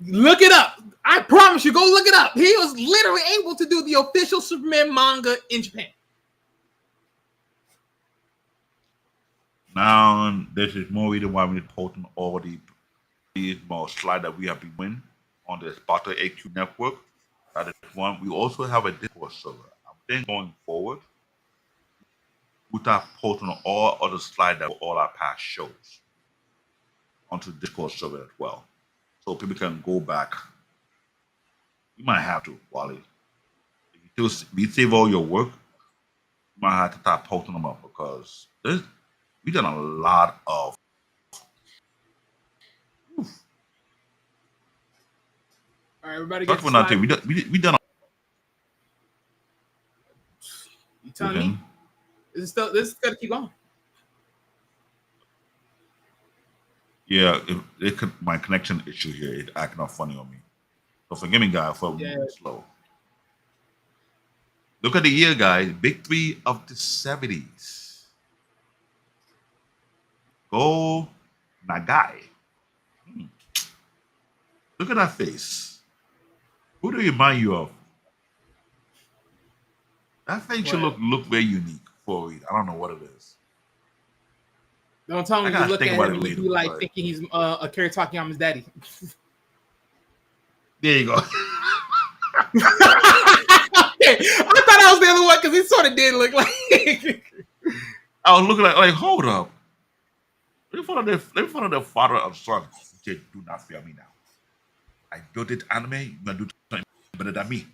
Look it up. I promise you, go look it up. He was literally able to do the official Superman manga in Japan. Now, this is more reason why we're posting all these more slides that we have been doing on the Sparta AQ network. That is one. We also have a Discord server. I think going forward, we start posting all other slides that all our past shows onto the Discord server as well. So people can go back. You might have to, Wally. If you save all your work, you might have to start posting them up because we've done a lot of. All right, everybody That's get the what I slide. think. We done You telling okay. me? This is gonna keep going. Yeah, my connection issue here is acting up funny on me. So forgive me, guys, for Yeah. moving slow. Look at the year, guys. Big three of the 70s. Go Nagai. Look at that face. Who do it remind you of? That face should What? look very unique for a reason. I don't know what it is. Don't tell I me you gotta look think at about him it and you later. be like But thinking he's a carrot talking on his daddy. there you go. Okay, I thought I was the other one because he sort of did look like. I was looking like hold up. Let me follow the father and son. He said, do not fear me now. I built it anime, you're gonna do something better than me.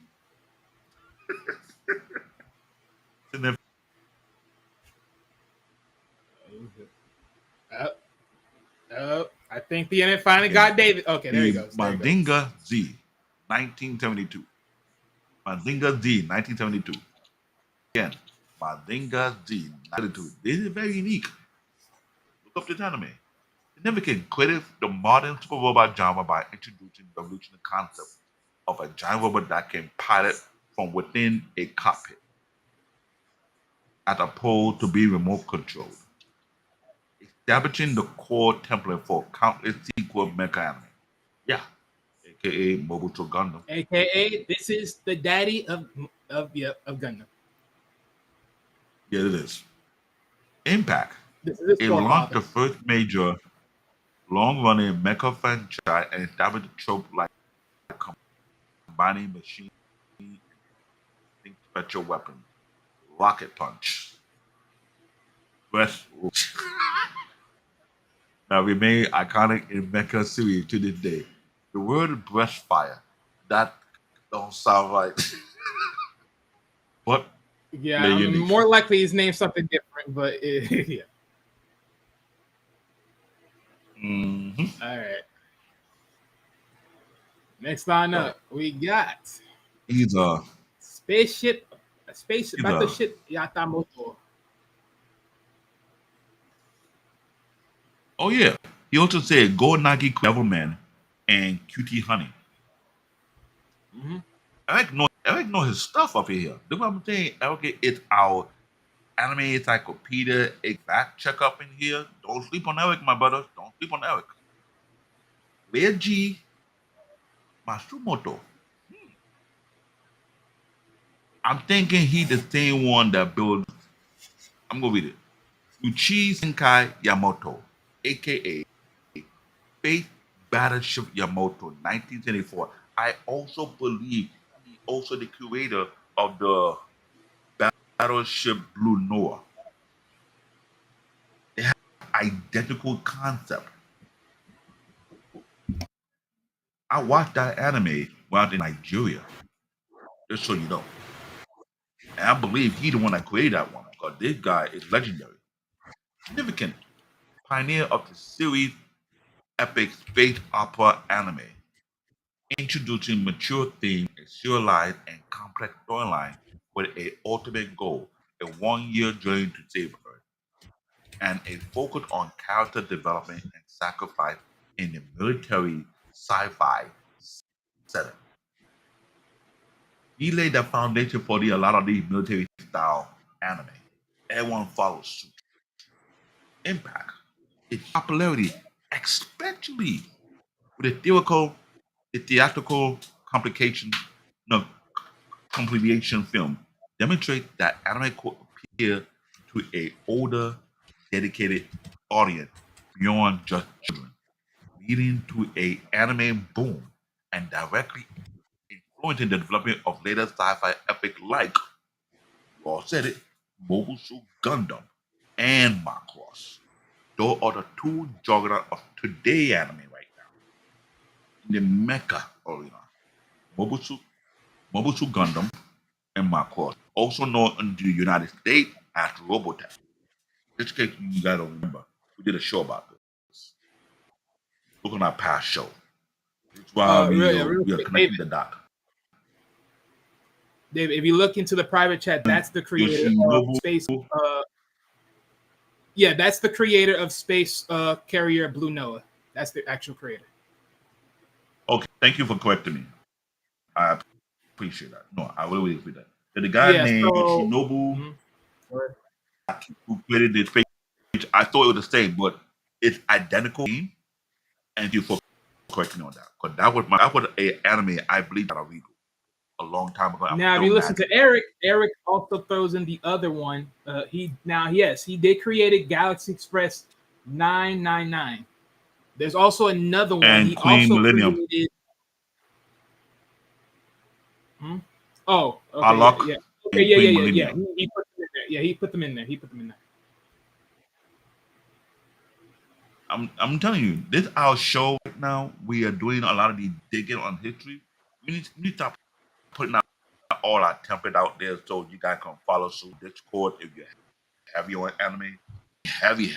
And then I think the internet finally got David. Okay, there he the goes. There he goes. Mazinga Z, 1972. Mazinga Z, 1972. Again, Mazinga Z, 1972. This is very unique. Look up this anime. It never can credit the modern super robot genre by introducing the revolutionary concept of a giant robot that can pilot from within a cockpit, as opposed to being remote controlled, establishing the core template for countless sequel mecha anime. Yeah, aka Mobutu Gundam. AKA, this is the daddy of Gundam. Yeah, it is. Impact. This is his It launched the forefather. first major long-running mecha franchise and established a trope like combining machine and special weapon, rocket punch, breast now remain iconic in mecha series to this day. The word breast fire, that don't sound right. But Yeah, very I'm unique. more likely he's named something different, but yeah. Hmm. All right. Next line So up, we got he's a spaceship, space he's a battleship Yatamoto. oh yeah. He also said Go Nagi Devilman and QT Honey. Mhm. Eric know his stuff up here. Look what I'm saying. Eric is our anime encyclopedia, a fact check up in here. Don't sleep on Eric, my brother. Don't sleep on Eric. Reiji Matsumoto. I'm thinking he the same one that built. I'm gonna read it. Uchi Senkai Yamato, aka Space Battleship Yamato, 1974. I also believe he also the creator of the Battleship Blue Noah. They have identical concept. I watched that anime while I was in Nigeria, just so you know. And I believe he the one that created that one because this guy is legendary, significant pioneer of the series epic space opera anime, introducing mature themes, a serialized and complex storyline with a ultimate goal, a one-year journey to save Earth, and a focus on character development and sacrifice in the military sci-fi setting. He laid the foundation for a lot of these military style anime. Everyone follows suit. Impact, its popularity, especially with the theatrical complication, no, completion film, demonstrate that anime could appeal to a older, dedicated audience beyond just children, leading to a anime boom and directly influencing the development of later sci-fi epic like, you all said it, Mobile Suit Gundam and Macross. Those are the two juggernauts of today anime right now. In the mecha arena, Mobile Suit, Mobile Suit Gundam and Macross, also known in the United States as Robotech. Just in case you guys don't remember, we did a show about this. Look on our past show. It's why Real we are quick, connecting the dot. David, if you look into the private chat, that's the creator of Yoshinobu. Space. Yeah, that's the creator of Space Carrier Blue Noah. That's the actual creator. Okay, thank you for correcting me. I appreciate that. No, I really appreciate that. There's a guy Yeah. named So, Yoshinobu mhm. who created this page. I thought it was the same, but it's identical. And thank you for correcting me on that. Because that was a anime I believe that I read a long time ago. I'm Now, if still you listen mad. to Eric, Eric also throws in the other one. Yes, he did created Galaxy Express 999. There's also another one. And He Queen also Millennium, created. Hmm? Oh, okay, yeah, Alok, yeah, okay, and yeah, yeah, Queen yeah, yeah. Millennium. He put them in there. Yeah, he put them in there. He put them in there. I'm telling you, this our show right now. We are doing a lot of the digging on history. We need to stop putting out all our template out there so you guys can follow through Discord if you're heavy on anime. Heavy.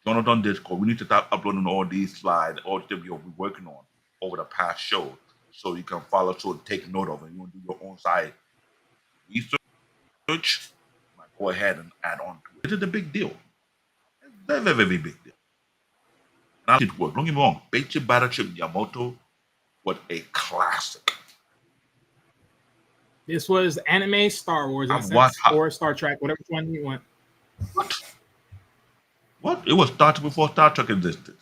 Join us on Discord. We need to start uploading all these slides, all the things we'll be working on over the past show so you can follow through and take note of it. You want to do your own side research, go ahead and add on to it. This is a big deal. It's a very big deal. And I did work. Don't get me wrong. Beichi Battleship Yamato was a classic. This was anime Star Wars in a I've watched sense, or Star Trek, whatever one you want. what? It was started before Star Trek existed.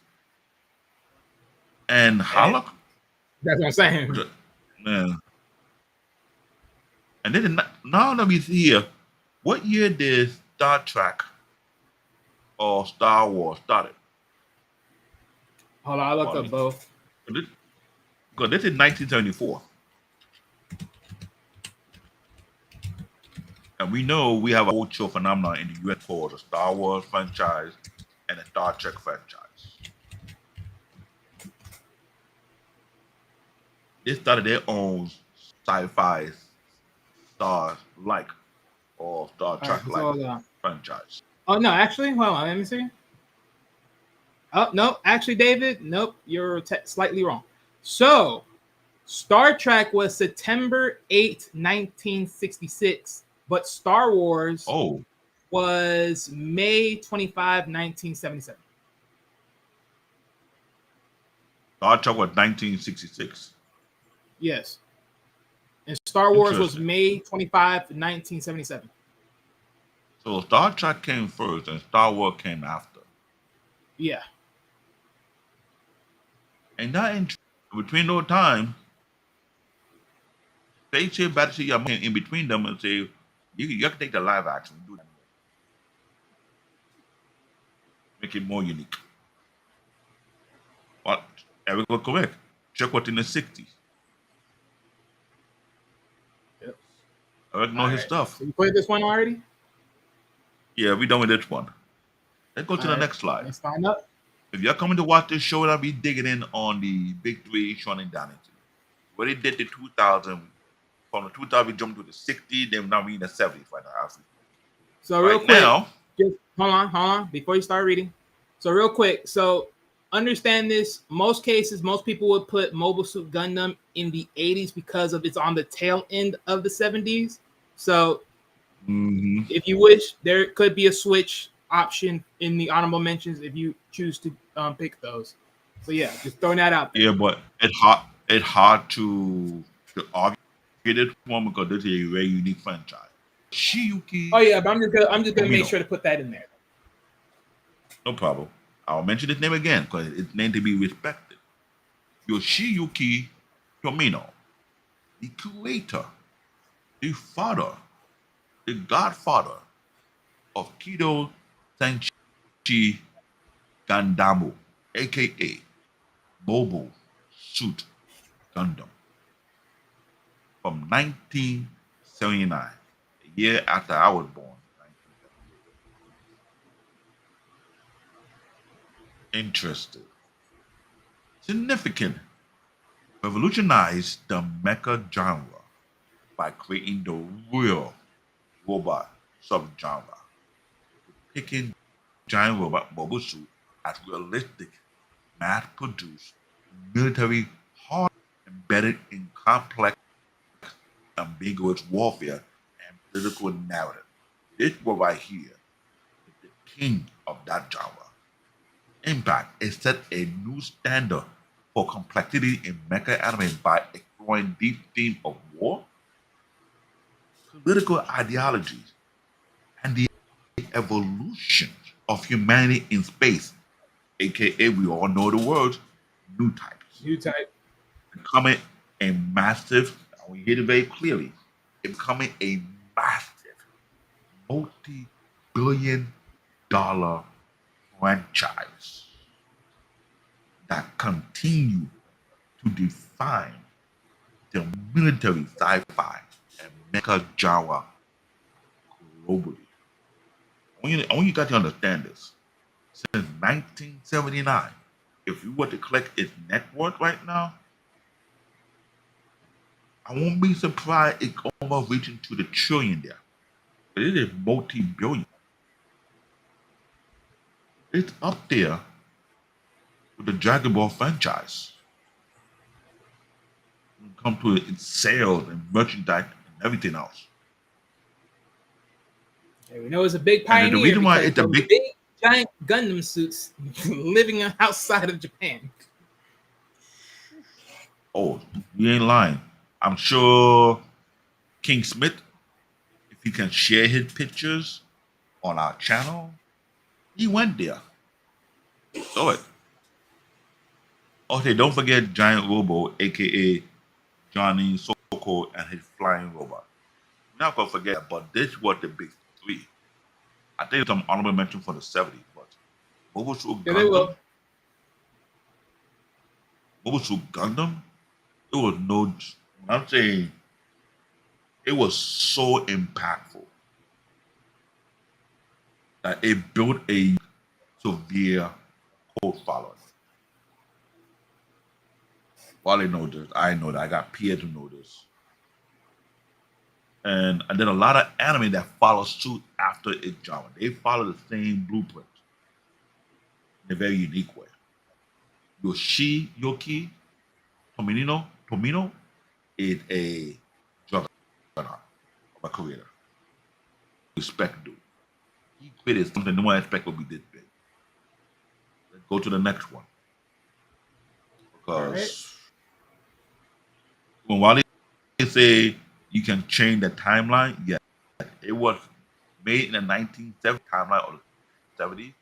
And And Halleck that's what I'm was saying. a man. And then now let me see here. What year did Star Trek or Star Wars started? Hold on, I look Pardon up me. both. Because this is 1974. And we know we have a cultural phenomenon in the US called the Star Wars franchise and the Star Trek franchise. They started their own sci-fi Star like or Star All right, Trek like so franchise? oh no, actually, hold on, let me see. Oh no, actually, David, nope, you're slightly wrong. So, Star Trek was September 8th, 1966, but Star Wars Oh, was May 25, 1977. Star Trek was 1966. Yes, and Star Wars was Interesting. May 25, 1977. So Star Trek came first and Star Wars came after. Yeah. And that between those times, they say better see your man in between them and say, you can take the live action and do that. Make it more unique. But Eric was correct. Check what in the 60s. Yep. Eric All know his right. stuff. So you played this one already? Yeah, we done with this one. Let's go to All the right. next slide. Let's find out. If you're coming to watch this show, I'll be digging in on the big three Shonen Dynasty. Where they did the 2000, from the 2000 we jumped to the 60s, then now we in the 70s right now. So real Right quick, now, just hold on, before you start reading. So real quick, so understand this. Most cases, most people would put Mobile Suit Gundam in the 80s because of it's on the tail end of the 70s. So mhm. if you wish, there could be a switch option in the honorable mentions if you choose to pick those. So yeah, just throwing that out there. Yeah, but it's hard to argue this one because this is a very unique franchise. Oh Shiyuki yeah, but I'm just gonna make Tomino, sure to put that in there. no problem. I'll mention his name again because it's named to be respected. Yoshiyuki Tomino, the creator, the father, the godfather of Kido Senshi Gundam, aka Mobile Suit Gundam, from 1979, a year after I was born. 1978. Interesting. Significant. Revolutionized the mecha genre by creating the real robot subgenre, picking giant robot mobile suit as realistic, mass-produced military hard embedded in complex, ambiguous warfare and political narrative. This one right here is the king of that genre. Impact it set a new standard for complexity in mecha anime by exploring deep themes of war, political ideologies, and the evolution of humanity in space, aka we all know the word new types. New type. Becoming a massive, and we hear it very clearly, it becoming a massive multi-billion dollar franchise that continue to define the military sci-fi and mecha genre globally. I want you guys to understand this. Since 1979, if you were to click its net worth right now, I won't be surprised it's almost reaching to the trillion there. But it is multi-billion. It's up there with the Dragon Ball franchise. When it comes to its sales and merchandise and everything else. Yeah, we know it's a big And the pioneer reason why because it's a those big big giant Gundam suits living outside of Japan. oh, you ain't lying. I'm sure King Smith, if he can share his pictures on our channel, he went there. Saw it. Okay, don't forget Giant Robo, aka Johnny Soko and his flying robot. We're not gonna forget, but this was the big three. I think some honorable mention for the 70s, but Mobile Suit Yeah, they will. Gundam, Mobile Suit Gundam, it was no, when I'm saying it was so impactful that it built a severe cult following. While they know this, I know that I got peers who know this. and then a lot of anime that follow suit after its genre. They follow the same blueprint in a very unique way. Yoki Tomino is a juggernaut of a creator. Respect dude. He created something no one expect would be this big. Let's go to the next one. All right. Because when Wally say you can change the timeline, yeah, it was made in the 1970s timeline or the 70s,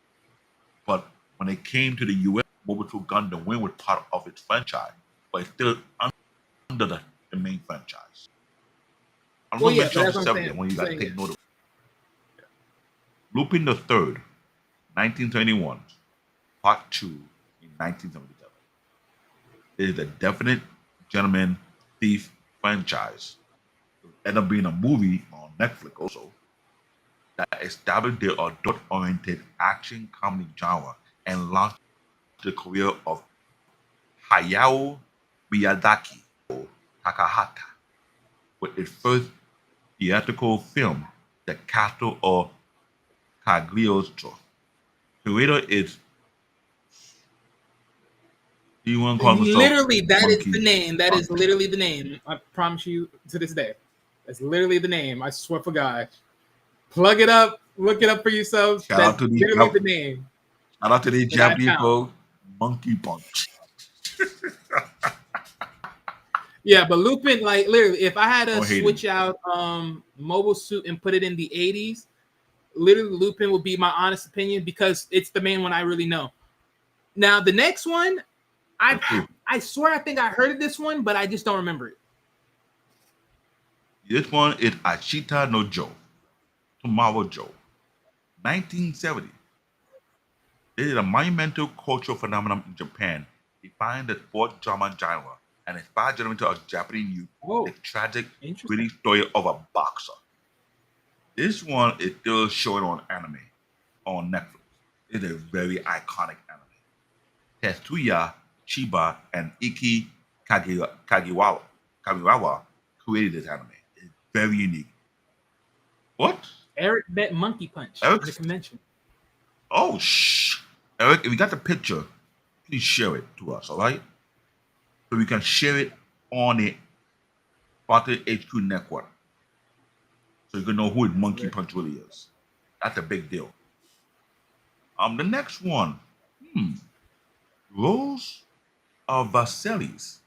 but when it came to the US, Mobile Suit Gundam Wing was part of its franchise, but it's still under the main franchise. I'm Well, going to yeah, but mention that's what I'm 70 saying. when you got to Saying take it. note of Lupin the Third, 1971, Part 2 in 1977. It is a definite gentleman thief franchise. It ended up being a movie on Netflix also that established the adult-oriented action comedy genre and launched the career of Hayao Miyazaki or Takahata with its first theatrical film, The Castle of Cagliostro. Creator is he one calls himself Literally, that is the Monkey name. That is Punch. literally the name. I promise you to this day. That's literally the name. I swear for God. Plug it up. Look it up for yourselves. Shout That's out to these literally the name shout out to these that I Japanese found. folks, Monkey Punch. Yeah, but Lupin, like literally, if I had to Don't hate him. switch out Mobile Suit and put it in the 80s, literally Lupin would be my honest opinion because it's the main one I really know. Now the next one, I That's true. I swear I think I heard of this one, but I just don't remember it. This one is Ashita no Joe, Tomorrow Joe, 1970. It is a monumental cultural phenomenon in Japan, defining the sports drama genre and inspired generation of Japanese youth. Oh, The tragic, interesting. gritty story of a boxer. This one is still showing on anime on Netflix. It is a very iconic anime. Tetsuya Chiba and Iki Kamiwawa created this anime. It's very unique. What? Eric bet Monkey Punch Eric? at the convention. Oh, shh. Eric, if you got the picture, please share it to us, all right? So we can share it on the Spartan HQ network. So you can know who Monkey Right. Punch really is. That's a big deal. The next one. Rose of Versailles,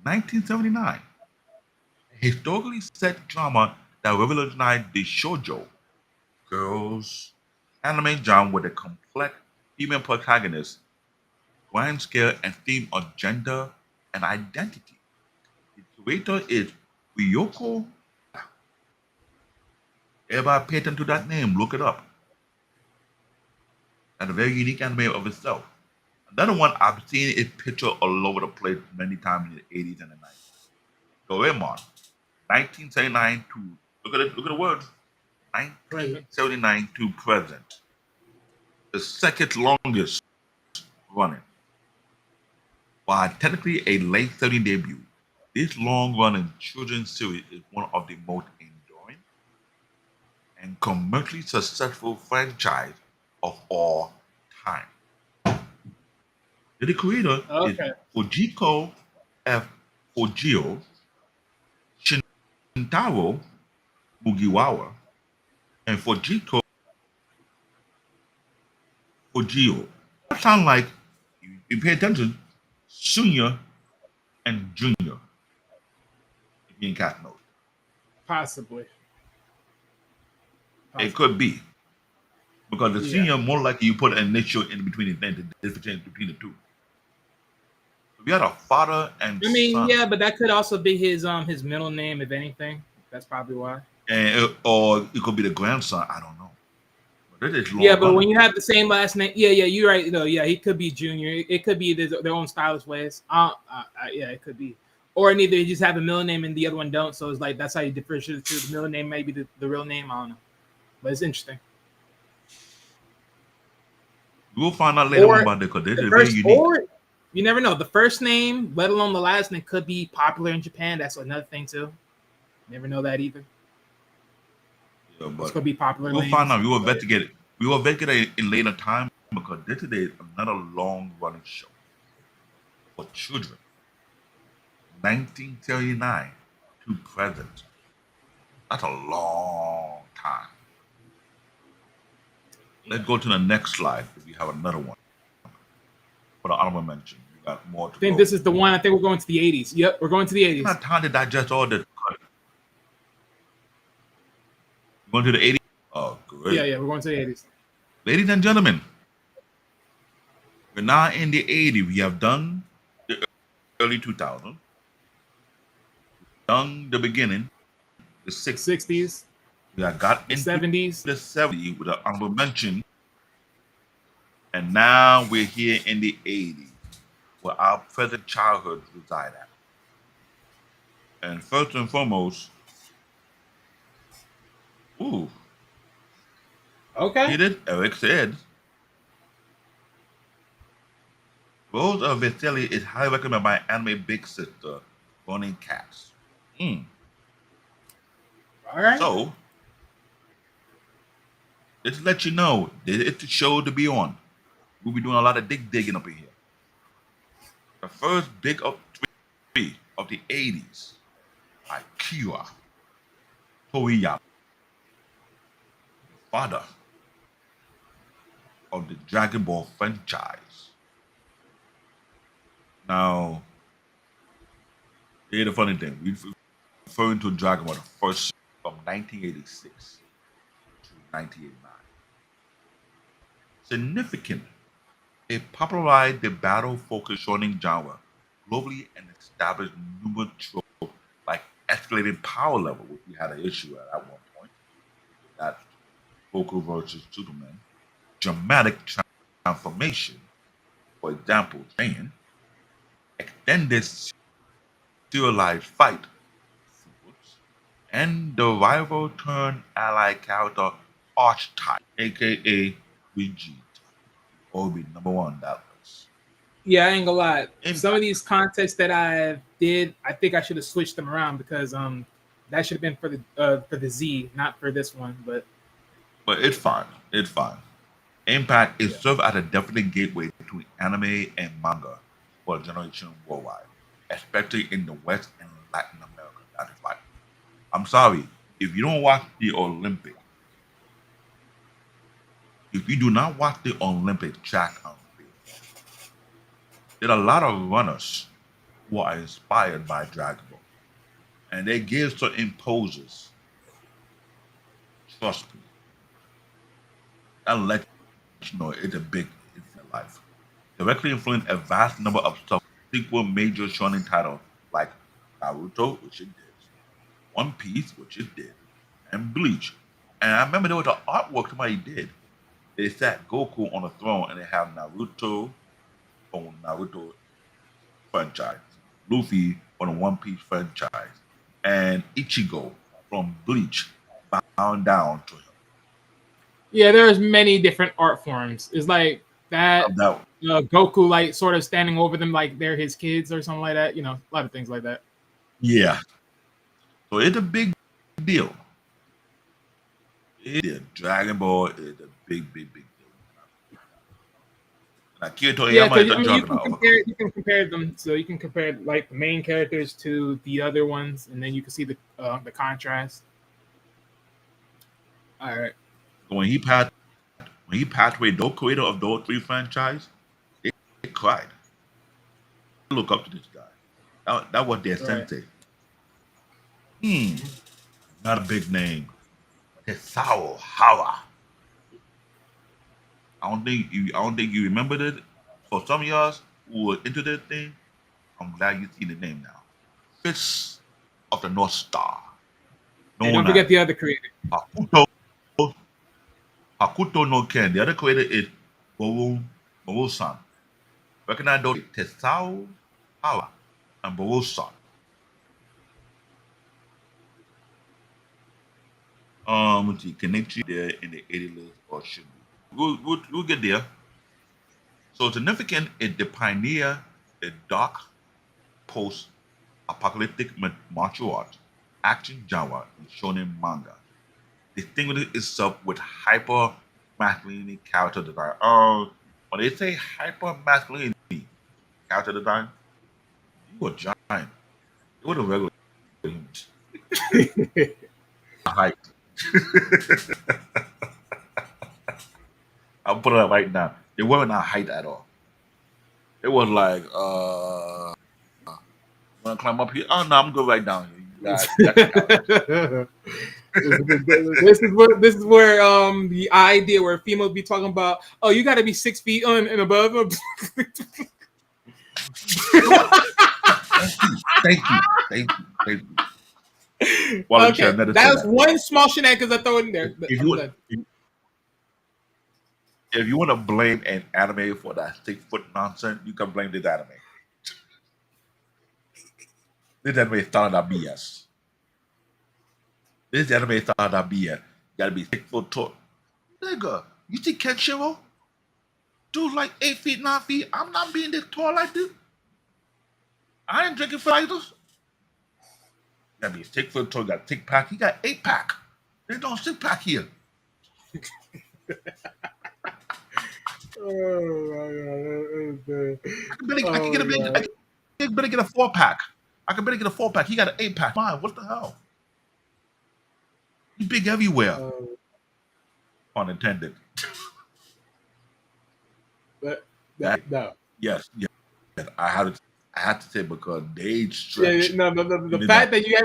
1979. A historically set drama that revolutionized the shoujo girls anime genre with a complex female protagonist, grand scale and theme of gender and identity. The creator is Ryoko. Everybody pay attention to that name, look it up. And a very unique anime of itself. Another one I've seen it picture all over the place many times in the 80s and the 90s. Doraemon, 1979 to look at it, look at the words. 1979 to present. The second longest running. While technically a late 30 debut, this long running children's series is one of the most enduring and commercially successful franchise of all time. The creator is Okay. Fujiko F. Fujio, Shintaro Mugiwara, and Fujiko Fujio. That sound like, if you pay attention, Senior and Junior, if you ain't cat note. Possibly. It could be. Because the Yeah. senior, more likely you put an initial in between the difference between the two. So we had a father and I mean, son. yeah, but that could also be his middle name, if anything. That's probably why. Or it could be the grandson. I don't know. But it is long Yeah, but running. when you have the same last name, yeah, you're right. No, yeah, he could be Junior. It could be their own stylish ways. Yeah, it could be. Or neither they just have a middle name and the other one don't. So it's like that's how you differentiate the two. The middle name may be the real name. I don't know, but it's interesting. We'll find out later Or on about it because this the is very first, unique. or you never know. The first name, let alone the last name, could be popular in Japan. That's another thing too. Never know that either. It's But gonna be popular we'll find lanes. out. We will investigate it. We will investigate it in later time because this is another long running show for children. 1939 to present. That's a long time. Let's go to the next slide. We have another one for the honorable mention. We got more to I think go. this is the one. I think we're going to the 80s. Yep, we're going to the 80s. Not time to digest all this. Going to the 80s. Oh, great. Yeah, we're going to the 80s. Ladies and gentlemen, we're now in the 80s. We have done the early 2000s, done the beginning, the 60s. 60s, We have got the into 70s. the 70s with an honorable mention. And now we're here in the 80s, where our present childhood reside at. And first and foremost, ooh, Okay. he did. Eric said, Rose of Vitelli is highly recommended by anime big sister, Running Cats. All right. So, just to let you know, it's a show to be on. We'll be doing a lot of digging up in here. The first big of three of the 80s by Kira Toriyama, father of the Dragon Ball franchise. Now, here's the funny thing. We're referring to Dragon Ball, the first from 1986 to 1989. Significant. It popularized the battle-focused shonen genre globally and established numerous tropes like escalating power level, which we had an issue at one point. That Goku versus Superman. Dramatic transformation. For example, Saiyan. Extended serialized fight sequence. And the rival turned ally character archetype, aka Vegeta. Or be number one that was. Yeah, I ain't gonna lie. Impact. Some of these contests that I did, I think I should have switched them around because that should have been for the Z, not for this one. But it's fine. It's fine. Impact is served as a definite gateway between anime and manga for a generation worldwide, especially in the West and Latin America. That is right. I'm sorry if you don't watch the Olympics. If you do not watch the Olympic track and field, there are a lot of runners who are inspired by Dragon Ball, and they give certain poses. Trust me, that'll let you know it's a big in life. Directly influenced a vast number of subsequent major shonen titles like Naruto, which it did, One Piece, which it did, and Bleach. And I remember there was an artwork somebody did. They sat Goku on a throne and they have Naruto on Naruto franchise, Luffy on the One Piece franchise, and Ichigo from Bleach bound down to him. yeah, there's many different art forms. It's like that Goku like sort of standing over them like they're his kids or something like that. You know, a lot of things like that. Yeah. So it's a big deal. Dragon Ball is a big deal. Like Kirito Yeah, Yama because is I mean, juggernaut. you can compare them. So you can compare like the main characters to the other ones, and then you can see the contrast. All right. When he passed away, those creator of those three franchise, they cried. I look up to this guy. That was their Right. sensei. Not a big name. Tesao Hara. I don't think you remembered it. For some of y'all who were into this thing, I'm glad you see the name now. Fist of the North Star. And don't forget the other creator. Hakuto no Ken. The other creator is Boru-san. Recognize those Tesao Hara and Boru-san. Let's see, Kenichi there in the 80 list or should be. We'll get there. So significant is the pioneer a dark post-apocalyptic martial arts action genre in shonen manga. distinguishes itself with hyper masculinity character design. When they say hyper masculinity character design, you a giant. You a regular humans. Height. I'll put it up right now. They weren't a height at all. It was like, wanna climb up here? Oh no, I'm good right down here. This is where the idea where females be talking about, oh, you got to be 6 feet and above. Thank you. Well, Okay, that was one small shenanigans I throw in there. If you want to blame an anime for that 6 foot nonsense, you can blame this anime. This anime started that BS. This anime started that BS. You gotta be 6 foot tall. Nigga, you see Kenshiro? Dude, like 8 feet, 9 feet. I'm not being this tall like this. I ain't drinking fighters. You gotta be 6 foot tall. You got a 6-pack. He got 8-pack. There's no 6-pack here. I can better get a 4-pack. I can better get a 4-pack. He got an 8-pack. Fine, what the hell? He's big everywhere. Pun intended. No. Yes. I had to say because they stretch. Yeah, no. The fact that you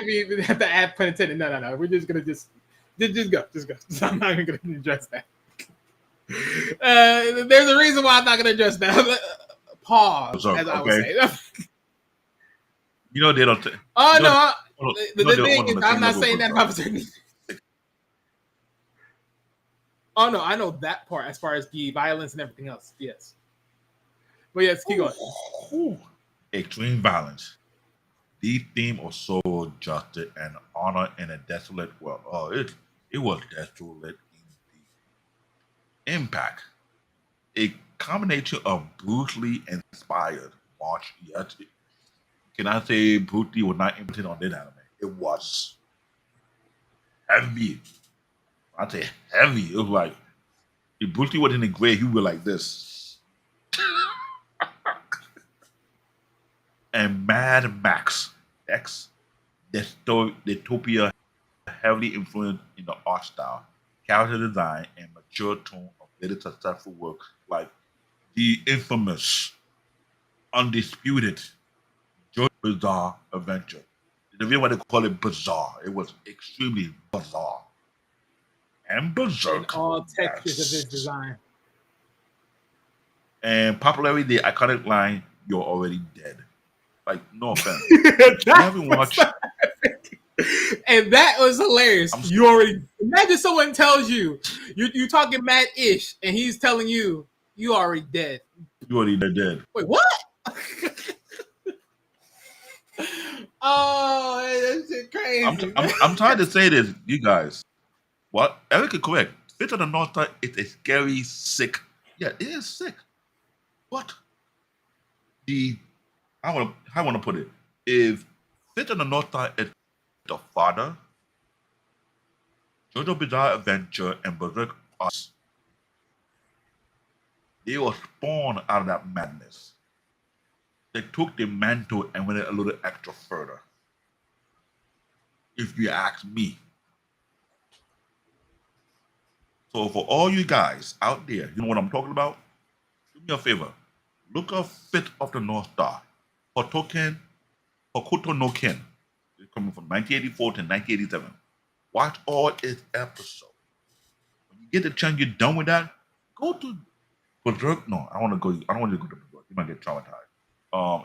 have to add pun intended. No. We're just gonna just go. I'm not even gonna address that. There's a reason why I'm not gonna address that. Pause, as I would say. You know they don't. The thing is, I'm not saying that about certain. Oh no, I know that part as far as the violence and everything else. Yes, but yes, keep going. Extreme violence. The theme of soul, justice, and honor in a desolate world. Oh, it was desolate in the impact. A combination of brutally inspired march. Yes, can I say Bruce Lee was not impotent on this anime? It was heavy. I'd say heavy. It was like if Bruce Lee was in the grave, he would be like this. And Mad Max X, Dystopia, heavily influenced in the art style, character design, and mature tone of very successful work like the infamous, undisputed JoJo's Bizarre Adventure. The reason why they call it bizarre, it was extremely bizarre. And berserk. In all textures of his design. And popularly the iconic line, "You're already dead." Like, no offense. I haven't watched. And that was hilarious. You already imagine someone tells you you talking mad ish, and he's telling you already dead. You already dead. Wait, what? Oh, that's shit crazy. I'm trying to say this, you guys. What? Eric is correct. Fit of the North Star is a scary, sick. Yeah, it is sick. But how I want to put it. If Fit of the North Star is the father, JoJo Bizarre Adventure and Berserk Us, they were spawned out of that madness. They took the mantle and went a little extra further. If you ask me. So for all you guys out there, you know what I'm talking about? Do me a favor. Look up Fit of the North Star. Hokuto no Ken. It's coming from 1984 to 1987. Watch all its episodes. When you get the chance, you're done with that, go to Berserk. No, I don't want you to go to Berserk. You might get traumatized.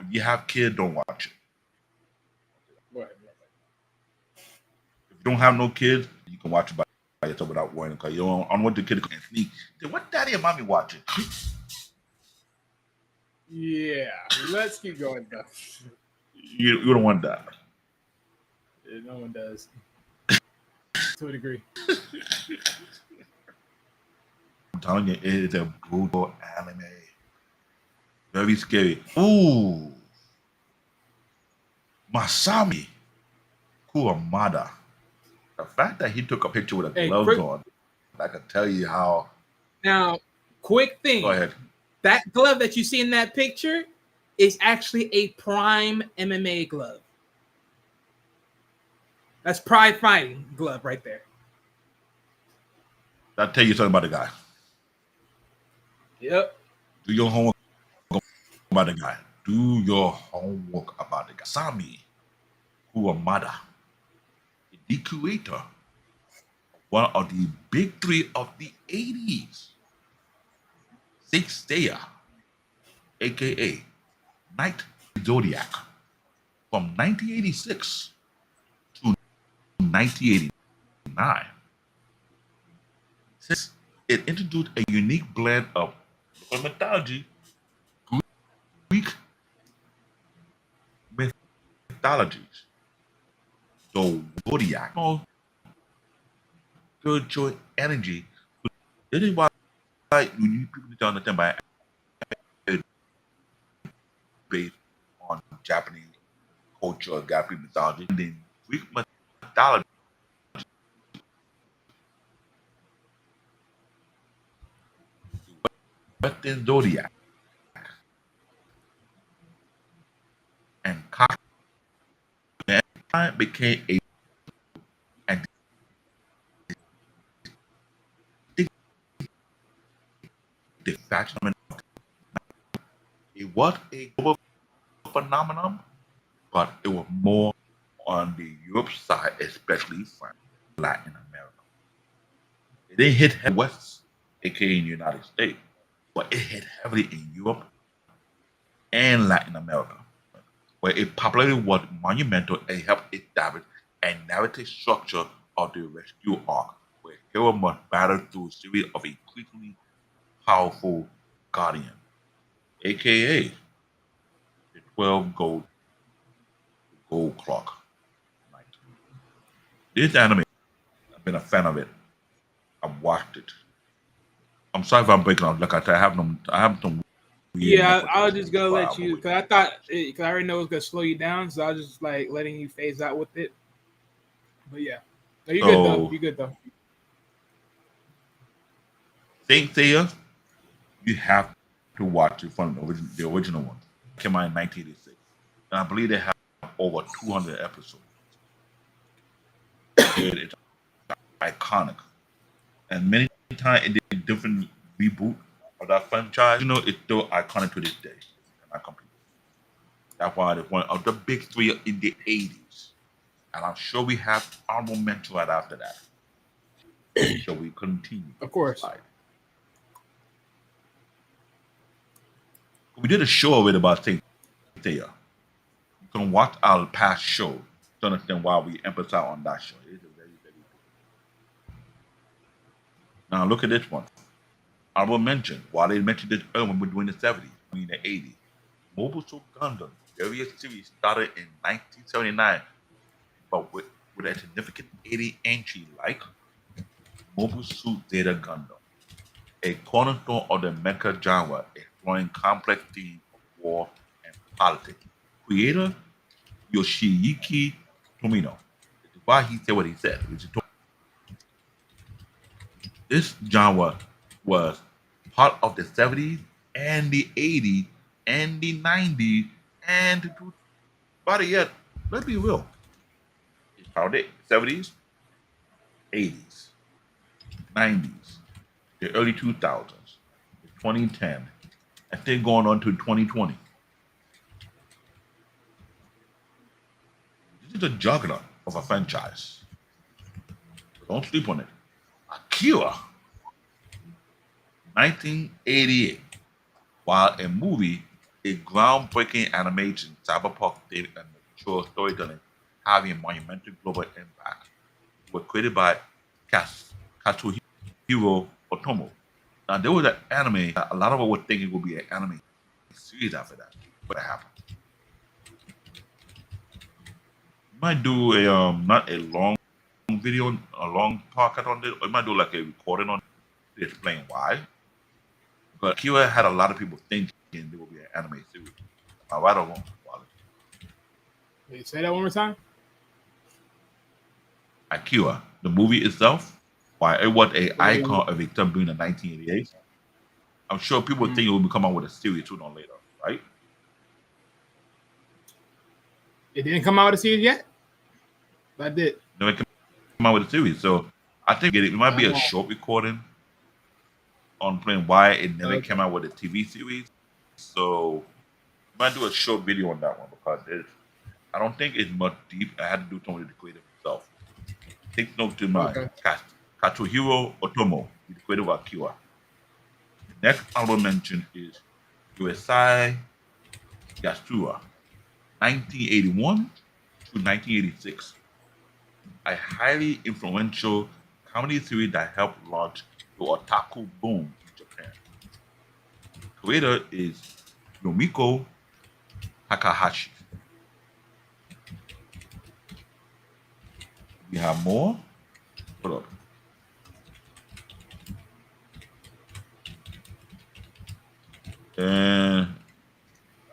If you have kids, don't watch it. Right. If you don't have no kids, you can watch it by yourself without worrying, because you don't want the kid to come and sneak. Say, what daddy and mommy watching? Yeah, let's keep going though. You don't want that. Yeah, no one does. To a degree. I'm telling you, it is a brutal anime. Very scary. Ooh. Masami Kuramada. The fact that he took a picture with a Hey, gloves on, I can tell you how. Now, quick thing. Go ahead. That glove that you see in that picture is actually a Prime MMA glove. That's Pride Fighting glove right there. I'll tell you something about the guy. Yep. Do your homework about the guy. Do your homework about the guy. Sami Kuamada, the creator, one of the big three of the 80s. Six Daya, aka Night Zodiac, from 1986 to 1989. Since it introduced a unique blend of local mythology, Greek mythologies, the zodiac, spiritual energy. This is why you need people to understand by based on Japanese culture, Japanese mythology, and then Greek mythology. Western zodiac and cosmic became a and the fashion. It was a global phenomenon, but it was more on the Europe side, especially France, Latin America. It didn't hit heavy West, aka in the United States, but it hit heavily in Europe and Latin America, where it popularity was monumental and helped establish a narrative structure of the rescue arc, where hero must battle through a series of increasingly powerful guardians, aka the 12 gold clock. This anime, I've been a fan of it. I've watched it. I'm sorry if I'm breaking up. Like I said, I have some. Yeah, I was just gonna let you because I thought because I already know it's gonna slow you down, so I was just like letting you phase out with it. But yeah, no, you're good though. You're good though. Saint Seiya, you have to watch it from the original one. It came out in 1986, and I believe they have over 200 episodes. It's iconic, and many times it did different reboot of that franchise. You know, it's still iconic to this day. That's why it's one of the big three in the 80s. And I'm sure we have honorable mention right after that. So we continue. Of course. We did a show already about Saint Seiya. You can watch our past show to understand why we emphasize on that show. It is very, very good. Now look at this one. I will mention, while they mentioned this earlier when we were doing the 70s, in the 80s, Mobile Suit Gundam, various series started in 1979, but with a significant 80 entry like Mobile Suit Zeta Gundam, a cornerstone of the mecha genre, exploring complex themes of war and politics. Creator Yoshiyuki Tomino. This is why he said what he said. This genre was part of the 70s and the 80s and the 90s and the better yet, let's be real. It's part of the 70s, 80s, 90s, the early 2000s, the 2010, and still going on to 2020. This is a juggernaut of a franchise. Don't sleep on it. Akira, 1988. While a movie, a groundbreaking animation, cyberpunk theme, and mature storytelling having a monumental global impact, was created by Katsuhiro Otomo. Now, there was an anime that a lot of us were thinking would be an anime series after that. What happened? You might do a not a long video, a long podcast on this, or you might do like a recording on it to explain why. But Akira had a lot of people thinking there would be an anime series. Am I right or wrong, Wallace? Wait, say that one more time. Akira, the movie itself, while it was a icon of a term during the 1988, I'm sure people think it will come out with a series sooner or later, right? It didn't come out with a series yet. That did. Never came out with a series, so I think it might be a Oh, short recording on playing why it never okay. came out with a TV series. So I might do a short video on that one because I don't think it's much deep. I had to do something with the creator himself. Take note to my Okay. Katsuhiro Otomo, the creator of Akira. The next honorable mention is Yosai Yasura, 1981 to 1986. A highly influential comedy series that helped launch the otaku boom in Japan. Creator is Yomiko Takahashi. We have more. Hold up. And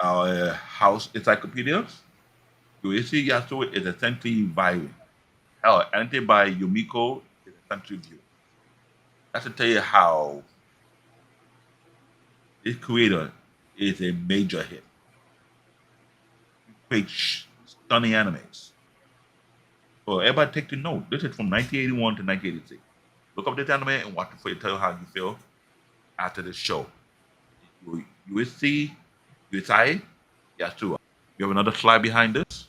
our house encyclopedias. Yoichi Yasuo is essentially violent. Hell, anything by Yumiko is essentially view. That's to tell you how this creator is a major hit. He creates stunning animes. So everybody take the note. This is from 1981 to 1986. Look up this anime and watch it for you. Tell you how you feel after the show. USC, USI, Yasuo. You have another slide behind this?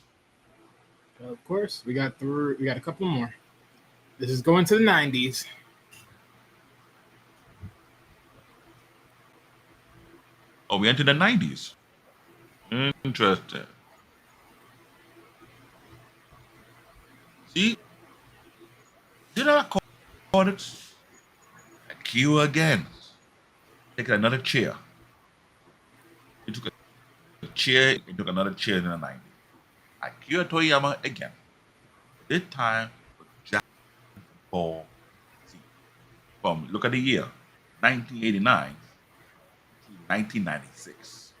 Of course, we got a couple more. This is going to the 90s. Oh, we entered the 90s. Interesting. See? Did I call it Akira again? Take another chair. He took a chair and took another chair in the 90s. Akira Toriyama again. This time with Dragon Ball Z. Look at the year, 1989 to 1996.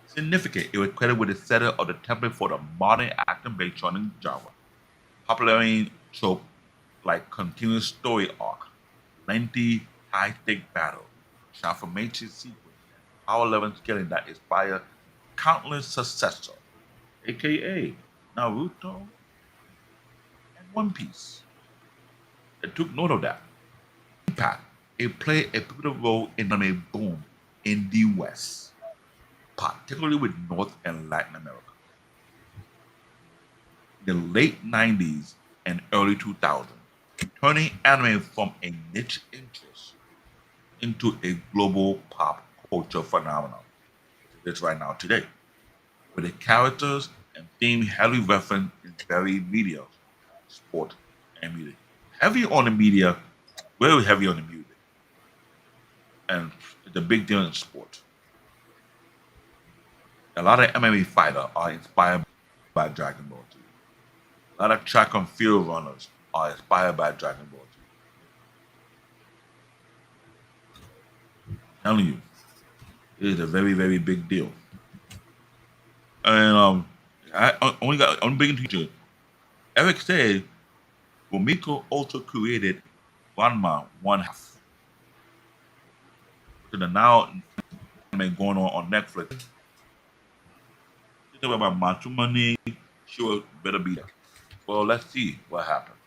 Significant, it was credited with the setup of the template for the modern action-based shonen genre, popularizing trope like continuous story arc, lengthy high-stake battle, transformation sequence, and power level scaling that inspire countless successors, aka Naruto and One Piece. It took note of that. Impact. It played a pivotal role in anime boom in the West, particularly with North and Latin America. In the late 90s and early 2000s, turning anime from a niche interest into a global pop culture phenomenon. It's right now today, where the characters and theme heavily referenced in varied media, sport, and music. Heavy on the media, very heavy on the music. And it's a big deal in sport. A lot of MMA fighters are inspired by Dragon Ball Z. A lot of track and field runners are inspired by Dragon Ball Z. I'm telling you, it is a very, very big deal. And I only big teacher. Eric said Fumiko also created Ranma one half. So the now anime going on Netflix. It's about Matsumane. Sure, better be there. Well, let's see what happened.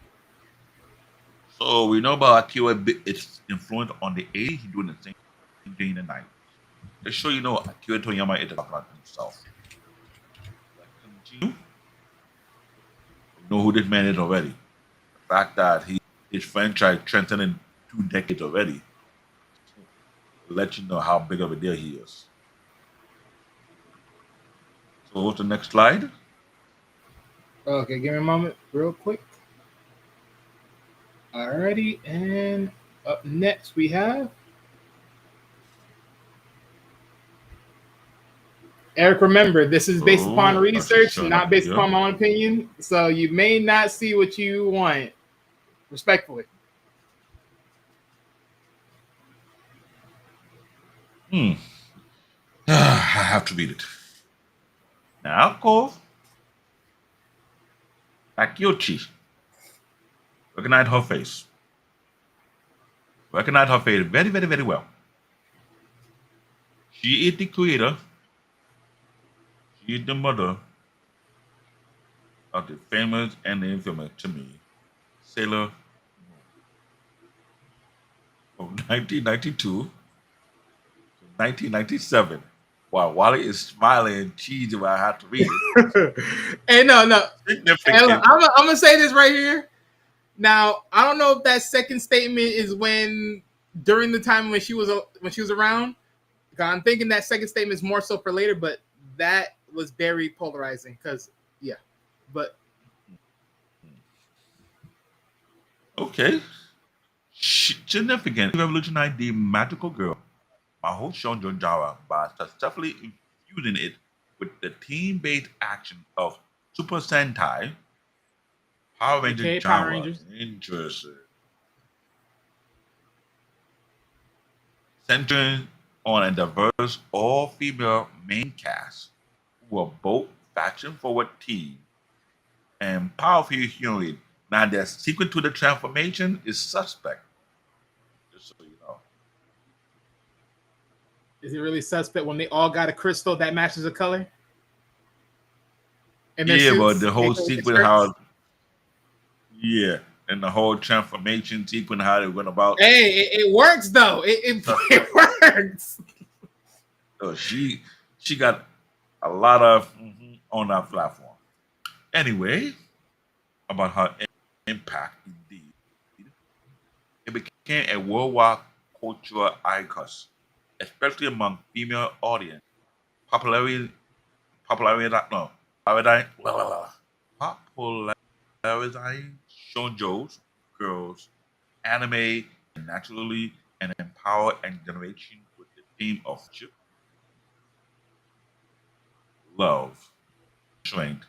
So we know about Akira, its influence on the 80s. He's doing the same thing in the 90s. Just so you know, Akira Toriyama is a about himself. Let's continue. You know who this man is already. The fact that his franchise transcended 2 decades already will let you know how big of a deal he is. So what's the next slide? Okay, give me a moment, real quick. Alrighty, and up next we have Eric. Remember, this is based upon research, not based upon my own opinion. So you may not see what you want. Respectfully. I have to read it. Now, of course, Takeuchi Recognize her face. Recognize her face very, very, very well. She is the creator. She is the mother of the famous and the infamous to me, Sailor from 1992 to 1997. Wow, Wally is smiling and cheesy when I have to read it. Hey, no. Hey, Significant. I'm gonna say this right here. Now, I don't know if that second statement is during the time when she was around. I'm thinking that second statement is more so for later, but that was very polarizing because yeah. But Okay. Significant. Revolutionized the magical girl, Mahou Shoujo genre, by successfully infusing it with the team-based action of Super Sentai, Power Rangers okay, Power genre. Rangers. Interesting. Centering on a diverse all-female main cast who are both faction-forward team and powerful human. Now, the secret to the transformation is suspect. Just so you know. Is it really suspect when they all got a crystal that matches the color? And their Yeah, but suits, the whole aka sequence, skirts? yeah, and the whole transformation sequence, how they went about. Hey, it works though. It works. So she got a lot of on that platform. Anyway, about her impact, indeed, it became a worldwide cultural icon, especially among female audience. Popularity, popularity, no, popularizing shoujo's girls, anime, and naturally, and empower a generation with the theme of friendship, love, strength,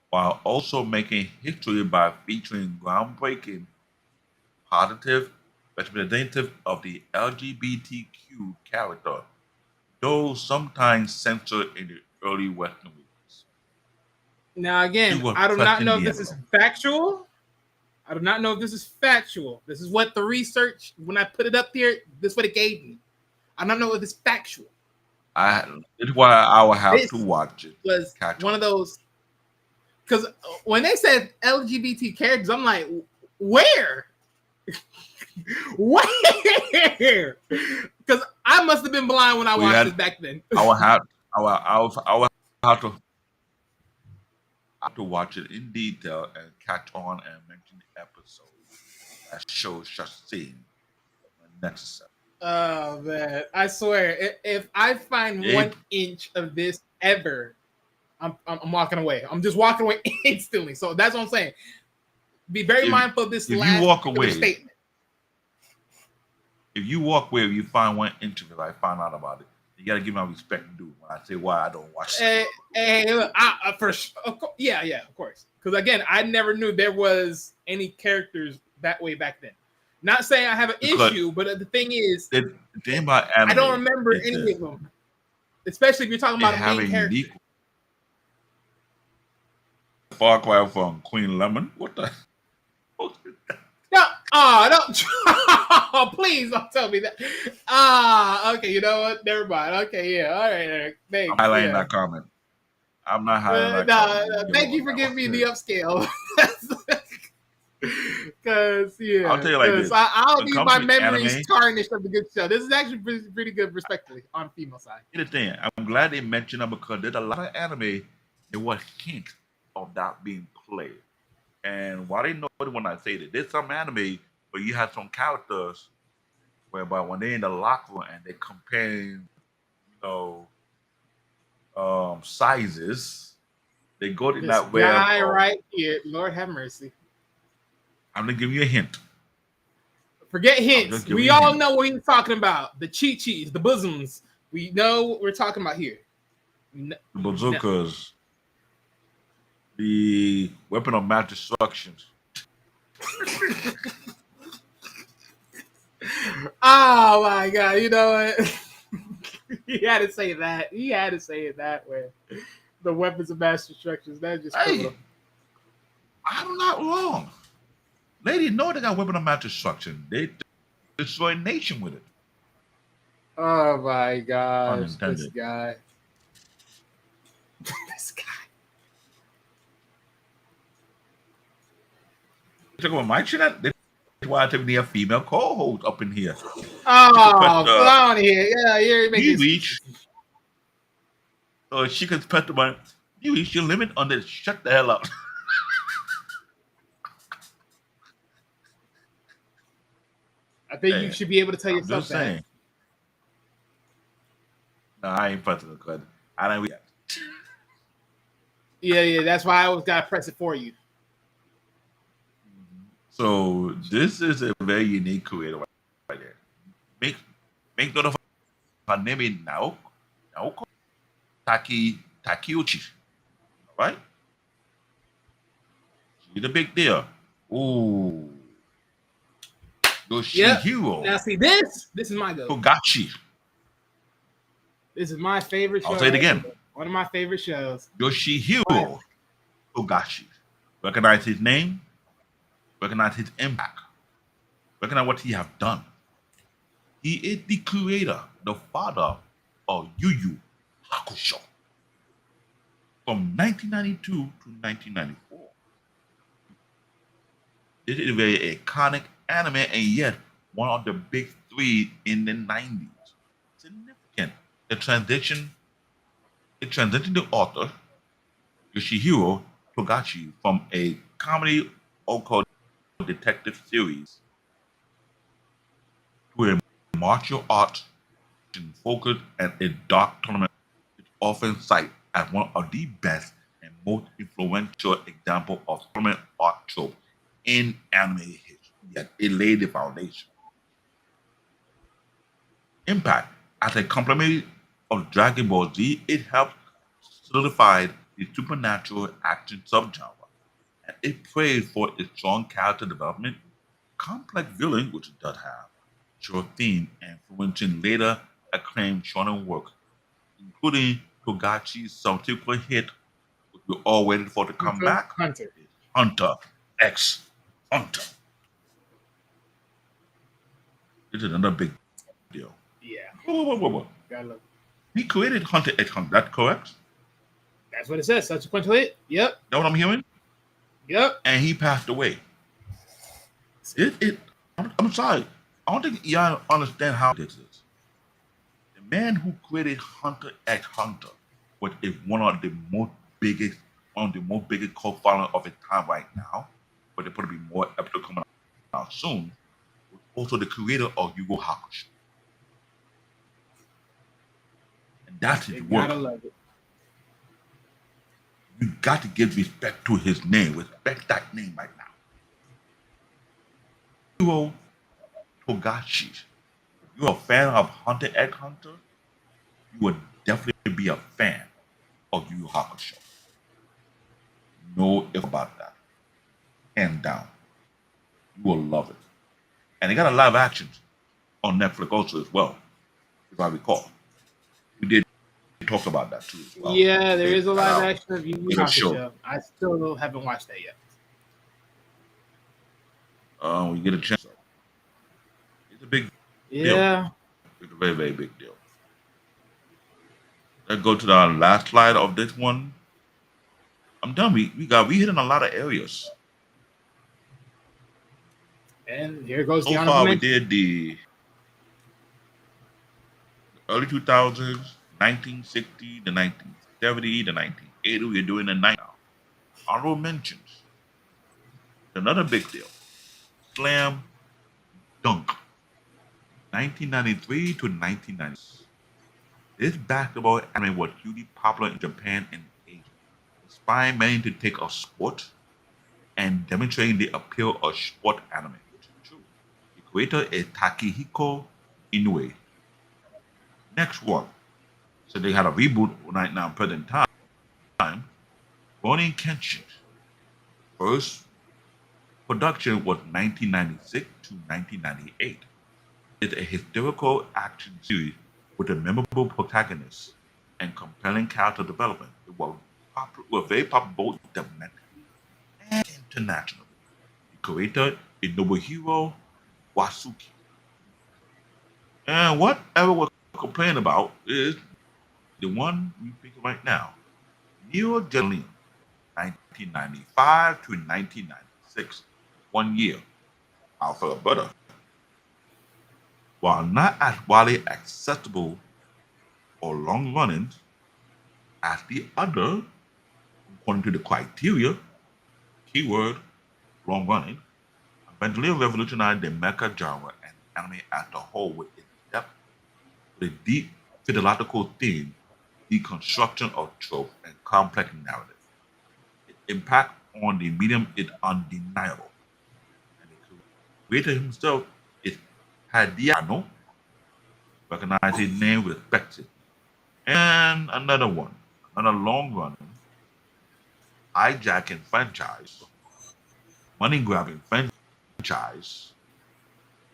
while also making history by featuring groundbreaking, positive representative of the LGBTQ character, though sometimes censored in the early Western release. Now She again, was I do not pressing know if the this is envelope. factual. I do not know if this is factual. This is what the research, when I put it up there, this is what it gave me. I don't know if it's factual. I It's why I will have to This watch it, was catch one on. of those, because when they said LGBT characters, I'm like, where? Where? Because I must have been blind when I We watched had this back then. I will have I will have to watch it in detail and catch on and mention the episode that shows such scene when necessary. Oh man, I swear, if I find If 1 inch of this ever, I'm walking away. I'm just walking away instantly. So that's what I'm saying. Be very if mindful of this if you last walk particular away, statement. if you walk away, you find one interview, I find out about it. You gotta give my respect due when I say why I don't watch it. Hey, look, for sure, yeah, of course. Because again, I never knew there was any characters that way back then. Not saying I have an Because issue, but the thing is, the thing about I don't anime remember is any this: of them. Especially if you're talking it about a have main a character. unique far cry from Queen Lemon. What the? No, don't. Please don't tell me that. Okay. You know what? Never mind. Okay, yeah. All right. Eric. I'm Thanks. highlighting Yeah. that comment. I'm not highlighting that comment. No, You can give thank up you on for that giving me one. the upscale. Because I'll tell you like this: I'll when it need comes my to memories anime, tarnished of the good show. This is actually pretty good, respectfully, on female side. here's the thing. I'm glad they mentioned them because there's a lot of anime that was hint of that being played. And why they know it when I say that, there's some anime where you have some characters whereby when they're in the locker room and they're comparing, you know, sizes, they go in This that way of, guy right here, Lord have mercy. I'm gonna give you a hint. Forget I'm just hints. giving We you a all hint. know what he's talking about. The chi-chis, the bosoms. We know what we're talking about here. The No. bazookas, the weapon of mass destruction. Oh my god, you know what? He had to say that. He had to say it that way. The weapons of mass destruction. That's just Hey, criminal. I'm not wrong. Lady, no, they got weapon of mass destruction. They destroy a nation with it. Oh my gosh, this Unintended. guy. This guy. Talk about my chin. They wanted to be a female co-host up in here. Oh, put on here. Yeah, you're making You reach. So she can press the button. You reach your limit on this. Shut the hell up. I think you should be able to tell I'm yourself just that. saying. No, I ain't pressing the button. I don't react. Yeah, that's why I always gotta press it for you. So this is a very unique creator right there. Make note of her name is Naoko Takeuchi. Right? She's a big deal. Ooh. Yoshihiro Now see this is my go. Togashi. This is my favorite show. I'll say it again. One of my favorite shows. Yoshihiro Togashi. Recognize his name. Recognize his impact. Recognize what he have done. He is the creator, the father of Yu Yu Hakusho. From 1992 to 1994. This is a very iconic anime and yet one of the big three in the 90s. Significant. The transition the author, Yoshihiro Togashi, from a comedy occult detective series to a martial arts focus and a dark tournament is often cited as one of the best and most influential examples of tournament art trope in anime history. Yet it laid the foundation. Impact. As a complement of Dragon Ball Z, it helped solidify the supernatural action subgenre. And it praised for its strong character development, complex villain, which it does have, short theme, influencing later acclaimed shonen work, including Togashi's subsequent hit, which we all waited for to come back, Hunter X Hunter. This is another big deal. Yeah. Whoa. Gotta look. He created Hunter X Hunter, that's correct? That's what it says. Subsequent hit. Yep. Know what I'm hearing? Yep. And he passed away. I'm sorry. I don't think y'all understand how this is. The man who created Hunter X Hunter was one of the most biggest cult followers of its time right now, but they're going to be more episode coming out soon. Was also the creator of Yu Yu Hakusho. And that's his work. Gotta love it. You got to give respect to his name. Respect that name right now. Hiro Togashi. If you're a fan of Hunter X Hunter, you would definitely be a fan of Yu Yu Hakusho. No if about that. Hands down. You will love it. And they got a live action on Netflix also as well, if I recall. We did talk about that too as well. Yeah, there is a live action of Yu Yu Sure. Hakusho. I still haven't watched that yet. We get a chance. It's a big deal. Yeah. It's a very, very big deal. Let's go to the last slide of this one. I'm done. We hit in a lot of areas. And here goes So the far, we honorable did the early 2000s, 1960, the 1970, the 1980. We're doing the 90s now. Honorable mentions. Another big deal. Slam Dunk. 1993 to 1996. This basketball anime was hugely popular in Japan and Asia, inspiring many to take a sport and demonstrating the appeal of sport anime, which is true. The creator is Takehiko Inoue. Next one. So they had a reboot right now, present time. Ronin Kenshin. First production was 1996 to 1998. It's a historical action series with a memorable protagonist and compelling character development. It was very popular both domestically and internationally. The creator a Nobuhiro Wasuki. And whatever we're complaining about is the one we pick right now. Neo Jelin, 1995 to 1996. 1 year. Alpha Butter. While not as widely accessible or long running as the other, according to the criteria, keyword, long running, eventually revolutionized the mecha genre and anime as a whole with its depth, with a deep philosophical theme, deconstruction of trope, and complex narrative. Its impact on the medium is undeniable. And the creator himself is Hadiano, recognize his name, respects it. And another one, another long running, hijacking franchise, money grabbing franchise,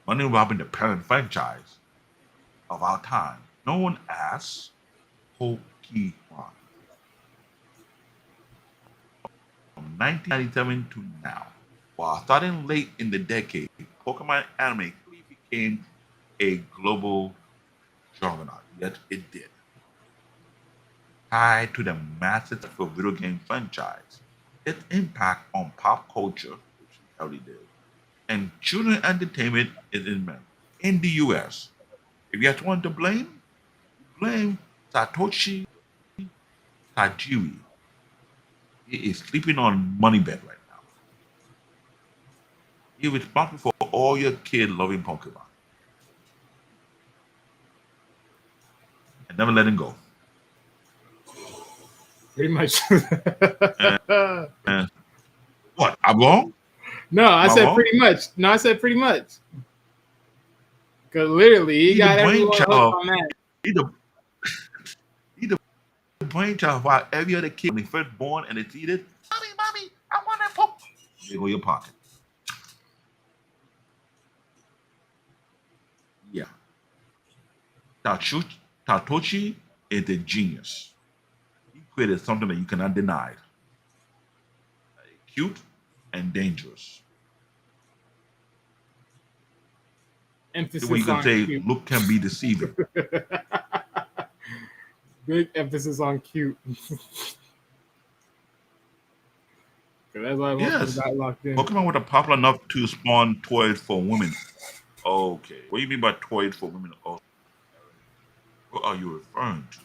money robbing the parent franchise of our time, known as Pokemon. From 1997 to now, while starting late in the decade, Pokemon anime quickly became a global juggernaut. Yes, it did. Tied to the massive successful video game franchise, its impact on pop culture, which it already did, and children entertainment is immense. In the US, if you have someone to blame Satoshi Tajiri. He is sleeping on money bed right now. He is responsible for all your kids loving Pokemon and never let him go. Pretty much. And what? I'm wrong? No, I Am I said wrong? pretty much. No, I said pretty much. Because literally, he He's the got everyone hooked brainchild. on that. He's the, he's the brainchild of how every other kid when they first born and they see this. Mommy, I want that Pokemon. They go in your pocket. Yeah. Satoshi is a genius. He created something that you cannot deny. Cute and dangerous. Emphasis When you can on say cute. look can be deceiving. Big emphasis on cute. That's why Yes. got locked in. Pokemon were popular enough to spawn toys for women. Okay. What do you mean by toys for women? Oh, what are you referring to?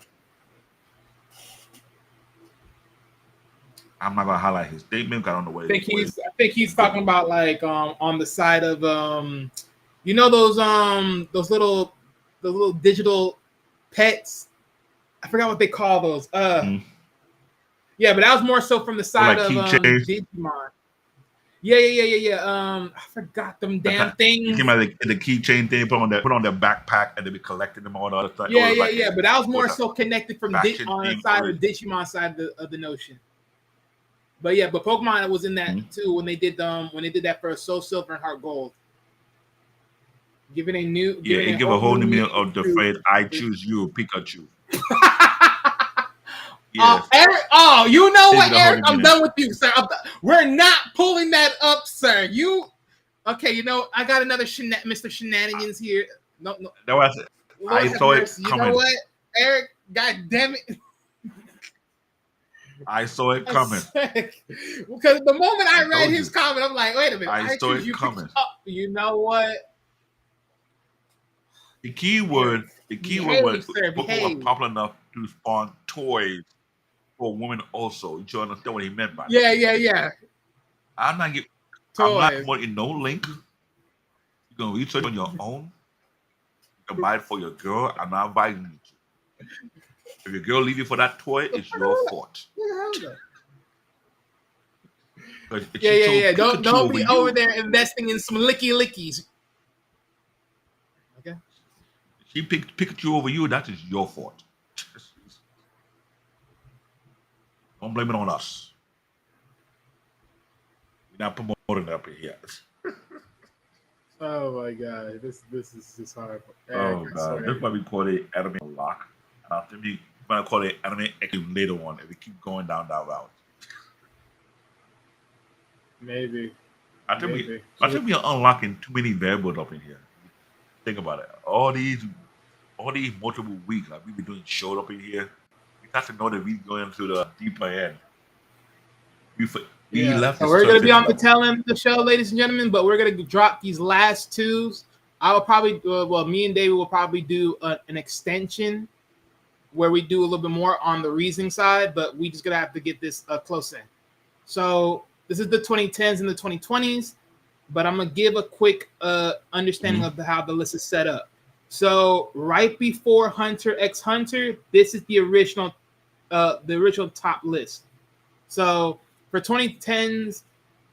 I'm not gonna highlight his statement because I don't know what I think he's talking about like on the side of you know those little digital pets. I forgot what they call those. Yeah, but that was more so from the side like of Digimon. Yeah. I forgot them damn things. You came out the keychain thing, put on their backpack, and they be collecting them all the other stuff. Yeah. But that was more so connected from on the side of the Digimon side of the notion. But yeah, but Pokemon was in that too when they did that for Soul Silver and Heart Gold. Give it a new. Yeah, give a whole new meaning of the phrase "I choose you, Pikachu." Yes. Eric, you know what, Eric? I'm done with you, sir. We're not pulling that up, sir. Okay? You know, I got another Mr. Shenanigans here. No. That was it. I saw it coming. You know what, Eric? God damn it. I saw it coming. Because the moment I read his comment, I'm like, wait a minute. I saw it coming. You know what? The key word was Pokemon was popular enough to spawn toys for women also. You understand what he meant by that? Yeah. I'm not promoting no link. You can research on your own. You can buy it for your girl. I'm not inviting you to. If your girl leave you for that toy, it's your fault. Yeah. Don't be over there investing in some lickies. Okay. She picked Pikachu over you. That is your fault. Don't blame it on us. We're not promoting up here. Oh my god, this is just hard. Oh god, this might be called an anime lock. I think we might call it anime later on if we keep going down that route. Maybe. Very, very. I think we are unlocking too many variables up in here. Think about it. All these multiple weeks, like we've been doing shows up in here. We got to know that we going to the deeper end. We Yeah. left So the we're gonna be surface on the level. tail end of the show, ladies and gentlemen. But we're gonna drop these last twos. I will probably, me and David will probably do an extension where we do a little bit more on the reasoning side, but we just gonna have to get this close in. So this is the 2010s and the 2020s, but I'm gonna give a quick understanding Mhm. of how the list is set up. So right before Hunter x Hunter, this is the original top list. So for 2010s,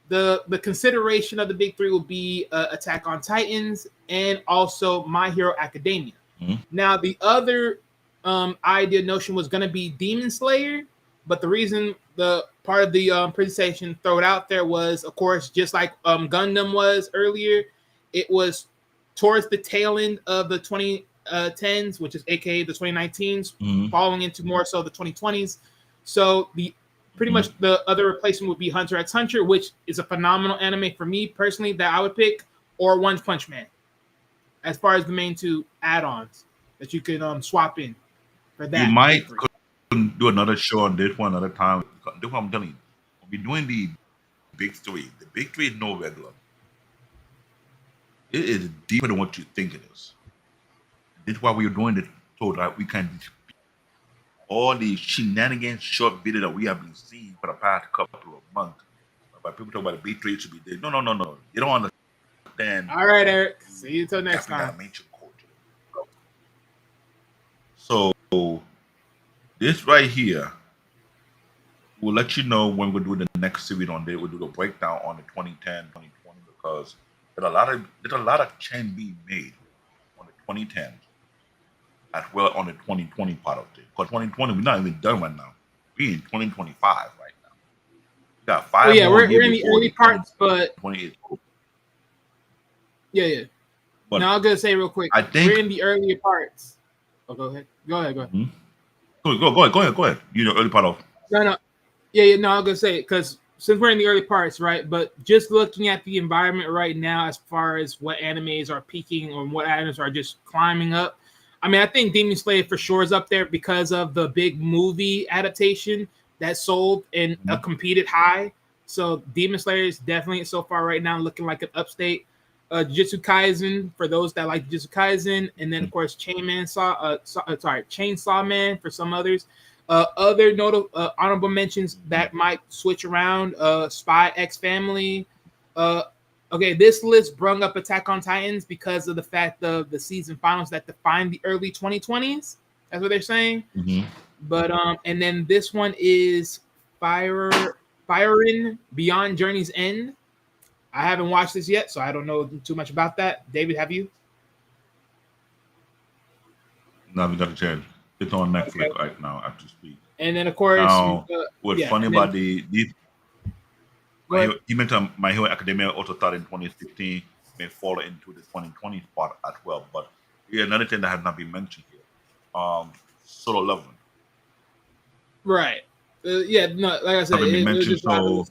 the consideration of the big three will be Attack on Titans and also My Hero Academia. Mhm. Now the other idea notion was going to be Demon Slayer, but the reason the part of the presentation throw it out there was, of course, just like Gundam was earlier, it was towards the tail end of the 2010s, which is aka the 2019s, Mhm. falling into more so the 2020s. So the pretty Mhm. much the other replacement would be Hunter x Hunter, which is a phenomenal anime for me personally that I would pick, or One Punch Man, as far as the main two add-ons that you can swap in for You that might big three. could do another show on this one another time. This one I'm telling you, we'll be doing the big three. The big three is no regular. It is deeper than what you think it is. This is why we're doing this so that we can all the shenanigans short video that we have been seeing for the past couple of months. But people talk about the big three should be there. No, no, no, no. You don't understand All right, Eric. See you until next Japanese time. animation culture. So this right here will let you know when we do the next series on there. We'll do the breakdown on the 2010, 2020 because there's a lot of change being made on the 2010s as well on the 2020 part of it. Because 2020, we're not even done right now. We're in 2025 right now. We got Well, 5 yeah, more we're years in the before early the parts, but 2020 is over. yeah. But Now I'm gonna say real quick, I we're think in the earlier parts. Oh, go ahead. Go ahead. Go ahead. Mhm. Go ahead. You know, early part of No. Yeah. No, I'm gonna say it because since we're in the early parts, right? But just looking at the environment right now, as far as what animes are peaking or what animes are just climbing up, I mean, I think Demon Slayer for sure is up there because of the big movie adaptation that sold and Mhm. competed high. So Demon Slayer is definitely so far right now looking like an upstate. Jujutsu Kaisen for those that like Jujutsu Kaisen, and then of course Chainsaw Man for some others. Other notable honorable mentions that might switch around: Spy X Family. Uh, okay, this list brung up Attack on Titans because of the fact of the season finals that defined the early 2020s. That's what they're saying. Mhm. But and then this one is Firing Beyond Journey's End. I haven't watched this yet, so I don't know too much about that. David, have you? Now we got a chance. It's on Okay. Netflix right now as we speak. And then of course, Now, what's yeah. funny And then about these go ahead. He mentioned My Hero Academia also started in 2016, may fall into the 2020 spot as well. But yeah, another thing that has not been mentioned here, solo leveling. Right. Yeah. No, like I said, Haven't been it was mentioned, just one of so those.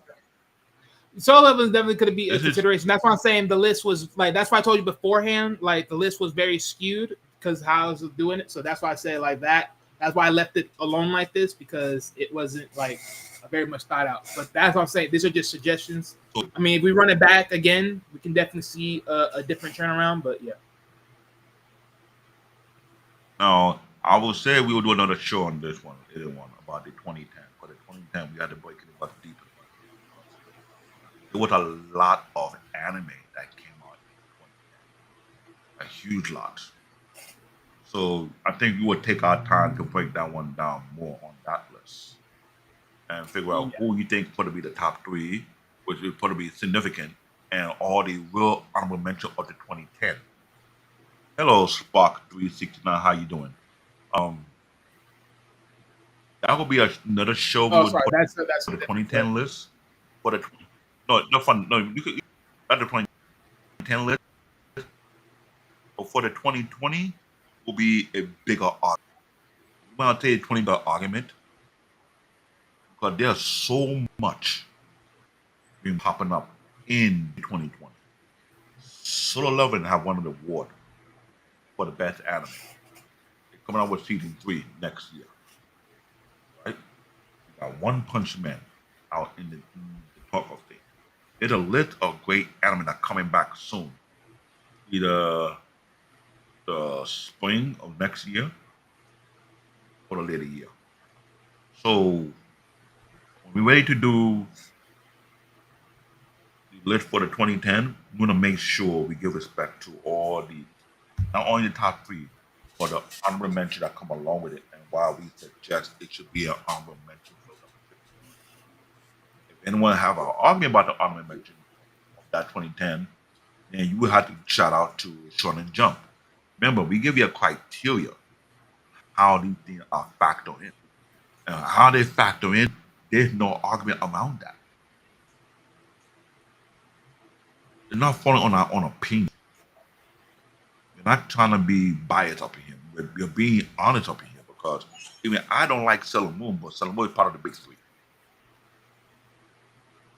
Solo leveling definitely could be a this is consideration. That's why I'm saying the list was like. That's why I told you beforehand. Like the list was very skewed because how I was doing it. So that's why I say like that. That's why I left it alone like this because it wasn't like very much thought out. But that's what I'm saying. These are just suggestions. so I mean, if we run it back again, we can definitely see a different turnaround. But yeah. now I will say we will do another show on this one, either one about the 2010. For the 2010, we had to break it about deeper because there was a lot of anime that came out in 2010, a huge lot. So I think we would take our time to break that one down more on that list and figure out Yeah. who you think going to be the top three, which is going to be significant, and all the real honorable mention of the 2010. Hello, Spark 369. How you doing? Um, that will be another show we Oh, would sorry. put That's for a the different clip. 2010 list. For the no fun no you could not the 2010 list, but for the 2020 will be a bigger argument. I'm gonna tell you 20 argument because there's so much been popping up in 2020. Solo Leveling have won the award for the best anime. They're coming out with season 3 next year, right? We got One Punch Man out in the talk of things. There's a list of great anime that coming back soon, either the spring of next year or the later year. So when we're ready to do the list for the 2010, we're gonna make sure we give respect to all the not only the top three, but the honorable mention that come along with it, and why we suggest it should be an honorable mention for number 15. If anyone have an argument about the honorable mention of that 2010, then you would have to shout out to Shonen Jump. Remember, we give you a criteria how these things are factored in. And how they factor in, there's no argument around that. They're not falling on our own opinion. We're not trying to be biased up in here. We're being honest up in here because even I don't like Sailor Moon, but Sailor Moon is part of the big three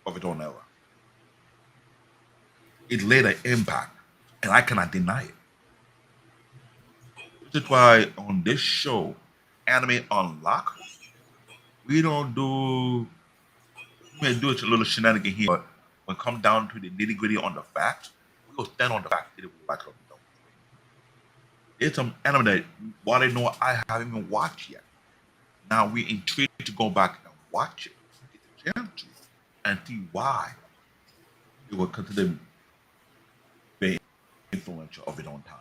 of its own era. It laid an impact, and I cannot deny it. This is why on this show, Anime Unlock, we don't do we may do a little shenanigan here, but when it comes down to the nitty gritty on the facts, we will stand on the fact either we like it or we don't. It's some anime that while they know I haven't even watched yet. Now we're intrigued to go back and watch it, get the chance to, and see why it was considered very influential of its own time.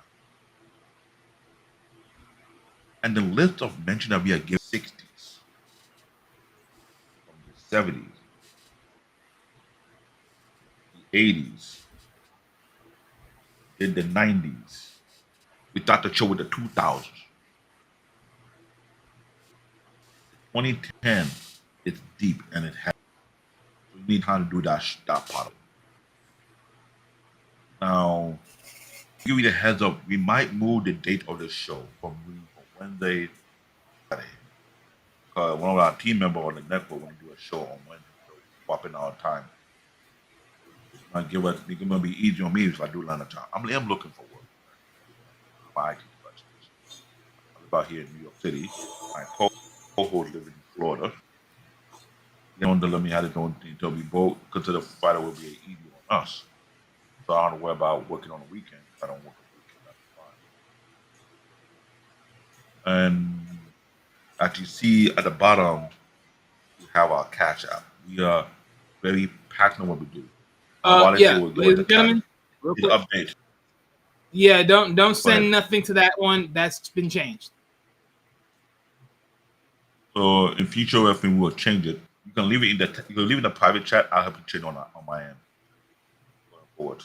And the list of mention that we are given 60s, from the 70s, the 80s, in the 90s. We start the show with the 2000s. 2010 is deep and it has. We need time to do that part of it. Now, to give you the heads up, we might move the date of the show from Wednesday to Friday. Because one of our team members on the network want to do a show on Wednesday, so swapping our time. It's gonna be easy on me if I do Atlanta time. I'm looking for work. My IT specialist. I live out here in New York City. My co-host lives in Florida. They don't let me have it on until we both consider Friday will be easy on us. So I don't have to worry about working on the weekend. If I don't work on the weekend, that's fine. And as you see at the bottom, we have our Cash App. We are very passionate what we do. Yeah, ladies and gentlemen, real quick. Update. Yeah, don't send nothing to that one. That's been changed. So in future, if we will change it, you can leave it in the private chat. I'll help you change on my end. Going forward.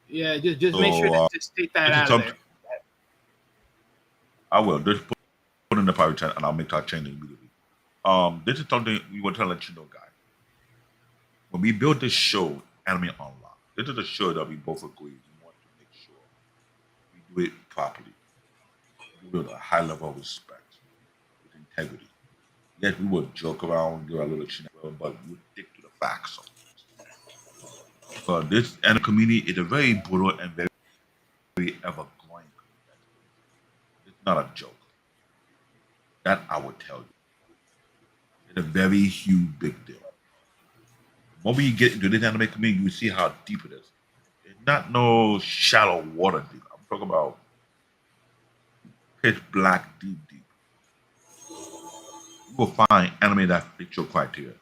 Yeah, just make sure to state that out of there. I will. Just put in the private chat, and I'll make that change immediately. This is something we want to let you know, guys. When we build this show, Anime Unlock, this is a show that we both agree we want to make sure we do it properly. We do it with a high level of respect, with integrity. Yes, we will joke around, do a little shenanigans, but we stick to the facts. Because this anime community is a very brutal and very, very ever growing community. It's not a joke. That I would tell you. It's a very huge, big deal. When we get into this anime community, you see how deep it is. It's not no shallow water deep. I'm talking about pitch black, deep. You will find anime that fits your criteria.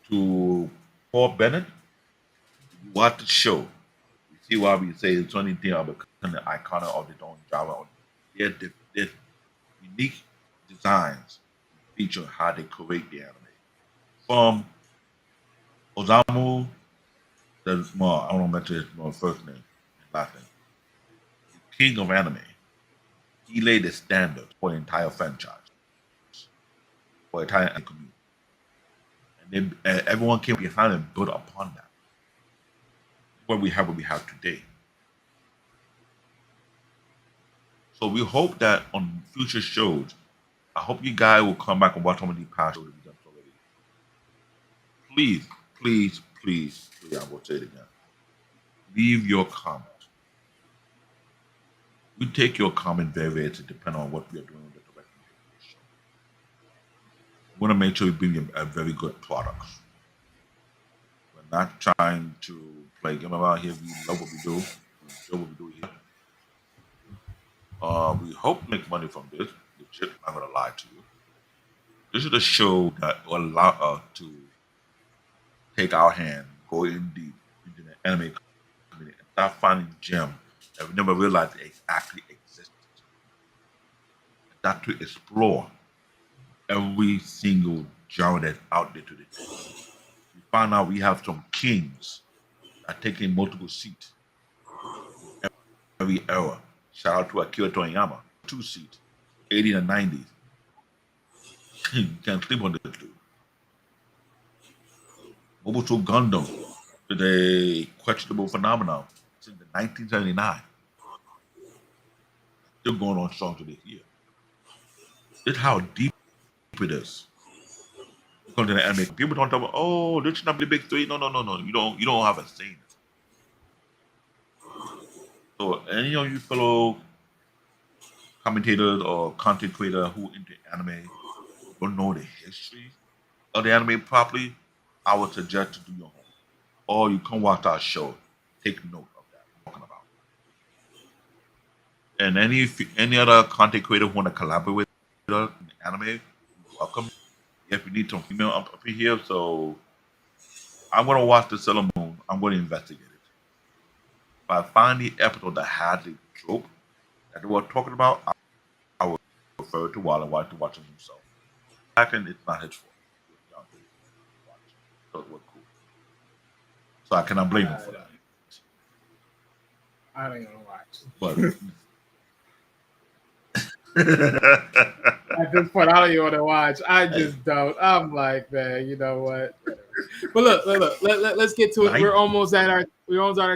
To Paul Bennett, you watch the show. You see why we say it's only thing of becoming the icon of its own genre. There's unique designs feature how they create the anime. From Osamu, I don't know mention his first name and last name. The king of anime. He laid the standard for the entire franchise, for the entire anime community. And then everyone came behind and built upon that. What we have today. So we hope that on future shows, I hope you guys will come back and watch some of these past shows that we've done already. please, I will say it again. Leave your comment. We take your comment very, very to depend on what we are doing with the direction of the show. We want to make sure we bring you a very good product. We're not trying to play game around here. We love what we do. We enjoy what we do here. We hope to make money from this. Legit, I'm not gonna lie to you. This is a show that will allow us to take our hand, go in deep into the anime community, and start finding gems that we never realized they actually existed. That to explore every single genre that's out there today. We found out we have some kings that are taking multiple seats every era. Shout out to Akira Toriyama, 2 seats, 80s and 90s. You can't sleep on this dude. Mobutu Gundam is a questionable phenomenon since 1979. Still going on strong to this year. This is how deep it is. Come to the anime. People don't talk about, oh, this should not be the big three. No. You don't have a scene. So any of you fellow commentators or content creators who into anime don't know the history of the anime properly, I would suggest to do your homework. Or you come watch our show. Take note of that I'm talking about. And any other content creator who want to collaborate with us in anime, you're welcome. If you need some female up here, so I'm gonna watch the Sailor Moon. I'm gonna investigate it. If I find the episode that had the trope that they were talking about, I will refer to Wally White to watch it himself. And it's not his fault. So it was cool. So I cannot blame him for that. I don't even watch. But At this point, I don't even want to watch. I just don't. I'm like, man, you know what? But look. Let's get to it. We're almost at our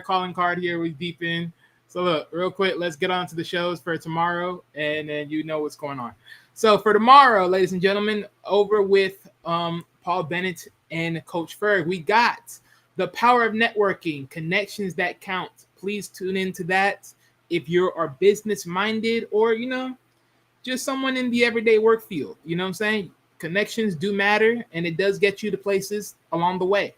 calling card here. We're deep in. So look, real quick, let's get on to the shows for tomorrow, and then you know what's going on. So for tomorrow, ladies and gentlemen, over with Paul Bennett and Coach Ferg, we got the power of networking, connections that count. Please tune into that if you are business minded or just someone in the everyday work field. You know what I'm saying? Connections do matter, and it does get you to places along the way.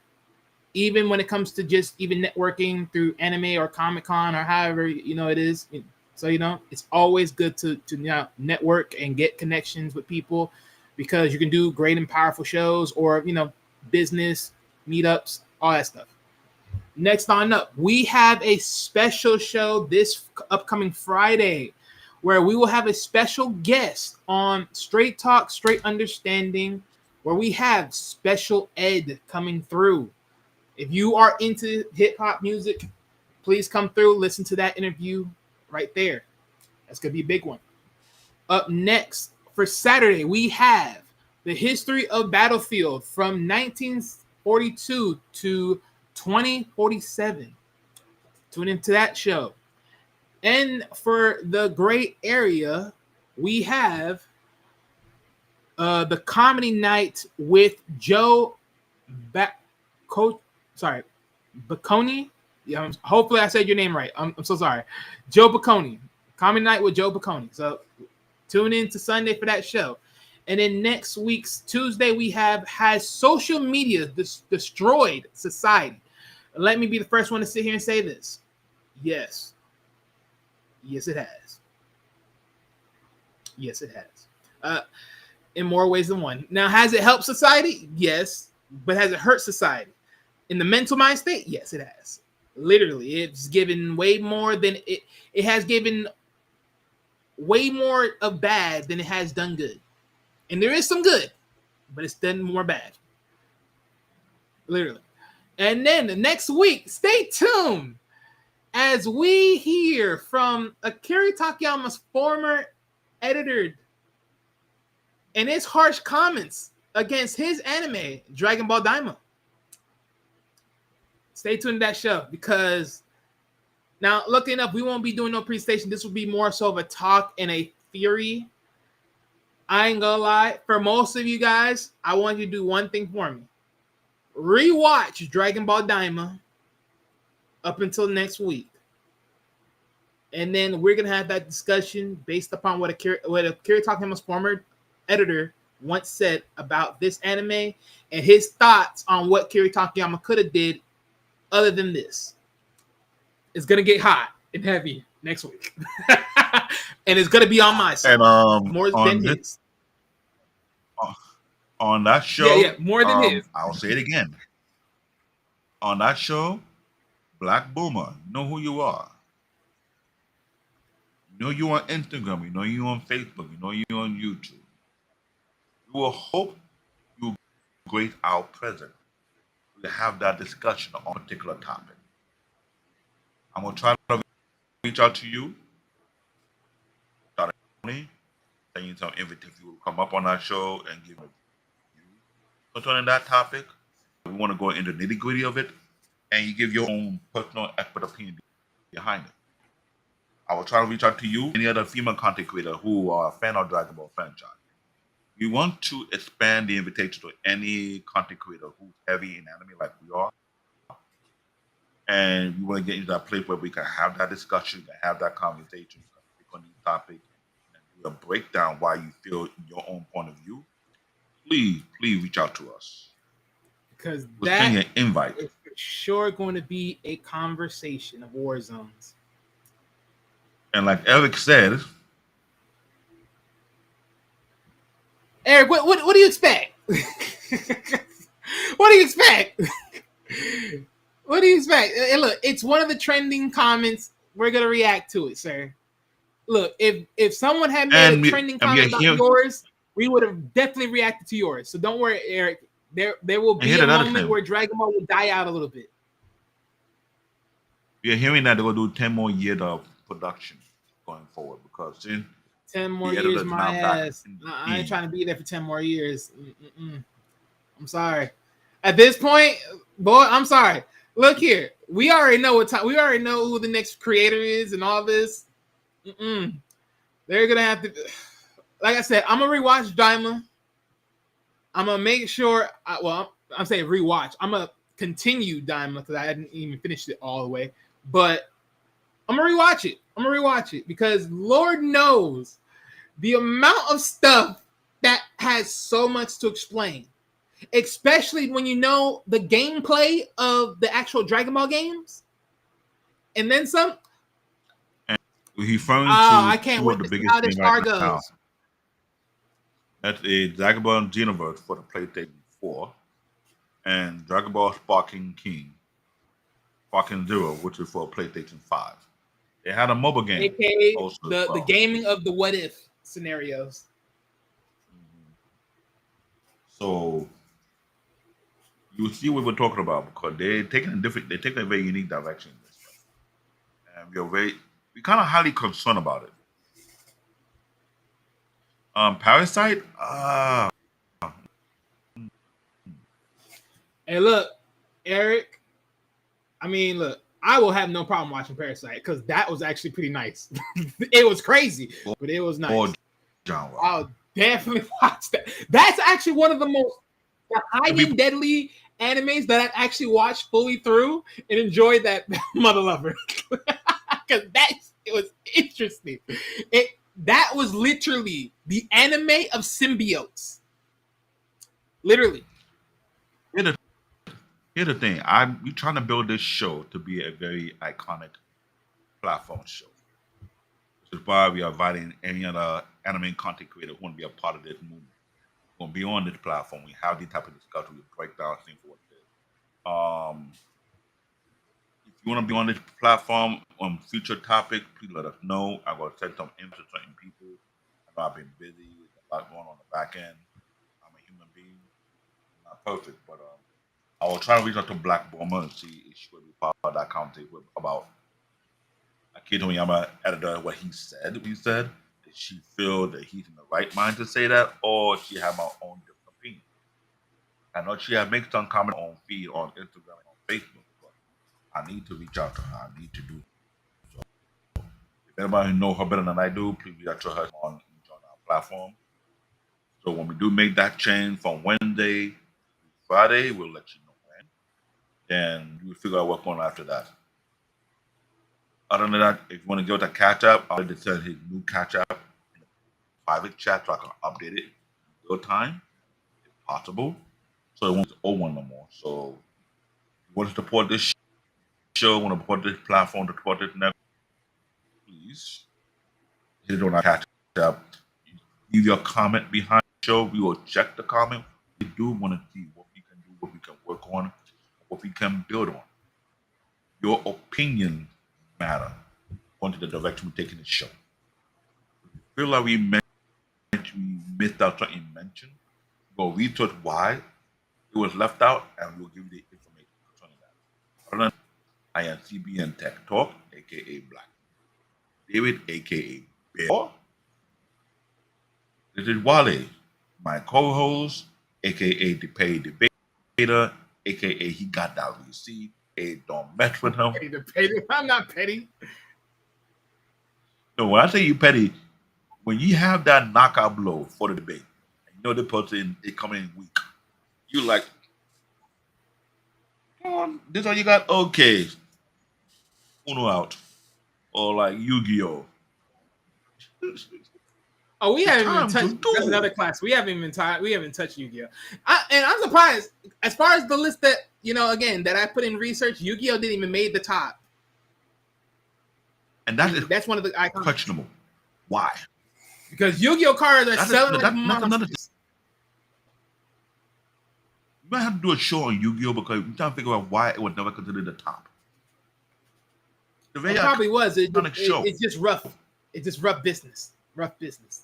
Even when it comes to just even networking through anime or Comic-Con or however, it is. So, it's always good to network and get connections with people because you can do great and powerful shows or, business meetups, all that stuff. Next on up, we have a special show this upcoming Friday where we will have a special guest on Straight Talk, Straight Understanding, where we have Special Ed coming through. If you are into hip-hop music, please come through, listen to that interview right there. That's going to be a big one. Up next, for Saturday, we have the history of Battlefield from 1942 to 2047. Tune into that show. And for the great area, we have the comedy night with Joe Bacconi. Yeah, hopefully I said your name right. I'm so sorry. Joe Bacconi. Comedy night with Joe Bacconi. So tune in to Sunday for that show. And then next week's Tuesday, we has social media destroyed society. Let me be the first one to sit here and say this. Yes. Yes, it has. Yes, it has. In more ways than one. Now, has it helped society? Yes. But has it hurt society? In the mental mind state? Yes, it has. Literally, it's given way more than it has given way more of bad than it has done good. And there is some good, but it's done more bad. Literally. And then the next week, stay tuned as we hear from Akira Takayama's former editor and his harsh comments against his anime, Dragon Ball Daima. Stay tuned to that show because now, looking up, we won't be doing no presentation. This will be more so of a talk and a theory. I ain't gonna lie. For most of you guys, I want you to do one thing for me. rewatch Dragon Ball Daima up until next week. And then we're gonna have that discussion based upon what Akira Takayama's former editor once said about this anime and his thoughts on what Akira Takayama could have did other than this. It's gonna get hot and heavy next week, and it's gonna be on my side more than his. On that show, yeah, more than his. I'll say it again. On that show, Black Boomer, you know who you are. You know you on Instagram. You know you on Facebook. You know you on YouTube. We will hope you grade our present to have that discussion on a particular topic. I'm gonna try to reach out to you. Send you some invitation. You will come up on our show and give a view concerning that topic. We want to go into the nitty gritty of it, and you give your own personal expert opinion behind it. I will try to reach out to you, any other female content creator who are a fan of Dragon Ball franchise. We want to expand the invitation to any content creator who's heavy in anime like we are. And we want to get into that place where we can have that discussion, can have that conversation, pick on these topics, and do a breakdown why you feel your own point of view. Please reach out to us. Because we'll send you an invite. Is for sure going to be a conversation of war zones. And like Eric said, Eric, what do you expect? What do you expect? What do you expect? And look, it's one of the trending comments. We're gonna react to it, sir. Look, if someone had made a trending comment about yours, we would have definitely reacted to yours. So don't worry, Eric. There will be a moment where Dragon Ball will die out a little bit. We are hearing that they're gonna do 10 more years of production going forward because 10 more years, my ass. I ain't trying to be there for 10 more years. I'm sorry. At this point, boy, I'm sorry. Look here, we already know what time. We already know who the next creator is and all this. They're gonna have to. Like I said, I'm gonna rewatch Daima. I'm gonna make sure. I'm saying rewatch. I'm gonna continue Daima because I hadn't even finished it all the way. But I'm gonna rewatch it. Because Lord knows the amount of stuff that has so much to explain. Especially when you know the gameplay of the actual Dragon Ball games, and then some. And he's referring to I can't wait the to see biggest how this thing car right goes. now. That's a Dragon Ball Xenoverse for the PlayStation 4, and Dragon Ball Sparking Zero, which is for PlayStation 5. They had a mobile game, aka the gaming of the what if scenarios. So you see what we're talking about because they're taking a very unique direction in this way. And we're kind of highly concerned about it. Parasite, Hey, look, Eric. I will have no problem watching Parasite because that was actually pretty nice. It was crazy, but it was nice. I'll definitely watch that. That's actually one of the most high and deadly animes that I've actually watched fully through and enjoyed that mother lover. Because it was interesting. That was literally the anime of symbiotes. Literally. Here's the thing. We're trying to build this show to be a very iconic platform show. Which is why we are inviting any other anime content creator who want to be a part of this movement. We're going to be on this platform. We have these type of discussion. We break down things for what it is. If you want to be on this platform on future topics, please let us know. I'm going to send some info to certain people. I know I've been busy. There's a lot going on the back end. I'm a human being. I'm not perfect, but I will try to reach out to Black Boomer and see if she will be part of that conversation about Akira Toriyama editor what he said. Did she feel that he's in the right mind to say that, or she have my own different opinion? I know she had made some comment on feed on Instagram and on Facebook, but I need to reach out to her. I need to do so. If anybody knows her better than I do, please reach out to her on our platform. So when we do make that change from Wednesday to Friday, we'll let you know then you figure out what's going on after that. Other than that, if you want to go to catch up, I already send his new catch up in the private chat so I can update it in real time, if possible. So it won't be the old one no more. So if you want to support this show, want to support this platform, to support this network, please hit it on our catch up. Leave your comment behind the show. We will check the comment. We do want to see what we can do, what we can work on, what we can build on. Your opinion matter onto the direction we're taking the show. If you feel like we missed out something you mentioned, go research why it was left out, and we'll give you the information concerning that. Other than that, I am CBN Tech Talk, aka Black David, aka Bear. This is Wale, my co-host, aka the Paid Debater, aka he got that receipt. Hey, don't mess with him. I'm not petty. No, when I say you petty, when you have that knockout blow for the debate, and you know the person is coming in weak, you like, come on, this all you got? Okay, Uno out, or like Yu-Gi-Oh. Oh, we It's haven't even time to touched. That's do. another class. We haven't even we haven't touched Yu-Gi-Oh. And I'm surprised. As far as the list that again that I put in research, Yu-Gi-Oh didn't even make the top. And that is That's one of the icons. questionable. Why? Because Yu-Gi-Oh cards are selling like That's another thing. monsters. You might have to do a show on Yu-Gi-Oh because we're trying to figure out why it was never considered the top. The very It probably was. iconic show. It's just rough. It's just rough business. Rough business.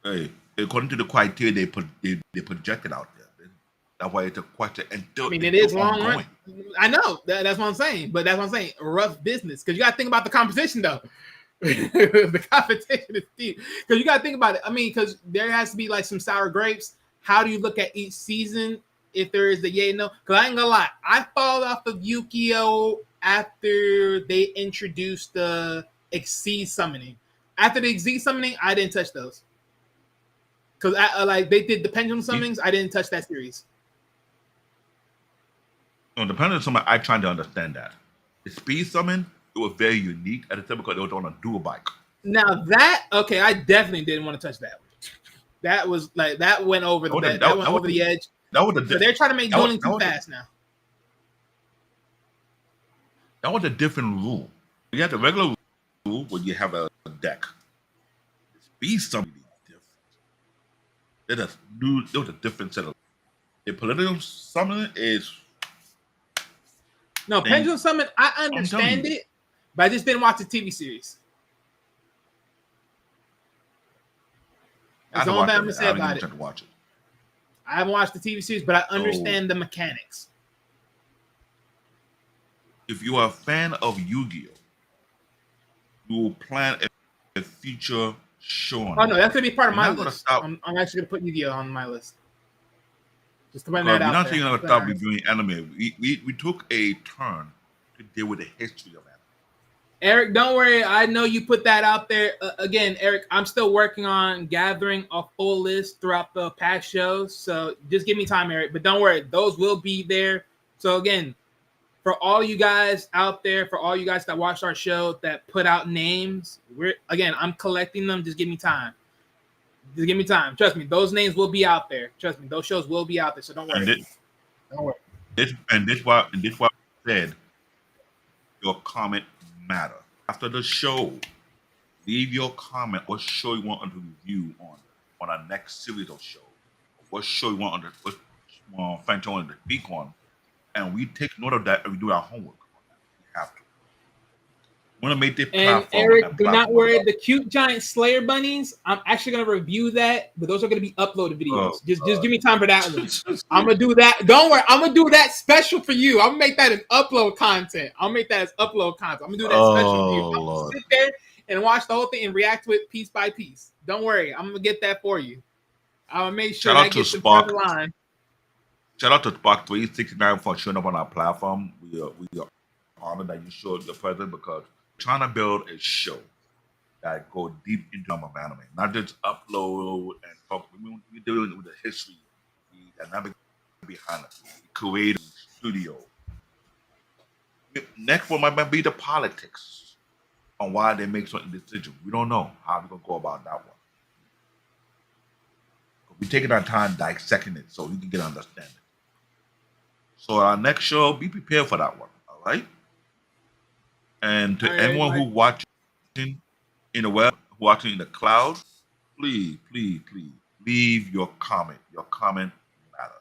Hey, according to the criteria they projected out there, that's why it's a question. And I mean, it is long run. I know that's what I'm saying, but that's what I'm saying. Rough business, because you got to think about the competition, though. The competition is steep, because you got to think about it. I mean, because there has to be like some sour grapes. How do you look at each season? If there is the yay no, because I ain't gonna lie, I followed off of Yu-Gi-Oh after they introduced the Exceed summoning. After the Exceed summoning, I didn't touch those. Because like they did the pendulum summonings, I didn't touch that series. No, depending on somebody, I trying to understand that. The speed summon, it was very unique at the time because it was on a dual bike. Now that I definitely didn't want to touch that one. That was like that went over the the edge. That was So they're trying to make dueling too fast now. That was a different rule. You have the regular rule where you have a deck. The speed summon is different. There was a different set of. The political summon is. No, pendulum summon. I understand it, but I just didn't watch the TV series. That's the only thing I'm gonna say about it. Watch it. I haven't watched the TV series, but I understand the mechanics. If you are a fan of Yu-Gi-Oh, you will plan a future show on. Oh no, that's gonna be part of my list. I'm actually gonna put Yu-Gi-Oh on my list. Just to run that out. We're not saying we're gonna stop reviewing anime. We took a turn to deal with the history of anime. Eric, don't worry. I know you put that out there. Again, Eric, I'm still working on gathering a full list throughout the past shows. So just give me time, Eric. But don't worry, those will be there. So again, for all you guys out there, for all you guys that watched our show that put out names, I'm collecting them. Just give me time. Just give me time. Trust me, those names will be out there. Trust me, those shows will be out there. So don't worry. Don't worry. This why I said your comment matter. After the show, leave your comment what show you want us to review on our next series of shows. What show you want us to franchise to speak on, and we take note of that and we do our homework on that. We have to. We want to make this platform. And Eric, do not worry. The cute giant Slayer bunnies, I'm actually going to review that, but those are going to be uploaded videos. Just give me time for that one. I'm going to do that. Don't worry. I'm going to do that special for you. I'm going to make that as upload content. I'm going to do that special for you. I'm going to sit there and watch the whole thing and react to it piece by piece. Don't worry. I'm going to get that for you. I'll make sure that gets in front of the line. Shout out to Spark 369 for showing up on our platform. We are honored that you showed your presence because trying to build a show that go deep into anime, not just upload and talk. We're doing with the history, the dynamic behind it. Creative studio. Next one might be the politics on why they make certain decisions. We don't know how we're gonna go about that one. We're taking our time dissecting it so you can get an understanding. So our next show, be prepared for that one. All right. And to All right, everyone who everybody. watching in the web, watching in the cloud, please, please, please leave your comment. Your comment matter.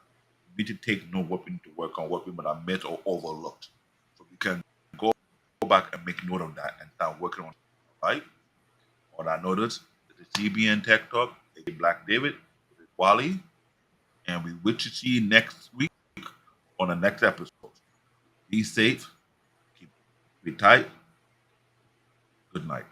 We need to take note what we need to work on, what we might have missed or overlooked, so we can go back and make note of that and start working on it. All right. On our notice, this is CBN Tech Talk, aka Black David, this is Wally, and we wish to see you next week on the next episode. Be safe, keep it tight. Good night.